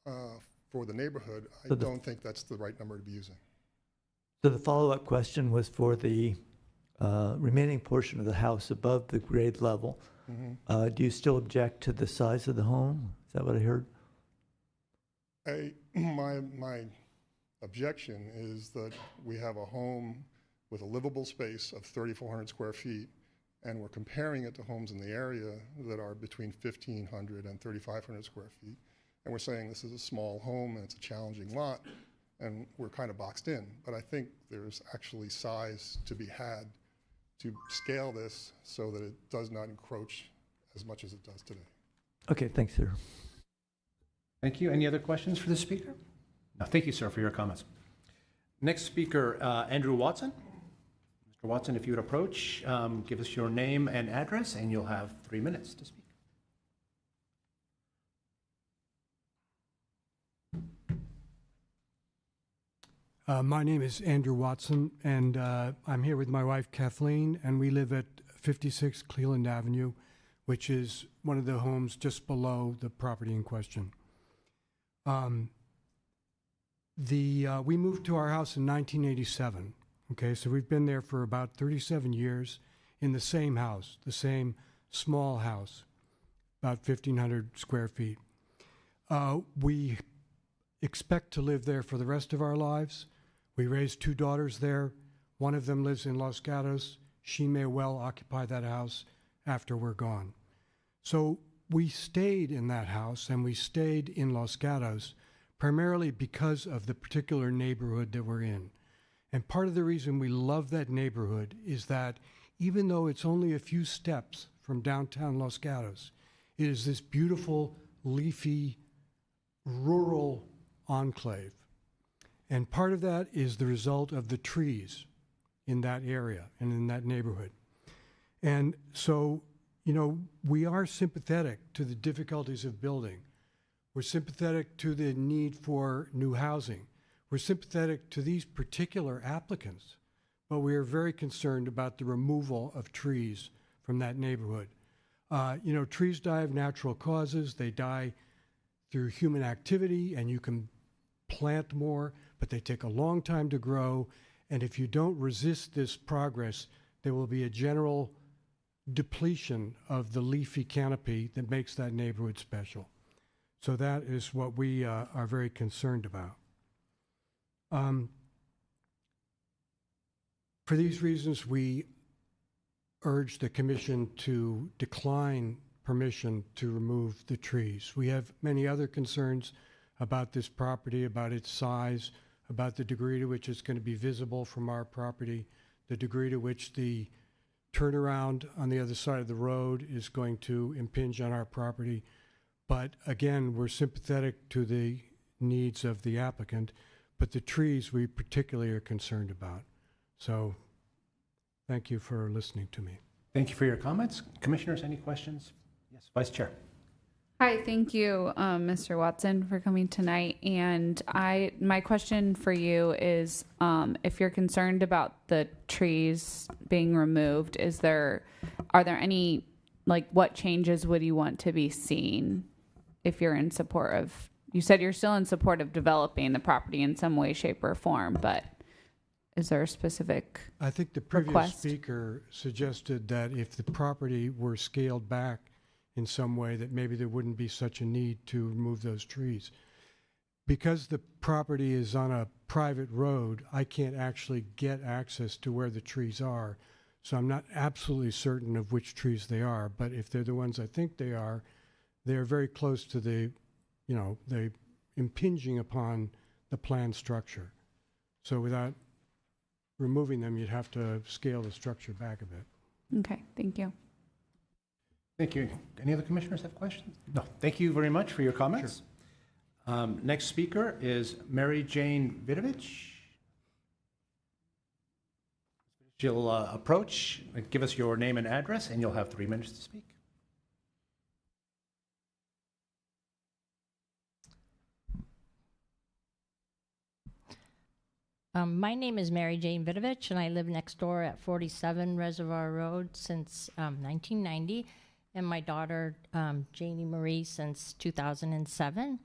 for the neighborhood, I don't think that's the right number to be using. So the follow-up question was for the remaining portion of the house above the grade level. Mm-hmm. Do you still object to the size of the home? Is that what I heard? My objection is that we have a home with a livable space of 3,400 square feet, and we're comparing it to homes in the area that are between 1,500 and 3,500 square feet. And we're saying this is a small home and it's a challenging lot, and we're kind of boxed in. But I think there's actually size to be had to scale this so that it does not encroach as much as it does today. Okay, thanks, sir. Thank you. Any other questions for the speaker? No, thank you, sir, for your comments. Next speaker, Andrew Watson. Mr. Watson, if you would approach, give us your name and address, and you'll have 3 minutes to speak. My name is Andrew Watson, and I'm here with my wife, Kathleen, and we live at 56 Cleveland Avenue, which is one of the homes just below the property in question. We moved to our house in 1987, okay, so we've been there for about 37 years in the same house, the same small house, about 1,500 square feet. We expect to live there for the rest of our lives. We raised 2 daughters there. One of them lives in Los Gatos. She may well occupy that house after we're gone. So we stayed in that house, and we stayed in Los Gatos primarily because of the particular neighborhood that we're in. And part of the reason we love that neighborhood is that even though it's only a few steps from downtown Los Gatos, it is this beautiful, leafy, rural enclave. And part of that is the result of the trees in that area and in that neighborhood. And so, you know, we are sympathetic to the difficulties of building. We're sympathetic to the need for new housing. We're sympathetic to these particular applicants, but we are very concerned about the removal of trees from that neighborhood. You know, trees die of natural causes. They die through human activity, and you can plant more, but they take a long time to grow. And if you don't resist this progress, there will be a general depletion of the leafy canopy that makes that neighborhood special. So that is what we are very concerned about. For these reasons, we urge the Commission to decline permission to remove the trees. We have many other concerns about this property, about its size, about the degree to which it's going to be visible from our property, the degree to which the turnaround on the other side of the road is going to impinge on our property. But again, we're sympathetic to the needs of the applicant, but the trees we particularly are concerned about. So thank you for listening to me. Thank you for your comments. Commissioners, any questions? Yes, Vice Chair. Hi, thank you, Mr. Watson, for coming tonight. And my question for you is, if you're concerned about the trees being removed, are there any, like, what changes would you want to be seen if you're in support of? You said you're still in support of developing the property in some way, shape, or form, but is there a specific I think the previous request? speaker suggested that if the property were scaled back in some way, that maybe there wouldn't be such a need to remove those trees. Because the property is on a private road, I can't actually get access to where the trees are. So I'm not absolutely certain of which trees they are, but if they're the ones I think they are, they're very close to the, you know, the impinging upon the planned structure. So without removing them, you'd have to scale the structure back a bit. Okay, thank you. Thank you. Any other commissioners have questions? No. Thank you very much for your comments. Sure. Next speaker is Mary Jane Vidovich. She'll approach, give us your name and address, and you'll have 3 minutes to speak. My name is Mary Jane Vidovich, and I live next door at 47 Reservoir Road since 1990, and my daughter, Janie Marie, since 2007.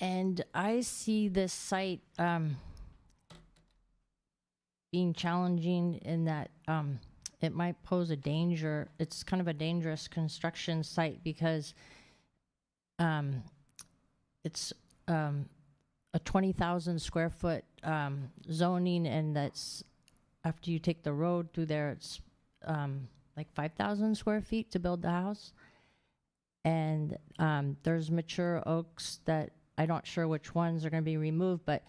And I see this site being challenging in that it might pose a danger. It's kind of a dangerous construction site because it's a 20,000 square foot zoning, and that's after you take the road through there, it's like 5,000 square feet to build the house. And there's mature oaks that I'm not sure which ones are going to be removed, but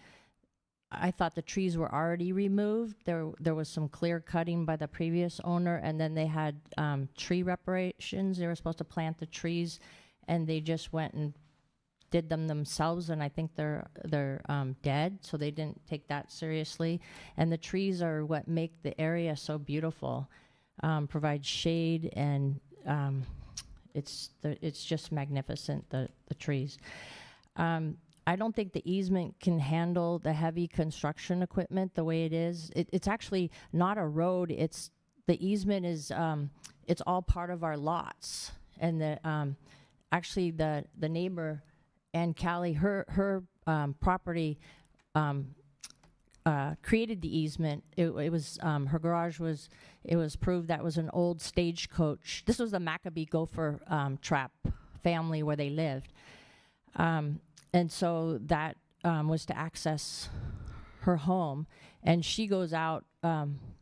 I thought the trees were already removed. There was some clear cutting by the previous owner, and then they had tree reparations. They were supposed to plant the trees, and they just went and did them themselves, and I think they're dead, so they didn't take that seriously. And the trees are what make the area so beautiful, provide shade, and it's just magnificent, the trees. I don't think the easement can handle the heavy construction equipment the way it is. It's actually not a road. The easement is it's all part of our lots, and actually the neighbor, and Callie, her property created the easement. It was her garage was. It was proved that was an old stagecoach. This was the Maccabee Gopher trap family where they lived, and so that was to access her home. And she goes out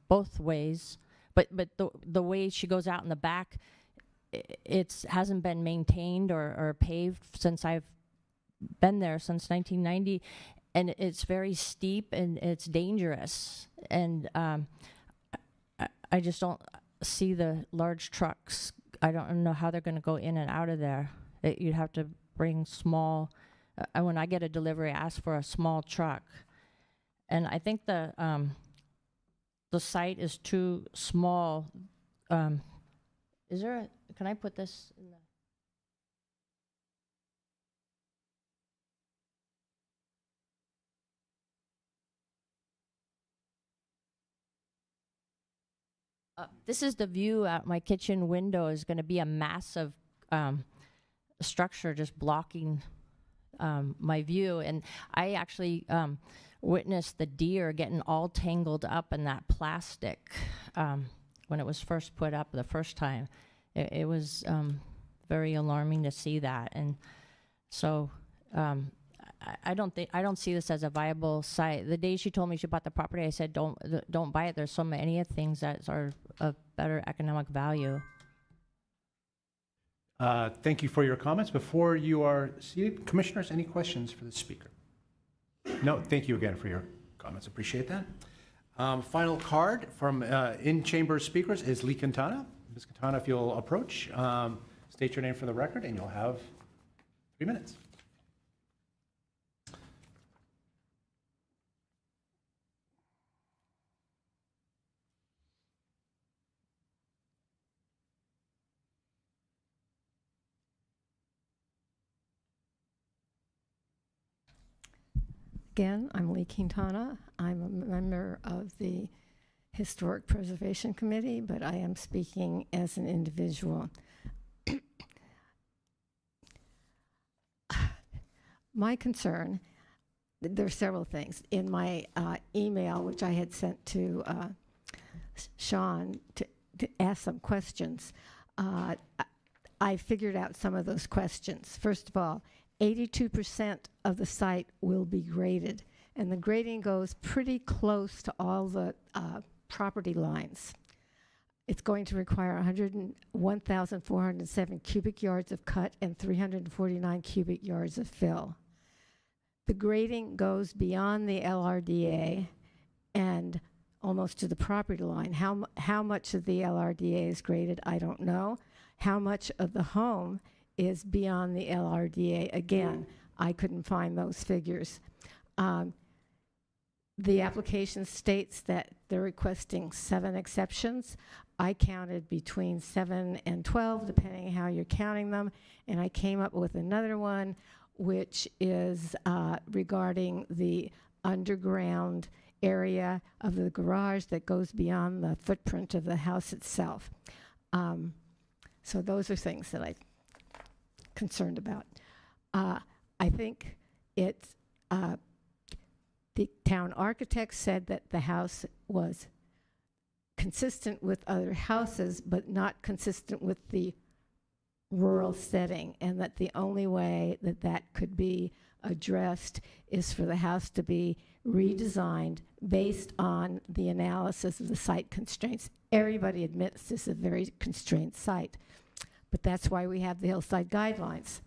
both ways, but the way she goes out in the back, it hasn't been maintained or paved since I've been there since 1990, and it's very steep and it's dangerous, and I just don't see the large trucks. I don't know how they're going to go in and out of there. You'd have to bring small. When I get a delivery, I ask for a small truck, and I think the site is too small. Is there can I put this in the? This is the view out my kitchen window. Is going to be a massive structure just blocking my view. And I actually witnessed the deer getting all tangled up in that plastic when it was first put up the first time. It was very alarming to see that. And so I don't see this as a viable site. The day she told me she bought the property, I said, don't buy it. There's so many things that are of better economic value. Thank you for your comments. Before you are seated, commissioners, any questions for the speaker? No, thank you again for your comments. Appreciate that. Final card from in-chamber speakers is Lee Quintana. Ms. Quintana, if you'll approach, state your name for the record, and you'll have 3 minutes. Again, I'm Lee Quintana. I'm a member of the Historic Preservation Committee, but I am speaking as an individual. My concern, there are several things. In my email, which I had sent to Sean to ask some questions, I figured out some of those questions. First of all, 82% of the site will be graded, and the grading goes pretty close to all the property lines. It's going to require 101,407 cubic yards of cut and 349 cubic yards of fill. The grading goes beyond the LRDA and almost to the property line. How much of the LRDA is graded, I don't know. How much of the home is beyond the LRDA? Again, I couldn't find those figures. the application states that they're requesting 7 exceptions. I counted between 7 and 12, depending how you're counting them, and I came up with another one, which is regarding the underground area of the garage that goes beyond the footprint of the house itself. So those are things that I'm concerned about. I think it's, the town architect said that the house was consistent with other houses, but not consistent with the rural setting, and that the only way that that could be addressed is for the house to be redesigned based on the analysis of the site constraints. Everybody admits this is a very constrained site, but that's why we have the hillside guidelines.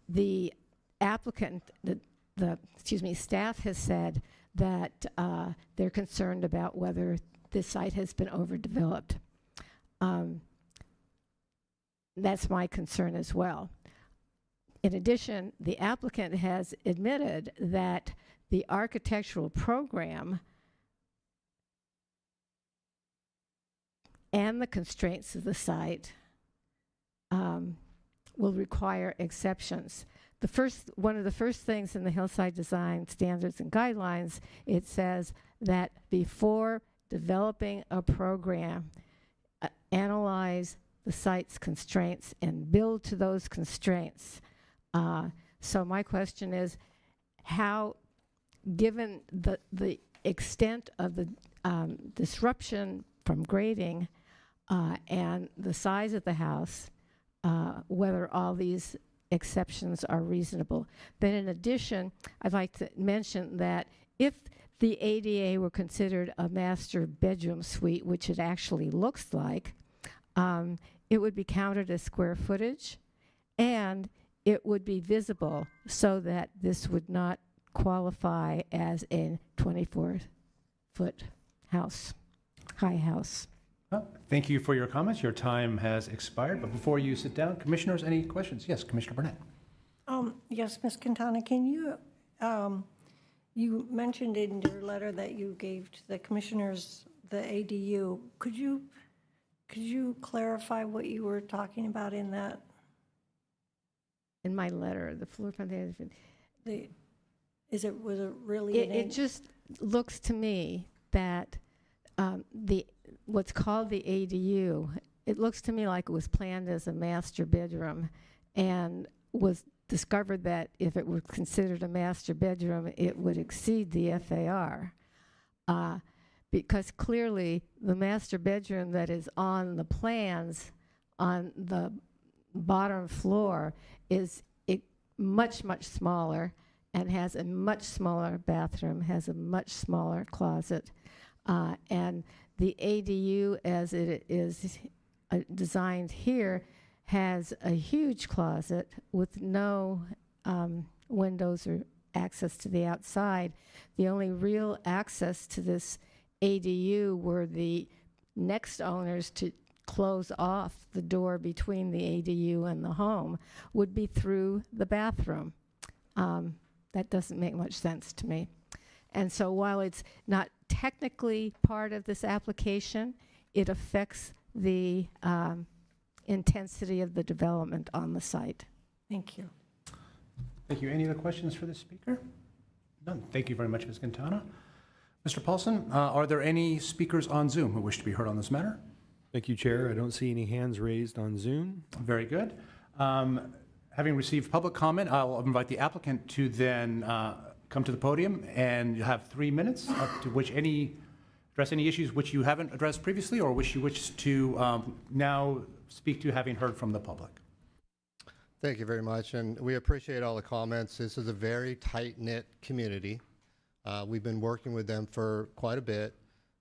The applicant, staff has said that they're concerned about whether this site has been overdeveloped. That's my concern as well. In addition, the applicant has admitted that the architectural program and the constraints of the site will require exceptions. One of the first things in the Hillside Design Standards and Guidelines, it says that before developing a program, analyze the site's constraints and build to those constraints. So my question is, how, given the extent of the disruption from grading and the size of the house, whether all these exceptions are reasonable. Then in addition, I'd like to mention that if the ADA were considered a master bedroom suite, which it actually looks like, it would be counted as square footage, and it would be visible so that this would not qualify as a 24-foot house, high house. Well, thank you for your comments. Your time has expired, but before you sit down, commissioners, any questions? Yes, Commissioner Burnett. Yes, Ms. Quintana, can you, you mentioned in your letter that you gave to the commissioners the ADU. Could you clarify what you were talking about in that? In my letter, the floor plan, was it really? It just looks to me that what's called the ADU, it looks to me like it was planned as a master bedroom and was discovered that if it were considered a master bedroom, it would exceed the FAR. Because clearly the master bedroom that is on the plans on the bottom floor is much, much smaller and has a much smaller bathroom, has a much smaller closet. And the ADU, as it is designed here, has a huge closet with no windows or access to the outside. The only real access to this ADU were the next owners to close off the door between the ADU and the home would be through the bathroom. That doesn't make much sense to me. And so while it's not technically part of this application, it affects the intensity of the development on the site. Thank you. Thank you. Any other questions for the speaker? None. Thank you very much, Ms. Quintana. Mr. Paulson, are there any speakers on Zoom who wish to be heard on this matter? Thank you, Chair. I don't see any hands raised on Zoom. Very good. Having received public comment, I'll invite the applicant to then come to the podium, and you have 3 minutes up to which address any issues which you haven't addressed previously or which you wish to now speak to, having heard from the public. Thank you very much, and we appreciate all the comments. This is a very tight-knit community. We've been working with them for quite a bit.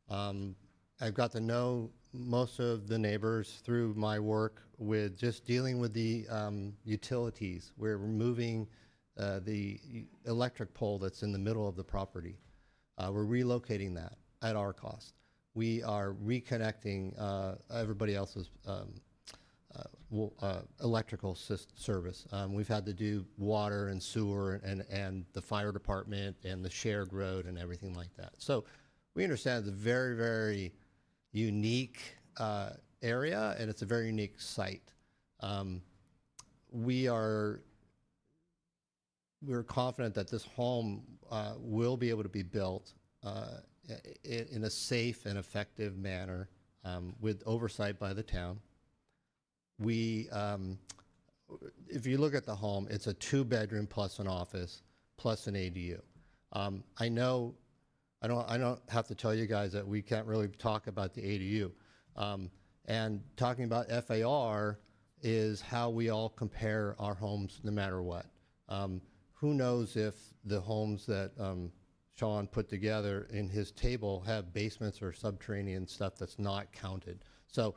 I've got to know most of the neighbors through my work with just dealing with the utilities. We're removing the electric pole that's in the middle of the property. We're relocating that at our cost. We are reconnecting everybody else's electrical service. We've had to do water and sewer and the fire department and the shared road and everything like that. So we understand it's a very, very unique area, and it's a very unique site. We're confident that this home will be able to be built in a safe and effective manner with oversight by the town. If you look at the home, it's a 2-bedroom plus an office plus an ADU. I know I don't have to tell you guys that we can't really talk about the ADU. And talking about FAR is how we all compare our homes no matter what. Who knows if the homes that Sean put together in his table have basements or subterranean stuff that's not counted. So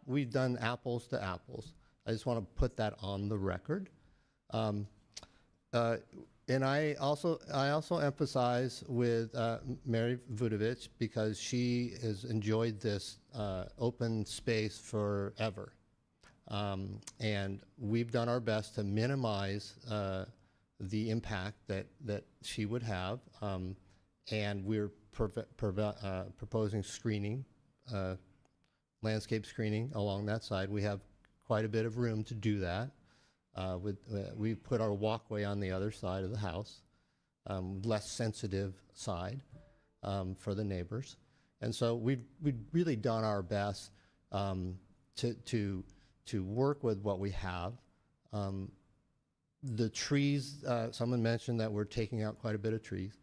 we've done apples to apples. I just want to put that on the record. And I also emphasize with Mary Vudovic, because she has enjoyed this open space forever. And we've done our best to minimize the impact that she would have. And we're proposing screening, landscape screening along that side. We have quite a bit of room to do that. We put our walkway on the other side of the house, less sensitive side for the neighbors. And so we've really done our best to work with what we have. The trees, someone mentioned that we're taking out quite a bit of trees.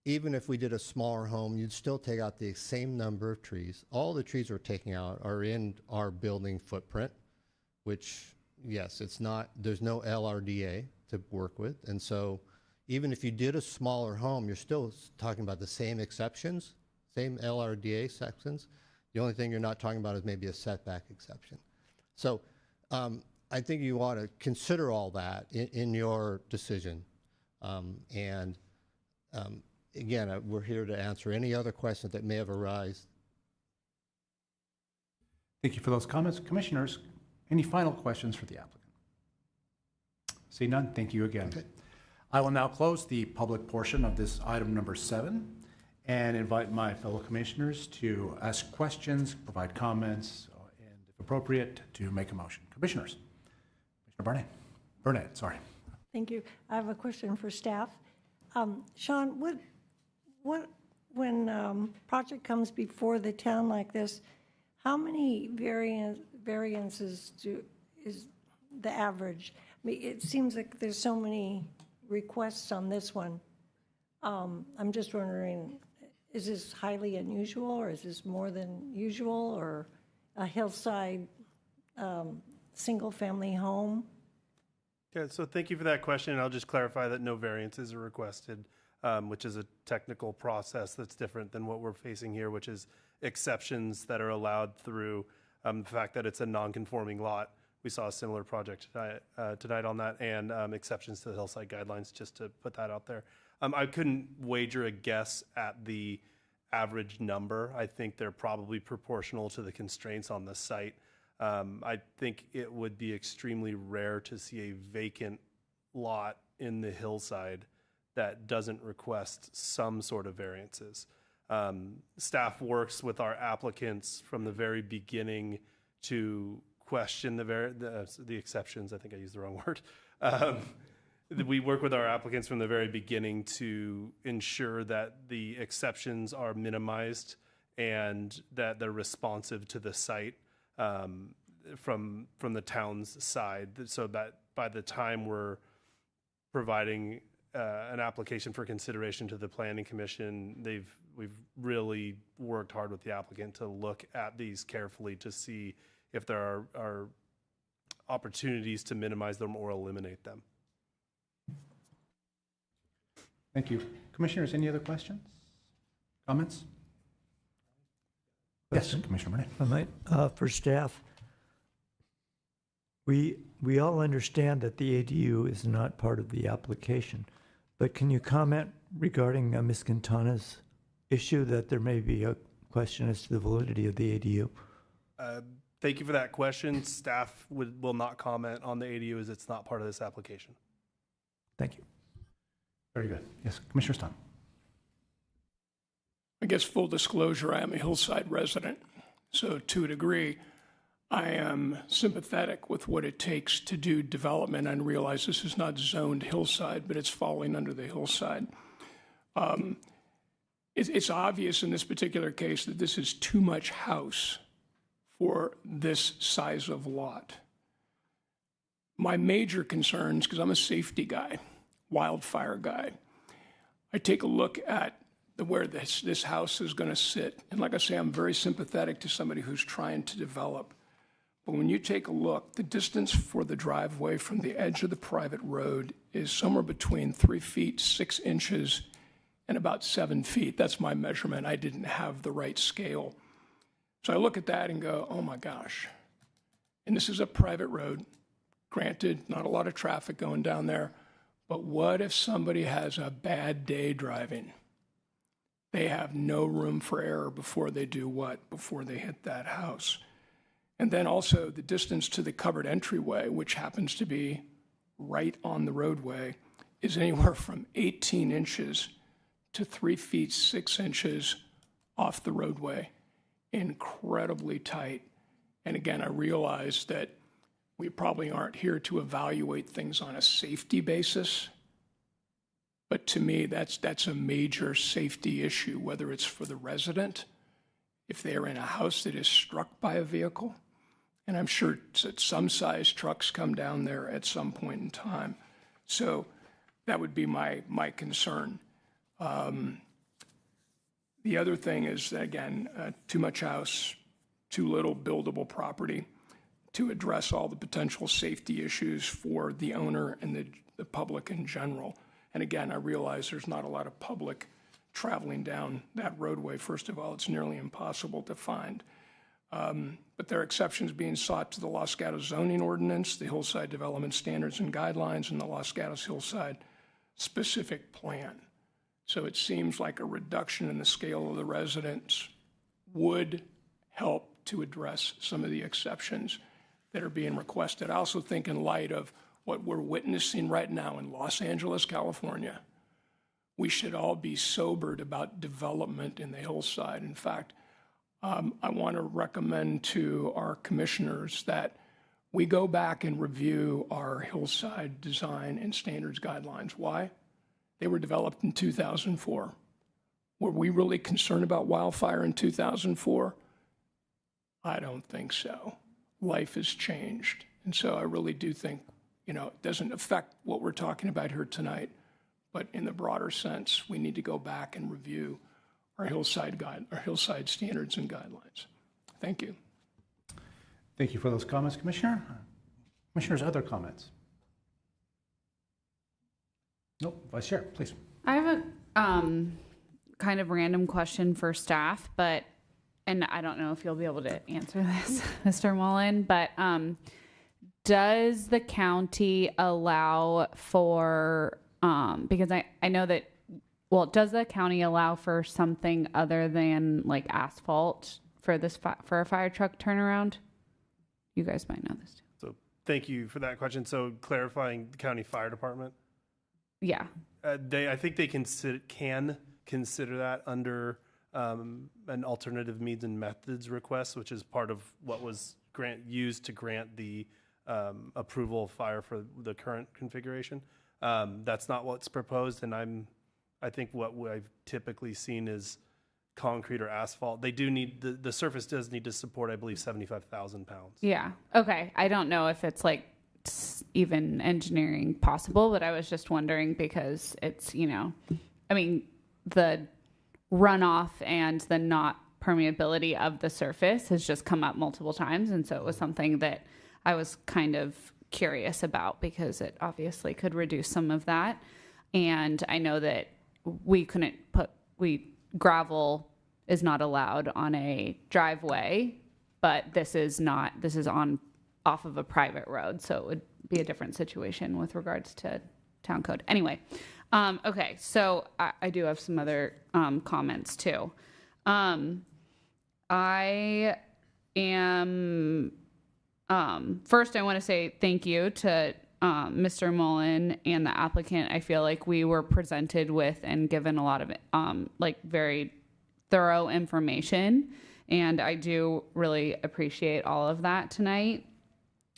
Even if we did a smaller home, you'd still take out the same number of trees. All the trees we're taking out are in our building footprint, which, yes, there's no LRDA to work with. And so even if you did a smaller home, you're still talking about the same exceptions, same LRDA sections. The only thing you're not talking about is maybe a setback exception. So I think you ought to consider all that in your decision. Again, we're here to answer any other questions that may have arisen. Thank you for those comments. Commissioners, any final questions for the applicant? See none, thank you again. Okay. I will now close the public portion of this item number 7 and invite my fellow commissioners to ask questions, provide comments, and if appropriate, to make a motion. Commissioners. Commissioner Burnett, sorry. Thank you. I have a question for staff. Sean, when project comes before the town like this, how many variances is the average? I mean, it seems like there's so many requests on this one. I'm just wondering, is this highly unusual, or is this more than usual, or a hillside single-family home? Yeah, so thank you for that question, and I'll just clarify that no variances are requested, which is a technical process that's different than what we're facing here, which is exceptions that are allowed through the fact that it's a non-conforming lot. We saw a similar project tonight on that, and exceptions to the hillside guidelines, just to put that out there. I couldn't wager a guess at the average number. I think they're probably proportional to the constraints on the site. I think it would be extremely rare to see a vacant lot in the hillside that doesn't request some sort of variances. Staff works with our applicants from the very beginning to question the exceptions. I think I used the wrong word. We work with our applicants from the very beginning to ensure that the exceptions are minimized and that they're responsive to the site from the town's side, so that by the time we're providing an application for consideration to the Planning Commission, we've really worked hard with the applicant to look at these carefully to see if there are opportunities to minimize them or eliminate them. Thank you. Commissioners, any other questions? Comments? Yes, Commissioner Burnett. I might, for staff, we all understand that the ADU is not part of the application, but can you comment regarding Ms. Quintana's issue that there may be a question as to the validity of the ADU? Thank you for that question. Staff will not comment on the ADU as it's not part of this application. Thank you. Very good. Yes, Commissioner Stein. I guess full disclosure, I am a Hillside resident. So to a degree, I am sympathetic with what it takes to do development and realize this is not zoned Hillside, but it's falling under the Hillside. It's obvious in this particular case that this is too much house for this size of lot. My major concerns, because I'm a safety guy, wildfire guy, I take a look at where this house is going to sit. And like I say, I'm very sympathetic to somebody who's trying to develop. But when you take a look, the distance for the driveway from the edge of the private road is somewhere between 3 feet, 6 inches, and about 7 feet. That's my measurement. I didn't have the right scale. So I look at that and go, oh my gosh. And this is a private road. Granted, not a lot of traffic going down there. But what if somebody has a bad day driving? They have no room for error before they do what? Before they hit that house. And then also the distance to the covered entryway, which happens to be right on the roadway, is anywhere from 18 inches to 3 feet, 6 inches off the roadway. Incredibly tight. And again, I realize that we probably aren't here to evaluate things on a safety basis. But to me, that's a major safety issue, whether it's for the resident, if they're in a house that is struck by a vehicle. And I'm sure that some size trucks come down there at some point in time. So that would be my concern. The other thing is, that, again, too much house, too little buildable property to address all the potential safety issues for the owner and the public in general. And again, I realize there's not a lot of public traveling down that roadway. First of all, it's nearly impossible to find. But there are exceptions being sought to the Los Gatos zoning ordinance, the Hillside Development Standards and Guidelines, and the Los Gatos Hillside specific plan. So it seems like a reduction in the scale of the residents would help to address some of the exceptions that are being requested. I also think in light of what we're witnessing right now in Los Angeles, California, we should all be sobered about development in the hillside. In fact, I want to recommend to our commissioners that we go back and review our hillside design and standards guidelines. Why? They were developed in 2004. Were we really concerned about wildfire in 2004? I don't think so. Life has changed. And so I really do think, it doesn't affect what we're talking about here tonight, but in the broader sense, we need to go back and review our hillside standards and guidelines. Thank you. Thank you for those comments, Commissioner. Commissioners, other comments? Nope. Vice Chair, please. I have a kind of random question for staff, and I don't know if you'll be able to answer this, Mr. Mullen, but does the county allow for, because I know that, does the county allow for something other than like asphalt for this for a fire truck turnaround? You guys might know this too. So thank you for that question. So clarifying the county fire department. Yeah. I think they can consider that under an alternative means and methods request, which is part of what was used to grant the approval of fire for the current configuration. That's not what's proposed, and I think what I've typically seen is concrete or asphalt. They do need the surface does need to support, I believe, 75,000 pounds. Yeah. Okay. I don't know if it's like even engineering possible, but I was just wondering because it's, the runoff and the not permeability of the surface has just come up multiple times. And so it was something that I was kind of curious about because it obviously could reduce some of that. And I know that gravel is not allowed on a driveway, but this is off of a private road. So it would be a different situation with regards to town code. Anyway. Okay. So I do have some other, comments too. I am, first I want to say thank you to Mr. Mullen and the applicant. I feel like we were presented with and given a lot of like very thorough information, and I do really appreciate all of that tonight.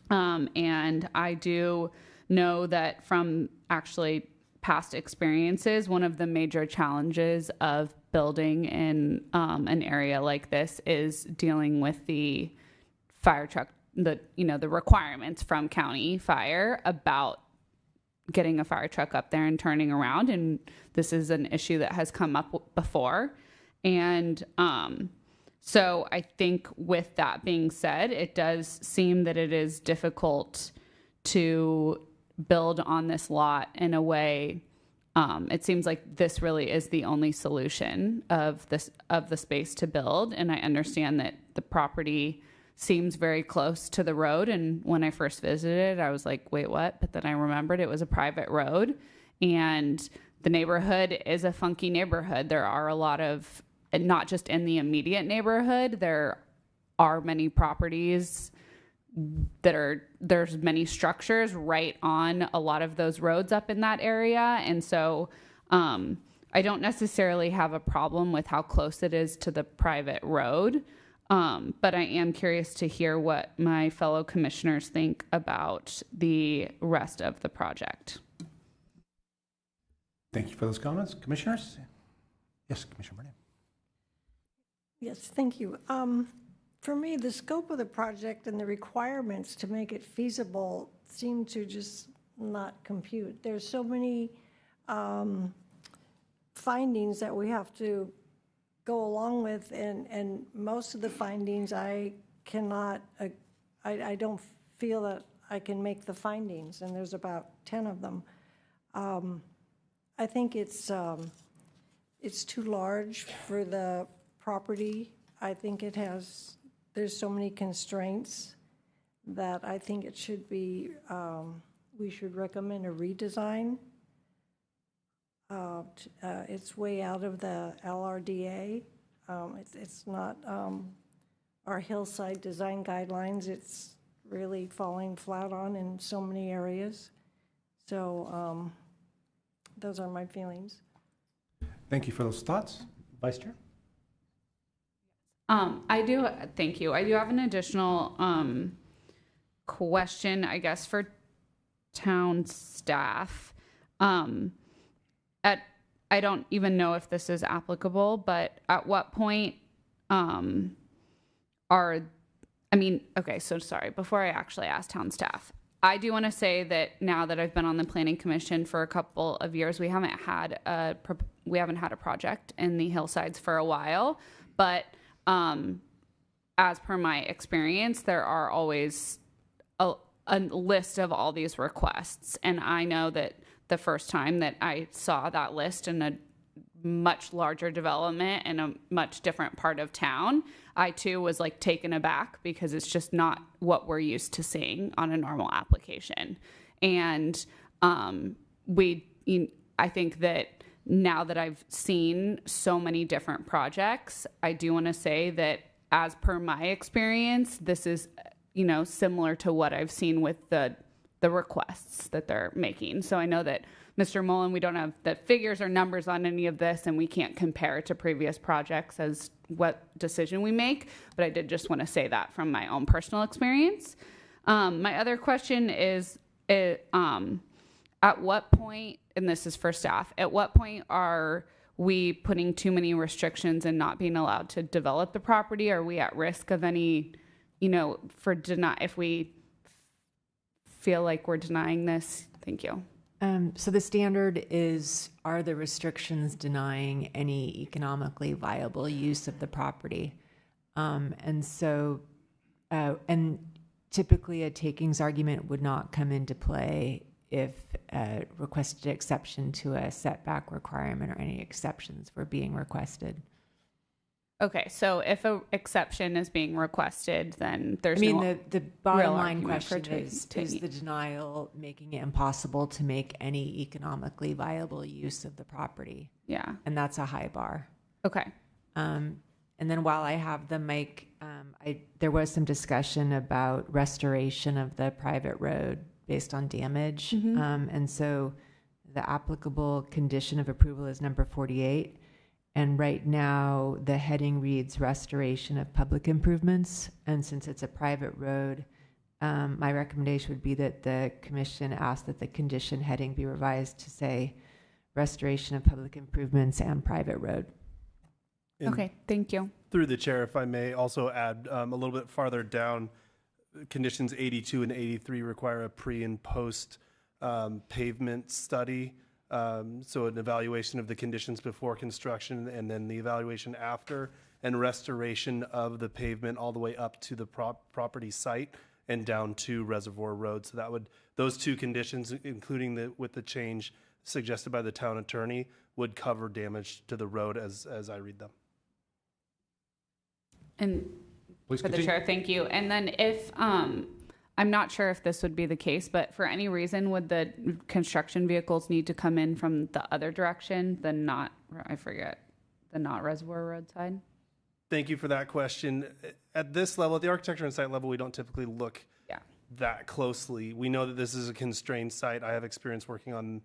And I do know that from actually past experiences, one of the major challenges of building in an area like this is dealing with the fire truck, the requirements from county fire about getting a fire truck up there and turning around. And this is an issue that has come up before. And so I think with that being said, it does seem that it is difficult to build on this lot in a way. It seems like this really is the only solution of the space to build. And I understand that the property seems very close to the road. And when I first visited, I was like, wait, what? But then I remembered it was a private road, and the neighborhood is a funky neighborhood. There are a lot of, not just in the immediate neighborhood, there are many properties there's many structures right on a lot of those roads up in that area. And so I don't necessarily have a problem with how close it is to the private road. But I am curious to hear what my fellow commissioners think about the rest of the project. Thank you for those comments. Commissioners? Yes, Commissioner Burnett. Yes, thank you. For me, the scope of the project and the requirements to make it feasible seem to just not compute. There's so many findings that we have to go along with, and most of the findings I cannot, I don't feel that I can make the findings, and there's about 10 of them. I think it's too large for the property. I think there's so many constraints that I think it should be, we should recommend a redesign. It's way out of the LRDA. It's not our hillside design guidelines. It's really falling flat on in so many areas. So those are my feelings. Thank you for those thoughts. Vice Chair? Thank you. I do have an additional question, I guess, for town staff. I don't even know if this is applicable, but at what point sorry, before I actually ask town staff, I do want to say that now that I've been on the planning commission for a couple of years, we haven't had a project in the hillsides for a while, but as per my experience, there are always a list of all these requests. And I know that the first time that I saw that list in a much larger development in a much different part of town, I too was like taken aback because it's just not what we're used to seeing on a normal application. And I think that now that I've seen so many different projects, I do want to say that as per my experience, this is, similar to what I've seen with the requests that they're making. So I know that Mr. Mullen, we don't have the figures or numbers on any of this, and we can't compare it to previous projects as what decision we make, but I did just want to say that from my own personal experience. My other question is, at what point, and this is for staff, at what point are we putting too many restrictions and not being allowed to develop the property? Are we at risk of any, if we feel like we're denying this? Thank you. So the standard is, are the restrictions denying any economically viable use of the property? And typically a takings argument would not come into play if a requested exception to a setback requirement or any exceptions were being requested. Okay, so if an exception is being requested, then there's the bottom line question is the denial making it impossible to make any economically viable use of the property? Yeah. And that's a high bar. Okay. And then while I have the mic, there was some discussion about restoration of the private road based on damage. And so the applicable condition of approval is number 48. And right now the heading reads restoration of public improvements. And since it's a private road, my recommendation would be that the commission ask that the condition heading be revised to say restoration of public improvements and private road. And Okay, thank you. through the chair, if I may also add a little bit farther down, conditions 82 and 83 require a pre and post pavement study. So an evaluation of the conditions before construction and then the evaluation after, and restoration of the pavement all the way up to the property site and down to Reservoir Road. So that would, those two conditions, including with the change suggested by the town attorney, would cover damage to the road as I read them. And Please for the continue. chair, thank you. And then if, I'm not sure if this would be the case, but for any reason, would the construction vehicles need to come in from the other direction, the not, I forget, the not Reservoir Road side? Thank you for that question. At this level, at the architecture and site level, we don't typically look that closely. We know that this is a constrained site. I have experience working on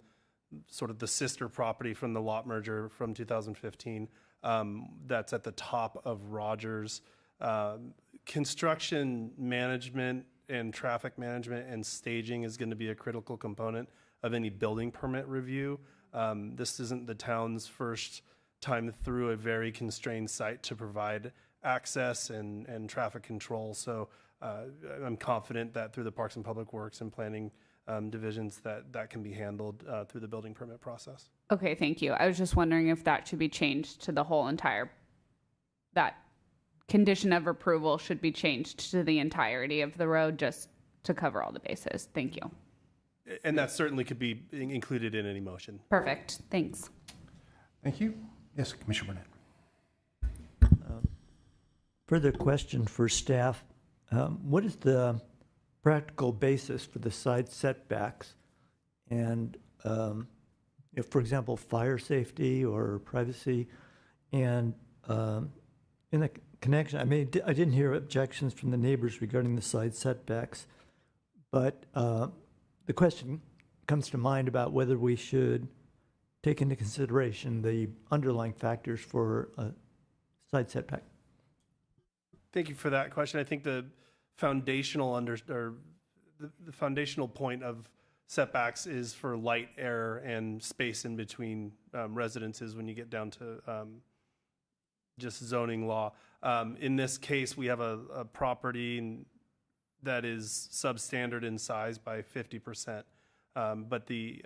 sort of the sister property from the lot merger from 2015. That's at the top of Rogers. Construction management and traffic management and staging is going to be a critical component of any building permit review. This isn't the town's first time through a very constrained site to provide access and traffic control. So I'm confident that through the Parks and Public Works and Planning divisions that can be handled through the building permit process. Okay, thank you. I was just wondering if that should be changed to the whole entire, that condition of approval should be changed to the entirety of the road just to cover all the bases. Thank you. And that certainly could be included in any motion. Perfect. Thanks. Thank you. Yes, Commissioner Burnett. Further question for staff. What is the practical basis for the side setbacks? And if, for example, fire safety or privacy, and in the connection, I mean, I didn't hear objections from the neighbors regarding the side setbacks, but the question comes to mind about whether we should take into consideration the underlying factors for a side setback. Thank you for that question. I think the foundational the foundational point of setbacks is for light, air, and space in between residences when you get down to just zoning law. In this case, we have a property that is substandard in size by 50%, but the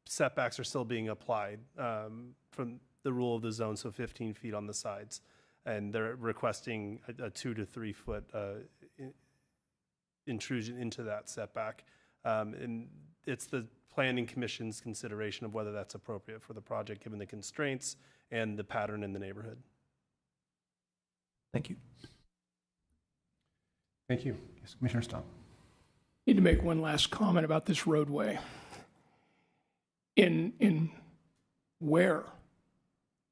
setbacks are still being applied from the rule of the zone, so 15 feet on the sides. And they're requesting a 2 to 3 foot intrusion into that setback. And it's the Planning Commission's consideration of whether that's appropriate for the project, given the constraints and the pattern in the neighborhood. Thank you. Thank you. Yes, Commissioner Stump. Need to make one last comment about this roadway. In where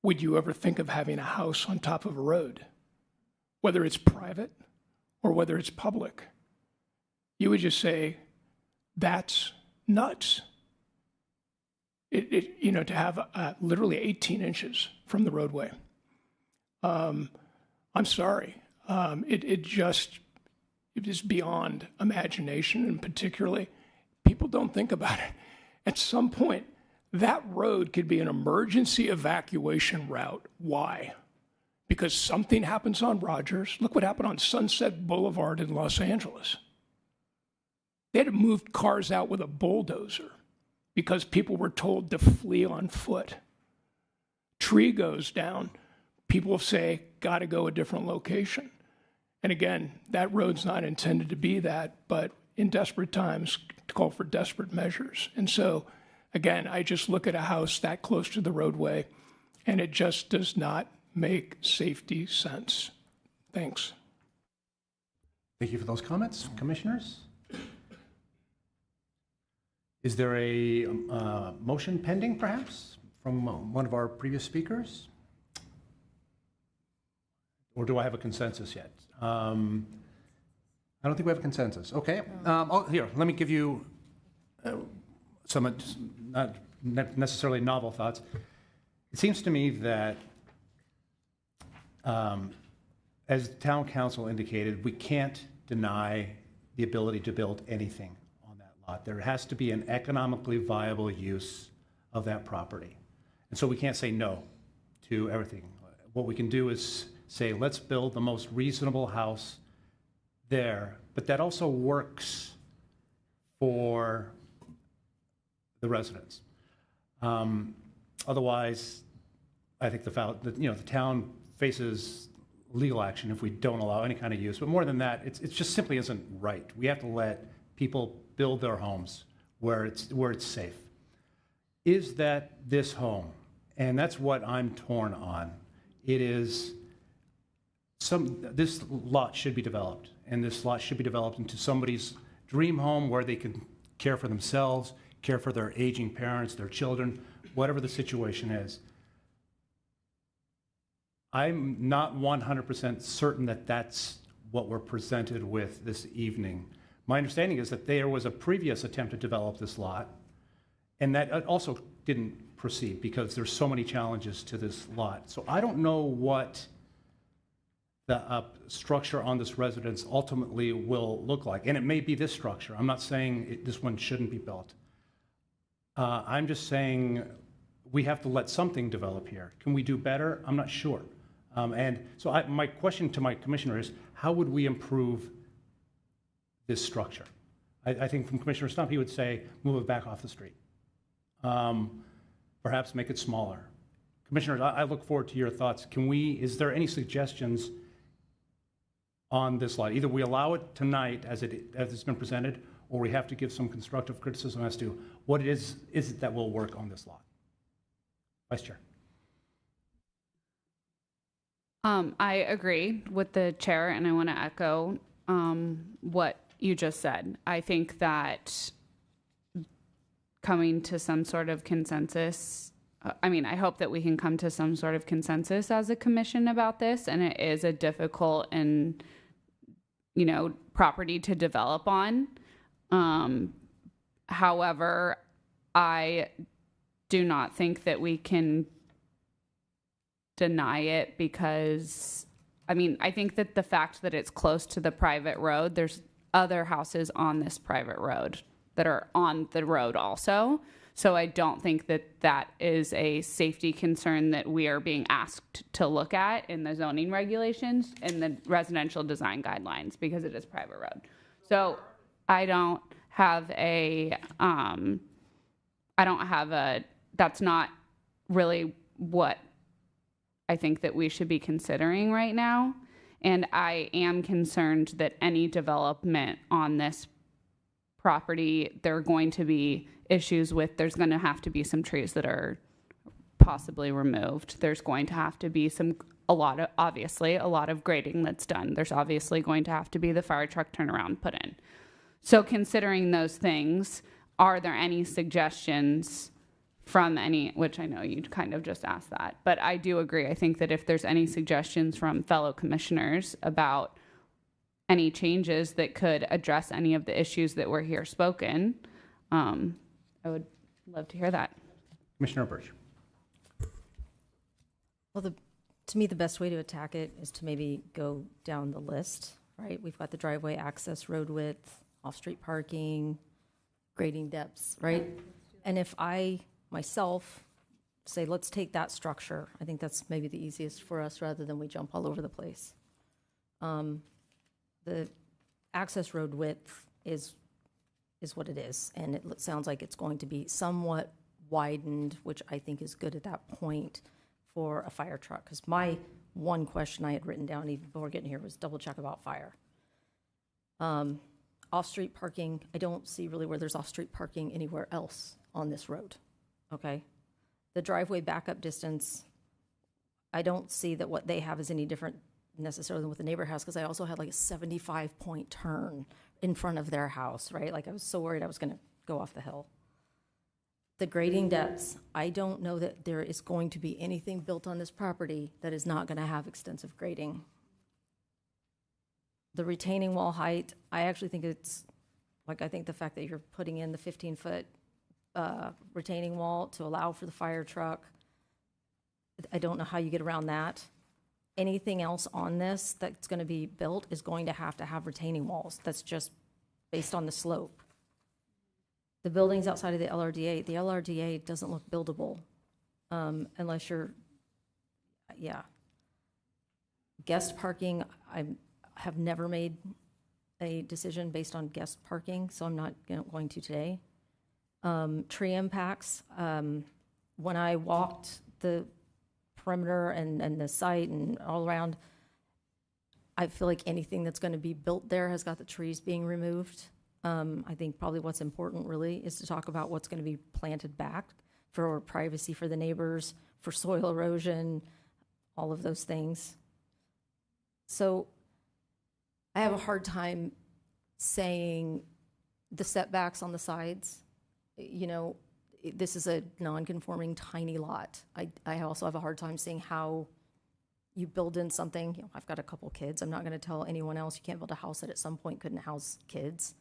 would you ever think of having a house on top of a road? Whether it's private or whether it's public. You would just say, that's nuts. To have literally 18 inches from the roadway. I'm sorry. It is beyond imagination, and particularly, people don't think about it. At some point, that road could be an emergency evacuation route. Why? Because something happens on Rogers. Look what happened on Sunset Boulevard in Los Angeles. They had to move cars out with a bulldozer because people were told to flee on foot. Tree goes down. People say, got to go a different location. And again, that road's not intended to be that, but in desperate times, call for desperate measures. And so, again, I just look at a house that close to the roadway, and it just does not make safety sense. Thanks. Thank you for those comments. Commissioners? Is there a motion pending, perhaps, from one of our previous speakers? Or do I have a consensus yet? I don't think we have a consensus. Okay. Here, let me give you some not necessarily novel thoughts. It seems to me that, as the town council indicated, we can't deny the ability to build anything on that lot. There has to be an economically viable use of that property. And so we can't say no to everything. What we can do is say, let's build the most reasonable house there, but that also works for the residents. Otherwise, I think the town faces legal action if we don't allow any kind of use. But more than that, it just simply isn't right. We have to let people build their homes where it's safe. Is that this home? And that's what I'm torn on. It is this lot should be developed, and this lot should be developed into somebody's dream home where they can care for themselves, care for their aging parents, their children, whatever the situation is. I'm not 100% certain that that's what we're presented with this evening. My understanding is that there was a previous attempt to develop this lot, and that also didn't proceed because there's so many challenges to this lot. So I don't know what the structure on this residence ultimately will look like. And it may be this structure. I'm not saying this one shouldn't be built. I'm just saying we have to let something develop here. Can we do better? I'm not sure. And so my question to my commissioner is, how would we improve this structure? I think from Commissioner Stump, he would say, move it back off the street. Perhaps make it smaller. Commissioners, I look forward to your thoughts. Is there any suggestions on this lot? Either we allow it tonight as it's been presented, or we have to give some constructive criticism as to what it is it that will work on this lot. Vice Chair. I agree with the chair, and I want to echo what you just said. I think that coming to some sort of consensus, I hope that we can come to some sort of consensus as a commission about this, and it is a difficult and, property to develop on. However, I do not think that we can deny it because, I think that the fact that it's close to the private road, there's other houses on this private road that are on the road also. So I don't think that that is a safety concern that we are being asked to look at in the zoning regulations and the residential design guidelines because it is private road. So I don't have that's not really what I think that we should be considering right now. And I am concerned that any development on this property, there are going to be issues with, there's going to have to be some trees that are possibly removed. There's going to have to be a lot of grading that's done. There's obviously going to have to be the fire truck turnaround put in. So considering those things, are there any suggestions from which I know you kind of just asked that, but I do agree. I think that if there's any suggestions from fellow commissioners about any changes that could address any of the issues that were here spoken, I would love to hear that. Commissioner Birch. Well, to me, the best way to attack it is to maybe go down the list, right? We've got the driveway access, road width, off-street parking, grading depths, right? And if I myself say, let's take that structure, I think that's maybe the easiest for us rather than we jump all over the place. The access road width is what it is, and it sounds like it's going to be somewhat widened, which I think is good at that point for a fire truck. Because my one question I had written down even before getting here was double check about fire. Off-street parking, I don't see really where there's off-street parking anywhere else on this road, okay? The driveway backup distance, I don't see that what they have is any different necessarily than what the neighbor has, because I also had like a 75-point turn in front of their house, right? Like I was so worried I was gonna go off the hill. The grading depths, I don't know that there is going to be anything built on this property that is not gonna have extensive grading The retaining wall height, I actually think it's, like, I think the fact that you're putting in the 15-foot retaining wall to allow for the fire truck, I don't know how you get around that. Anything else on this that's going to be built is going to have retaining walls. That's just based on the slope. The buildings outside of the LRDA doesn't look buildable unless you're, yeah. Guest parking, I have never made a decision based on guest parking, so I'm not going to today. Tree impacts, when I walked the perimeter and the site and all around, I feel like anything that's going to be built there has got the trees being removed. I think probably what's important really is to talk about what's going to be planted back for privacy for the neighbors, for soil erosion, all of those things. So I have a hard time saying the setbacks on the sides. You know, this is a non-conforming tiny lot. I also have a hard time seeing how you build in something. You know, I've got a couple kids. I'm not going to tell anyone else you can't build a house that at some point couldn't house kids.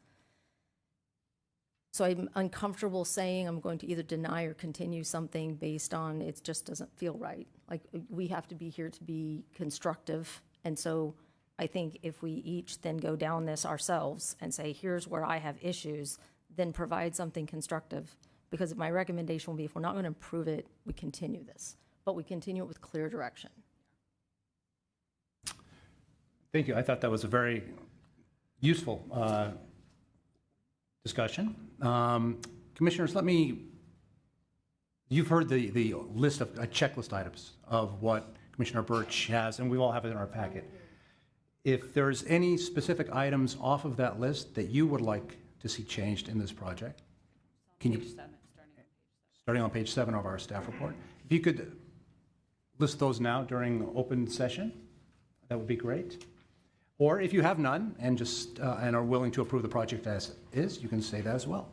So I'm uncomfortable saying I'm going to either deny or continue something based on it just doesn't feel right. Like, we have to be here to be constructive. And so I think if we each then go down this ourselves and say, here's where I have issues, then provide something constructive. Because my recommendation will be, if we're not going to improve it, we continue this. But we continue it with clear direction. Thank you. I thought that was a very useful discussion. Commissioners, you've heard the list of checklist items of what Commissioner Birch has, and we all have it in our packet. If there's any specific items off of that list that you would like to see changed in this project, can you, starting on page 7 of our staff report, if you could list those now during open session, that would be great. Or if you have none and just and are willing to approve the project as is, you can say that as well.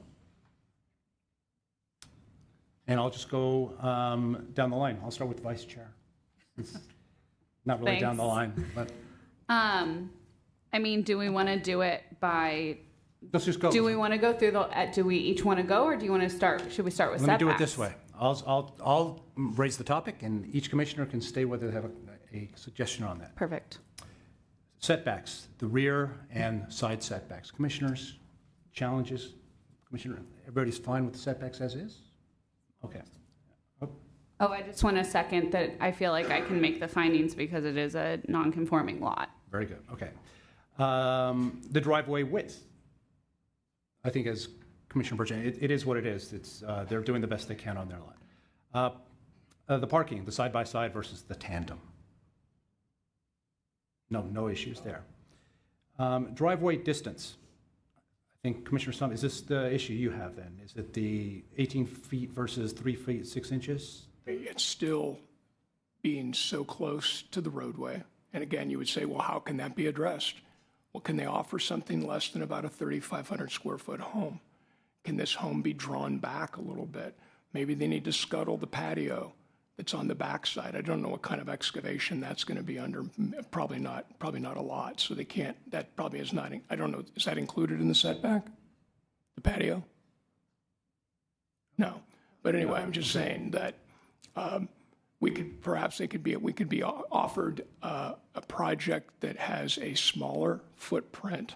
And I'll just go down the line. I'll start with Vice Chair. It's not really down the line, but. I mean, do we want to do it by? Let's just go. Do we want to go through the? Do we each want to go, or do you want to start? Should we start with setbacks? Let me do it this way. I'll raise the topic, and each commissioner can stay whether they have a suggestion on that. Perfect. Setbacks, the rear and side setbacks. Commissioners, challenges. Commissioner, everybody's fine with the setbacks as is? Okay. Oh, I just want to second that I feel like I can make the findings because it is a non-conforming lot. Very good. Okay. The driveway width. I think as Commissioner Birch, it is what it is. It's they're doing the best they can on their lot. The parking, the side-by-side versus the tandem. No issues there. Driveway distance. I think Commissioner Stump, is this the issue you have then? Is it the 18 feet versus 3 feet 6 inches? It's still being so close to the roadway. And again, you would say, well, how can that be addressed? Well, can they offer something less than about a 3,500 square foot home? Can this home be drawn back a little bit? Maybe they need to scuttle the patio that's on the backside. I don't know what kind of excavation that's going to be under. Probably not a lot. So they can't, that probably is not, I don't know, is that included in the setback? The patio? No. But anyway, I'm just saying that we could be offered a project that has a smaller footprint,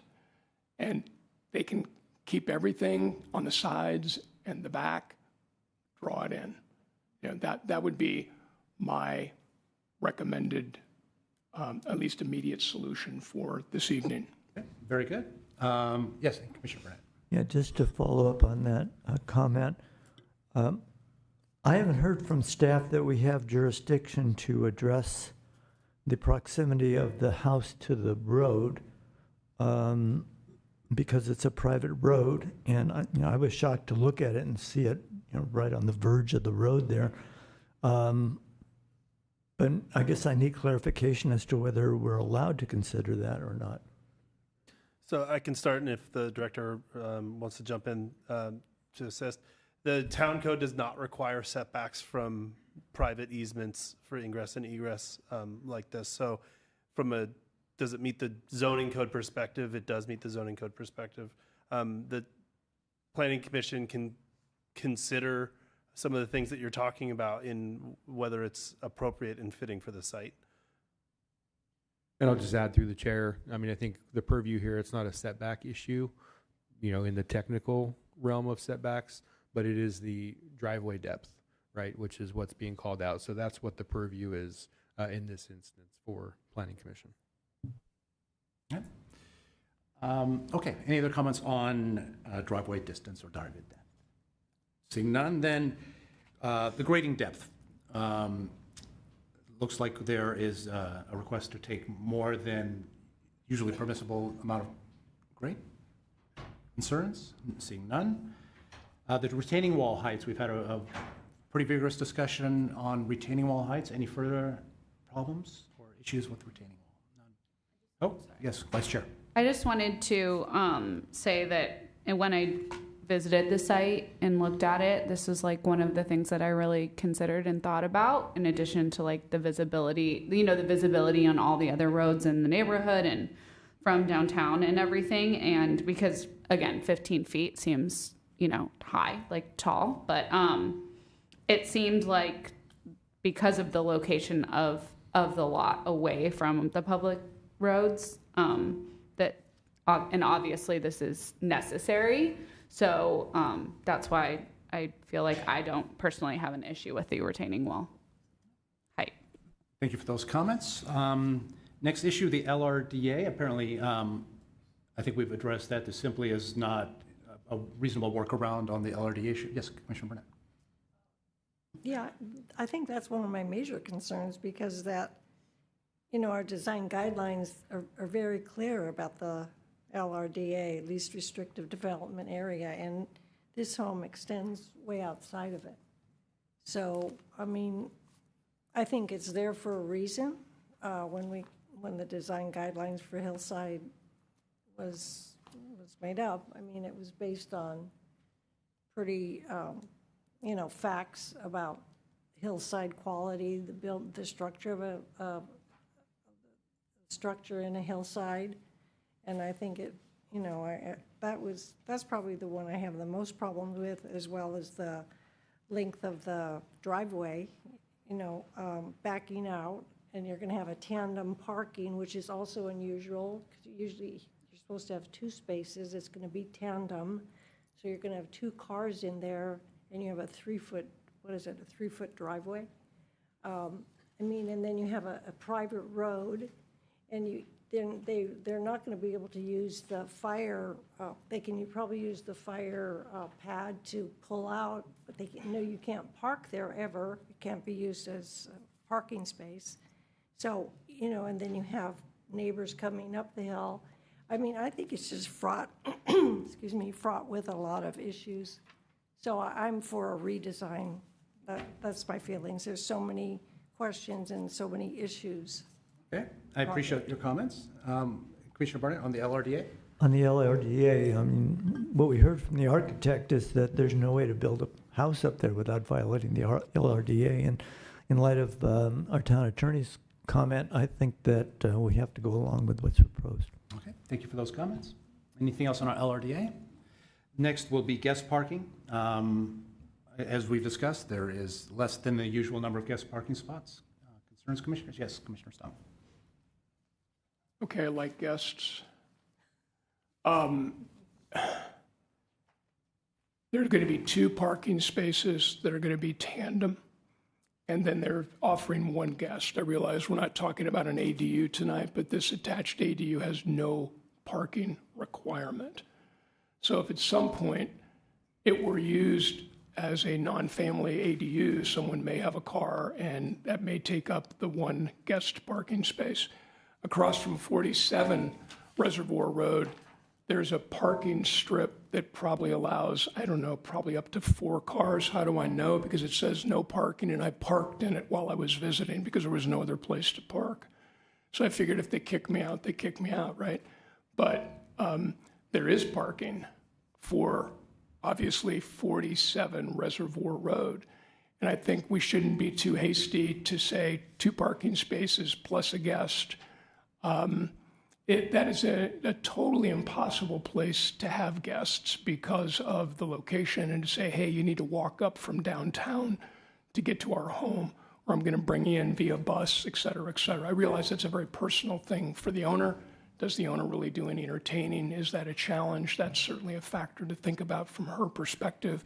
and they can keep everything on the sides and the back, draw it in. You know, that would be my recommended, at least immediate solution for this evening. Okay, very good. Yes, Commissioner Burnett. Yeah, just to follow up on that comment, I haven't heard from staff that we have jurisdiction to address the proximity of the house to the road because it's a private road. And I was shocked to look at it and see it right on the verge of the road there. But I guess I need clarification as to whether we're allowed to consider that or not. So I can start, and if the director wants to jump in to assist. The town code does not require setbacks from private easements for ingress and egress like this. So from a does it meet the zoning code perspective? It does meet the zoning code perspective. The Planning Commission can consider some of the things that you're talking about in whether it's appropriate and fitting for the site. And I'll just add through the chair, I mean, I think the purview here, it's not a setback issue, in the technical realm of setbacks, but it is the driveway depth, right, which is what's being called out. So that's what the purview is in this instance for Planning Commission. Okay, any other comments on driveway distance or driveway depth? Seeing none, then the grading depth. Looks like there is a request to take more than usually permissible amount of grade. Concerns? Seeing none. The retaining wall heights, we've had a pretty vigorous discussion on retaining wall heights. Any further problems or issues with retaining wall? None. Oh, yes, Vice Chair. I just wanted to say that when I visited the site and looked at it, this is like one of the things that I really considered and thought about, in addition to like the visibility, the visibility on all the other roads in the neighborhood and from downtown and everything. And because again, 15 feet seems, high, like tall, but it seemed like because of the location of the lot away from the public roads, that, and obviously this is necessary. So that's why I feel like I don't personally have an issue with the retaining wall height. Thank you for those comments. Next issue, the LRDA. Apparently, I think we've addressed that. This simply is not a reasonable workaround on the LRDA issue. Yes, Commissioner Burnett. Yeah, I think that's one of my major concerns because that, our design guidelines are very clear about the LRDA, least restrictive development area, and this home extends way outside of it. So, I think it's there for a reason. When the design guidelines for Hillside was made up, it was based on pretty, facts about hillside quality, the structure of a structure in a hillside. And I think it, that's probably the one I have the most problems with, as well as the length of the driveway, backing out, and you're going to have a tandem parking, which is also unusual, because usually you're supposed to have 2 spaces. It's going to be tandem, so you're going to have 2 cars in there, and you have a 3-foot, a 3-foot driveway. And then you have a private road, and they're not going to be able to use the fire. You probably use the fire pad to pull out, but you can't park there ever. It can't be used as a parking space. So and then you have neighbors coming up the hill. I think it's just fraught. Fraught with a lot of issues. So I'm for a redesign. That's my feelings. There's so many questions and so many issues. Okay, I appreciate your comments. Commissioner Barnett, on the LRDA? On the LRDA, what we heard from the architect is that there's no way to build a house up there without violating the LRDA. And in light of our town attorney's comment, I think that we have to go along with what's proposed. Okay, thank you for those comments. Anything else on our LRDA? Next will be guest parking. As we've discussed, there is less than the usual number of guest parking spots. Concerns, Commissioners? Yes, Commissioner Stone. Okay, I like guests. There are going to be 2 parking spaces that are going to be tandem, and then they're offering 1 guest. I realize we're not talking about an ADU tonight, but this attached ADU has no parking requirement. So if at some point it were used as a non-family ADU, someone may have a car, and that may take up the 1 guest parking space. Across from 47 Reservoir Road, there's a parking strip that probably allows, probably up to 4 cars. How do I know? Because it says no parking, and I parked in it while I was visiting because there was no other place to park. So I figured if they kick me out, they kick me out, right? But there is parking for, obviously, 47 Reservoir Road. And I think we shouldn't be too hasty to say 2 parking spaces plus a guest. That is a totally impossible place to have guests because of the location, and to say, hey, you need to walk up from downtown to get to our home, or I'm going to bring you in via bus, et cetera, et cetera. I realize that's a very personal thing for the owner. Does the owner really do any entertaining? Is that a challenge? That's certainly a factor to think about from her perspective,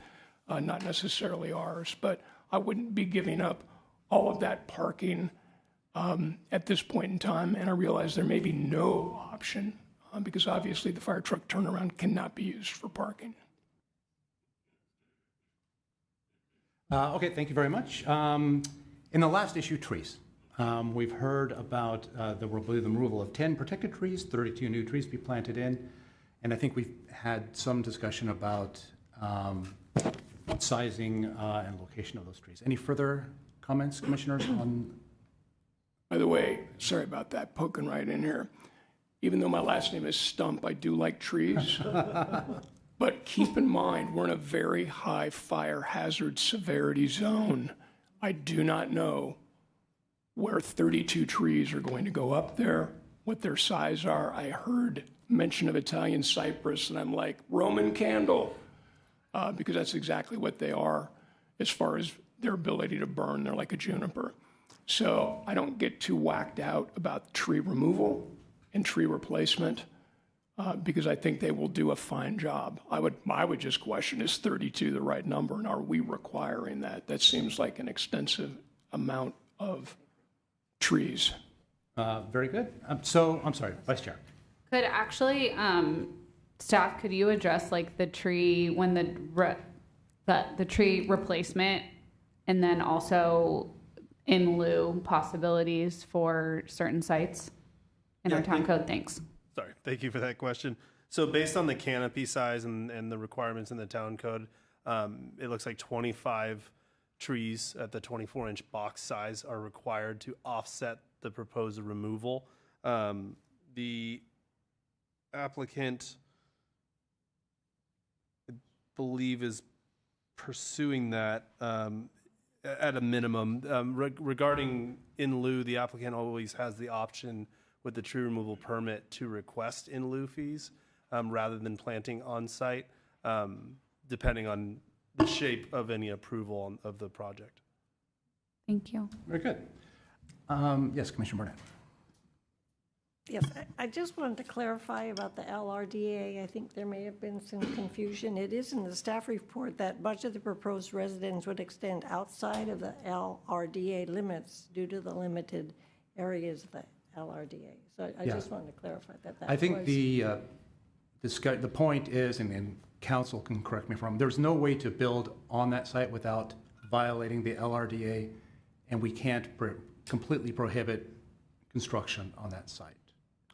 not necessarily ours. But I wouldn't be giving up all of that parking at this point in time, and I realize there may be no option because obviously the fire truck turnaround cannot be used for parking. Okay, thank you very much. In the last issue, trees. We've heard about the removal of 10 protected trees, 32 new trees be planted in, and I think we've had some discussion about sizing and location of those trees. Any further comments, commissioners, on? By the way, sorry about that, poking right in here. Even though my last name is Stump, I do like trees. But keep in mind, we're in a very high fire hazard severity zone. I do not know where 32 trees are going to go up there, what their size are. I heard mention of Italian cypress, and I'm like, Roman candle, because that's exactly what they are as far as their ability to burn. They're like a juniper. So I don't get too whacked out about tree removal and tree replacement because I think they will do a fine job. I would just question, is 32 the right number, and are we requiring that? That seems like an extensive amount of trees. Very good. So, I'm sorry, Vice Chair. Could actually, staff, could you address like the tree, when the tree replacement, and then also in lieu possibilities for certain sites in our town code? Thanks. Sorry, thank you for that question. So based on the canopy size and the requirements in the town code, it looks like 25 trees at the 24-inch box size are required to offset the proposed removal. The applicant, I believe, is pursuing that at a minimum. Regarding in lieu, the applicant always has the option with the tree removal permit to request in lieu fees rather than planting on site, depending on the shape of any approval of the project. Thank you. Very good. Yes, Commissioner Burnett. Yes, I just wanted to clarify about the LRDA. I think there may have been some confusion. It is in the staff report that much of the proposed residence would extend outside of the LRDA limits due to the limited areas of the LRDA. So I just wanted to clarify that. I think the point is, and council can correct me if I'm wrong, there's no way to build on that site without violating the LRDA, and we can't completely prohibit construction on that site.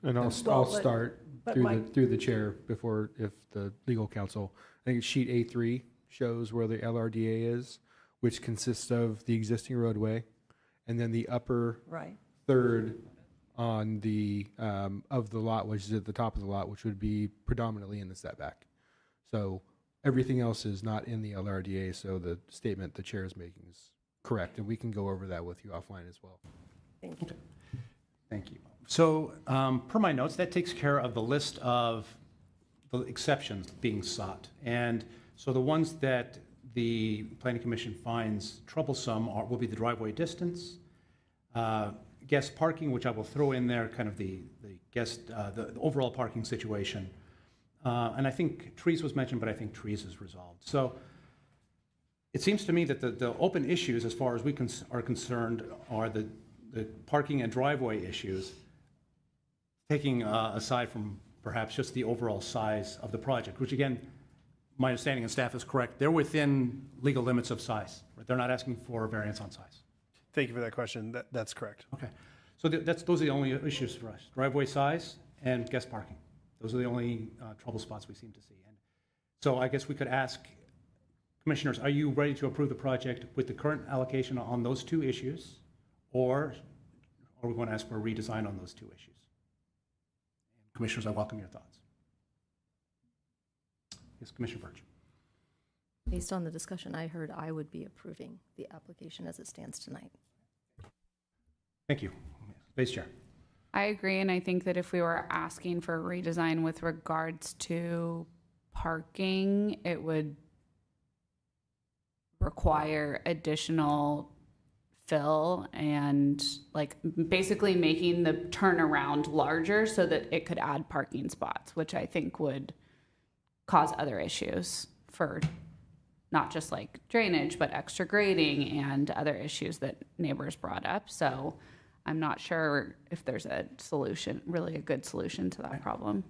And I'll start through the chair before, if the legal counsel. I think sheet A3 shows where the LRDA is, which consists of the existing roadway, and then the upper third on the of the lot, which is at the top of the lot, which would be predominantly in the setback. So everything else is not in the LRDA. So the statement the chair is making is correct, and we can go over that with you offline as well. Thank you. Thank you. So per my notes, that takes care of the list of the exceptions being sought. And so the ones that the Planning Commission finds troublesome will be the driveway distance, guest parking, which I will throw in there, kind of the overall parking situation. And I think trees was mentioned, but I think trees is resolved. So it seems to me that the open issues, as far as we are concerned, are the parking and driveway issues, taking aside from perhaps just the overall size of the project, which again, my understanding and staff is correct, they're within legal limits of size. Right? They're not asking for a variance on size. Thank you for that question. That's correct. Okay. So those are the only issues for us. Driveway size and guest parking. Those are the only trouble spots we seem to see. And so I guess we could ask, commissioners, are you ready to approve the project with the current allocation on those two issues, or are we going to ask for a redesign on those two issues? Commissioners, I welcome your thoughts. Yes, Commissioner Birch. Based on the discussion I heard, I would be approving the application as it stands tonight. Thank you. Vice Chair. I agree, and I think that if we were asking for a redesign with regards to parking, it would require additional fill and like basically making the turnaround larger so that it could add parking spots, which I think would cause other issues for not just like drainage, but extra grading and other issues that neighbors brought up. So I'm not sure if there's a solution, really a good solution to that problem.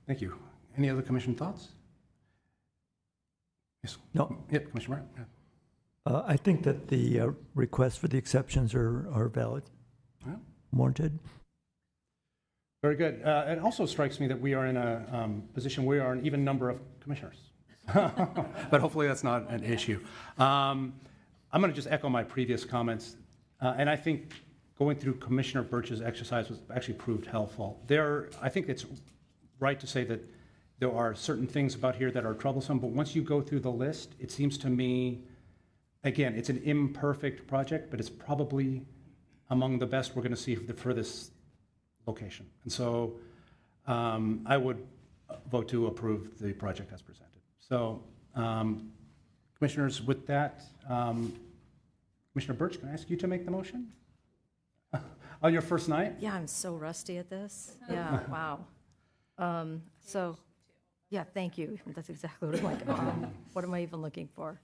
Thank you. Any other commission thoughts? Yes. No. Yep, Commissioner Martin. Yeah. I think that the requests for the exceptions are valid, Yeah. warranted. Very good. It also strikes me that we are in a position where we are an even number of commissioners. But hopefully that's not an issue. I'm going to just echo my previous comments. And I think going through Commissioner Birch's exercise was actually proved helpful. I think it's right to say that there are certain things about here that are troublesome, but once you go through the list, it seems to me, again, it's an imperfect project, but it's probably among the best we're going to see for this location. And so I would vote to approve the project as presented. So commissioners, with that, Commissioner Birch, can I ask you to make the motion? On your first night? Yeah, I'm so rusty at this. Yeah, wow. Yeah, thank you. That's exactly what I'm like. What am I even looking for?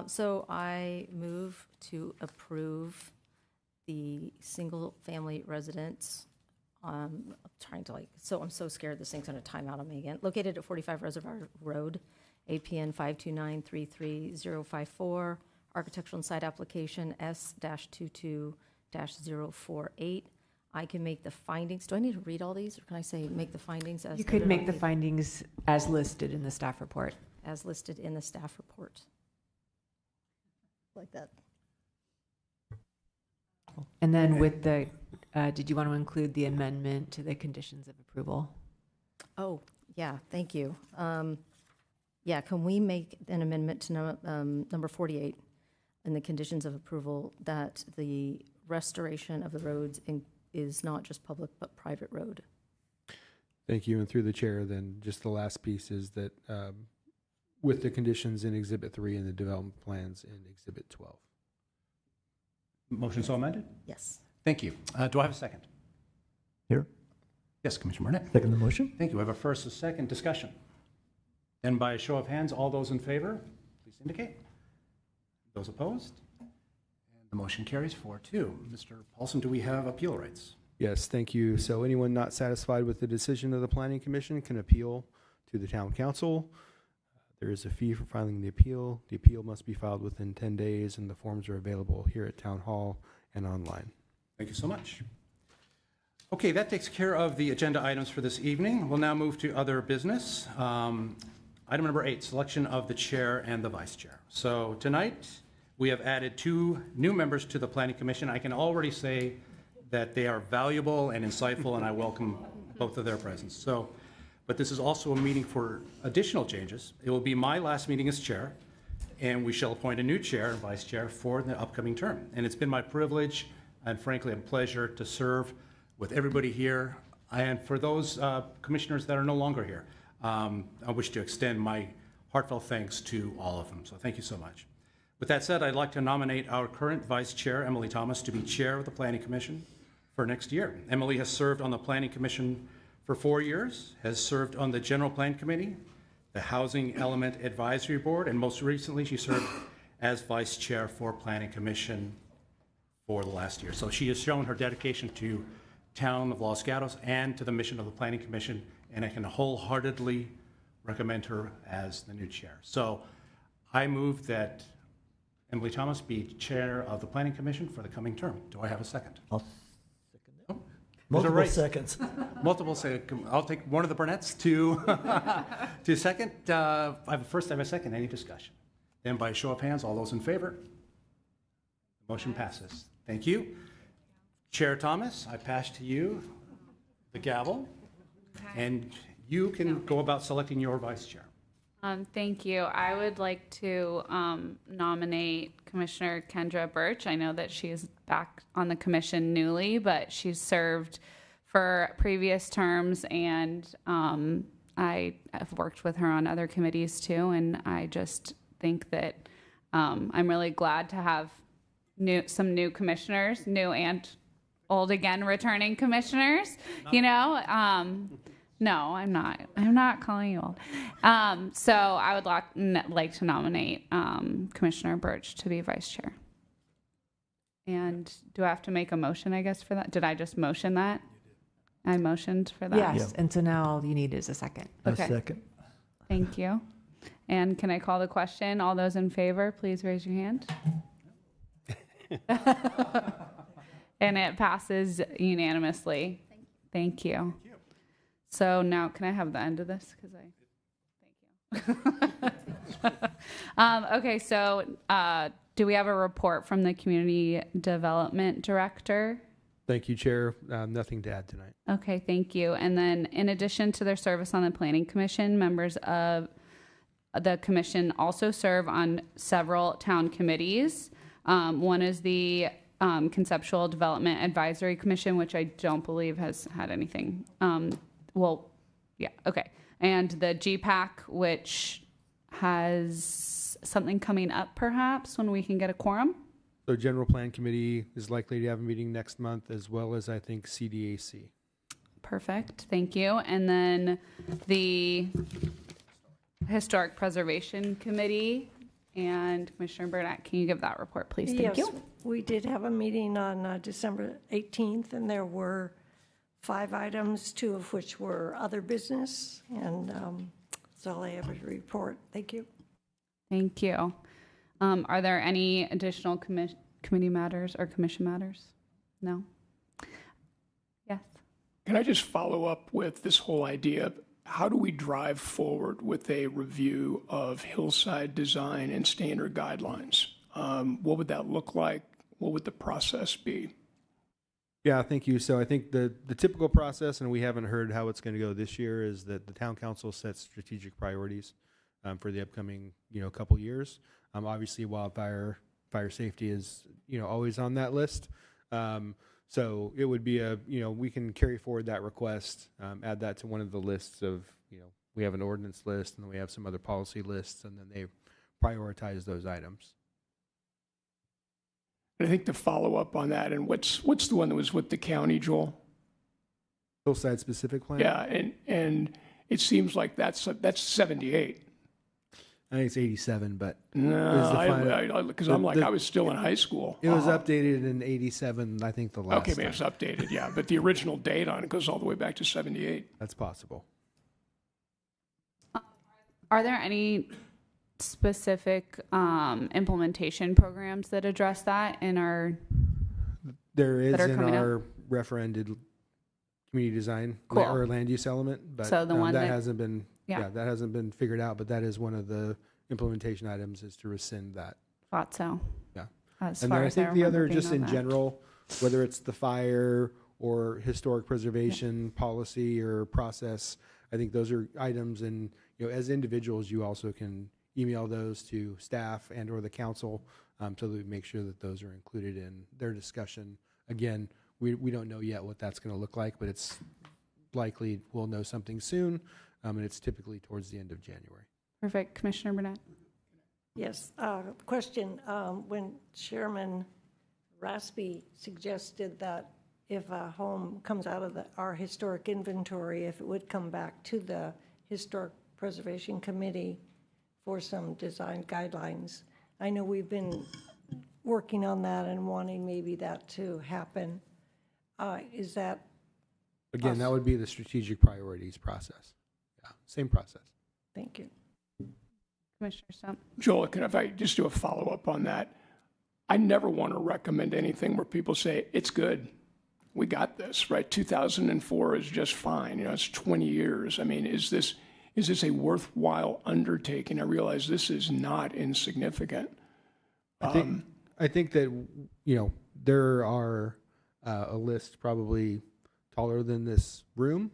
So I move to approve the single-family residence. I'm so scared this thing's going to time out on me again. Located at 45 Reservoir Road, APN 529-33054, architectural and site application S-22-048. I can make the findings. Do I need to read all these, or can I say make the findings as? You could make the findings as listed in the staff report. As listed in the staff report. Like that. And then with the, did you want to include the amendment to the conditions of approval? Oh, yeah, thank you. Yeah, can we make an amendment to number 48 in the conditions of approval that the restoration of the roads is not just public but private road? Thank you. And through the chair, then just the last piece is that with the conditions in Exhibit 3 and the development plans in Exhibit 12. Motion so amended? Yes. Thank you. Do I have a second? Here. Yes, Commissioner Burnett. Second the motion. Thank you. I have a first, a second discussion. Then by a show of hands, all those in favor, please indicate. Those opposed? And the motion carries 4-2. Mr. Paulson, do we have appeal rights? Yes, thank you. So anyone not satisfied with the decision of the Planning Commission can appeal to the Town Council. There is a fee for filing the appeal. The appeal must be filed within 10 days, and the forms are available here at Town Hall and online. Thank you so much. Okay, that takes care of the agenda items for this evening. We'll now move to other business. Item number 8, selection of the chair and the vice chair. So tonight, we have added 2 new members to the Planning Commission. I can already say that they are valuable and insightful, and I welcome both of their presence. But this is also a meeting for additional changes. It will be my last meeting as chair, and we shall appoint a new chair and vice chair for the upcoming term. And it's been my privilege and frankly a pleasure to serve with everybody here. And for those commissioners that are no longer here, I wish to extend my heartfelt thanks to all of them. So thank you so much. With that said, I'd like to nominate our current vice chair, Emily Thomas, to be chair of the Planning Commission for next year. Emily has served on the Planning Commission for 4 years, has served on the General Plan Committee, the Housing Element Advisory Board, and most recently she served as vice chair for Planning Commission for the last year. So she has shown her dedication to town of Los Gatos and to the mission of the Planning Commission, and I can wholeheartedly recommend her as the new chair. So I move that Emily Thomas be chair of the Planning Commission for the coming term. Do I have a second? I'll second that. Oh, Multiple seconds. Multiple seconds. I'll take one of the Burnett's to second. I have a first, I have a second. Any discussion? Then by a show of hands, all those in favor? The motion passes. Thank you. Chair Thomas, I pass to you the gavel, and you can go about selecting your vice chair. Thank you. I would like to nominate Commissioner Kendra Birch. I know that she is back on the commission newly, but she's served for previous terms, and I have worked with her on other committees too. And I just think that I'm really glad to have some new commissioners, new and old again, returning commissioners. No, I'm not. I'm not calling you old. So I would like to nominate Commissioner Birch to be vice chair. And do I have to make a motion, I guess, for that? Did I just motion that? I motioned for that? Yes, and so now all you need is a second. Okay. A second. Thank you. And can I call the question? All those in favor, please raise your hand. And it passes unanimously. Thank you. So now, can I have the end of this? Thank you. Okay, so do we have a report from the Community Development Director? Thank you, Chair. Nothing to add tonight. Okay, thank you. And then in addition to their service on the Planning Commission, members of the commission also serve on several town committees. One is the Conceptual Development Advisory Commission, which I don't believe has had anything. Okay. And the GPAC, which has something coming up perhaps when we can get a quorum. So General Plan Committee is likely to have a meeting next month, as well as, I think, CDAC. Perfect. Thank you. And then the Historic Preservation Committee and Commissioner Burnett, can you give that report, please? Thank you. Yes, we did have a meeting on December 18th, and there were 5 items, 2 of which were other business, and that's all I have to report. Thank you. Thank you. Are there any additional committee matters or commission matters? No? Yes. Can I just follow up with this whole idea of how do we drive forward with a review of hillside design and standard guidelines? What would that look like? What would the process be? Yeah, thank you. So I think the typical process, and we haven't heard how it's going to go this year, is that the town council sets strategic priorities for the upcoming couple years. Obviously, fire safety is always on that list. So it would be we can carry forward that request, add that to one of the lists of we have an ordinance list, and then we have some other policy lists, and then they prioritize those items. I think to follow up on that, and what's the one that was with the county, Joel? Hillside specific plan? Yeah, and it seems like that's 78. I think it's 87, but no, because I'm like I was still in high school. It was updated in 87, I think the last. Okay, maybe it's updated, yeah, but the original date on it goes all the way back to 78. That's possible. Are there any specific implementation programs that address that in our? There is in our referended community design or land use element, but so the one that hasn't been. Yeah, that hasn't been figured out, but that is one of the implementation items is to rescind that. Thought so. Yeah. As And far then I as think the other, remember just being in on that. general, whether it's the fire or historic preservation policy or process, I think those are items, and as individuals, you also can email those to staff and or the council so that we make sure that those are included in their discussion. Again, we don't know yet what that's going to look like, but it's likely we'll know something soon. And it's typically towards the end of January. Perfect. Commissioner Burnett. Yes, question. When Chairman Raspy suggested that if a home comes out of our historic inventory, if it would come back to the Historic Preservation Committee for some design guidelines. I know we've been working on that and wanting maybe that to happen. Is that? Again, that would be the strategic priorities process. Same process. Thank you. Commissioner Stump. Joel, if I just do a follow-up on that, I never want to recommend anything where people say, it's good, we got this, right? 2004 is just fine, it's 20 years. I mean, is this a worthwhile undertaking? I realize this is not insignificant. I think that, there are a list probably taller than this room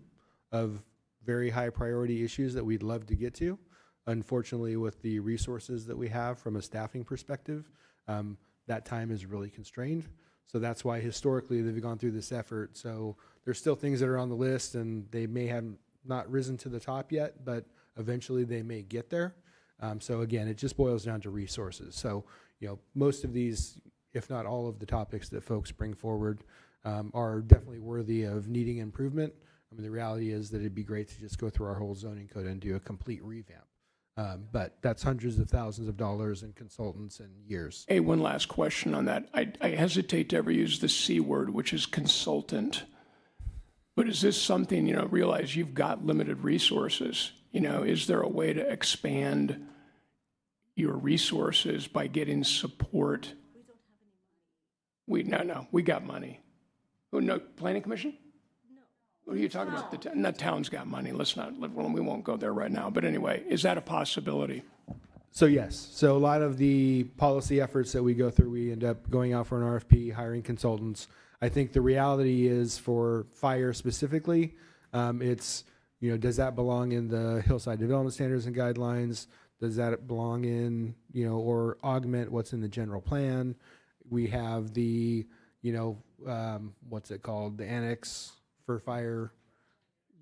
of very high priority issues that we'd love to get to. Unfortunately, with the resources that we have from a staffing perspective, that time is really constrained. So that's why historically they've gone through this effort. So there's still things that are on the list, and they may have not risen to the top yet, but eventually they may get there. So again, it just boils down to resources. So, most of these, if not all of the topics that folks bring forward, are definitely worthy of needing improvement. I mean, the reality is that it'd be great to just go through our whole zoning code and do a complete revamp. But that's hundreds of thousands of dollars in consultants and years. Hey, one last question on that. I hesitate to ever use the C word, which is consultant. But is this something, realize you've got limited resources? Is there a way to expand your resources by getting support? We don't have any money. No, we got money. Oh, no, Planning Commission? No. What are you talking about? The town's got money. We won't go there right now. But anyway, is that a possibility? So yes. So a lot of the policy efforts that we go through, we end up going out for an RFP, hiring consultants. I think the reality is for fire specifically, it's, does that belong in the Hillside Development Standards and Guidelines? Does that belong in, or augment what's in the general plan? We have the, what's it called? The annex for fire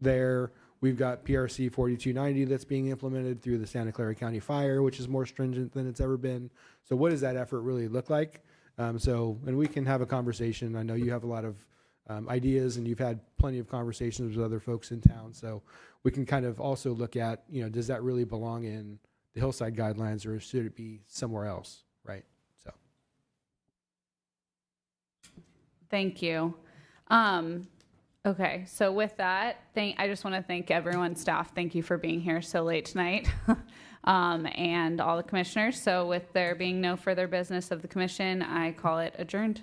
there. We've got PRC 4290 that's being implemented through the Santa Clara County Fire, which is more stringent than it's ever been. So what does that effort really look like? And we can have a conversation. I know you have a lot of ideas, and you've had plenty of conversations with other folks in town. So we can kind of also look at, does that really belong in the Hillside Guidelines, or should it be somewhere else, right? So. Thank you. Okay, so with that, I just want to thank everyone, staff. Thank you for being here so late tonight, and all the commissioners. So with there being no further business of the commission, I call it adjourned.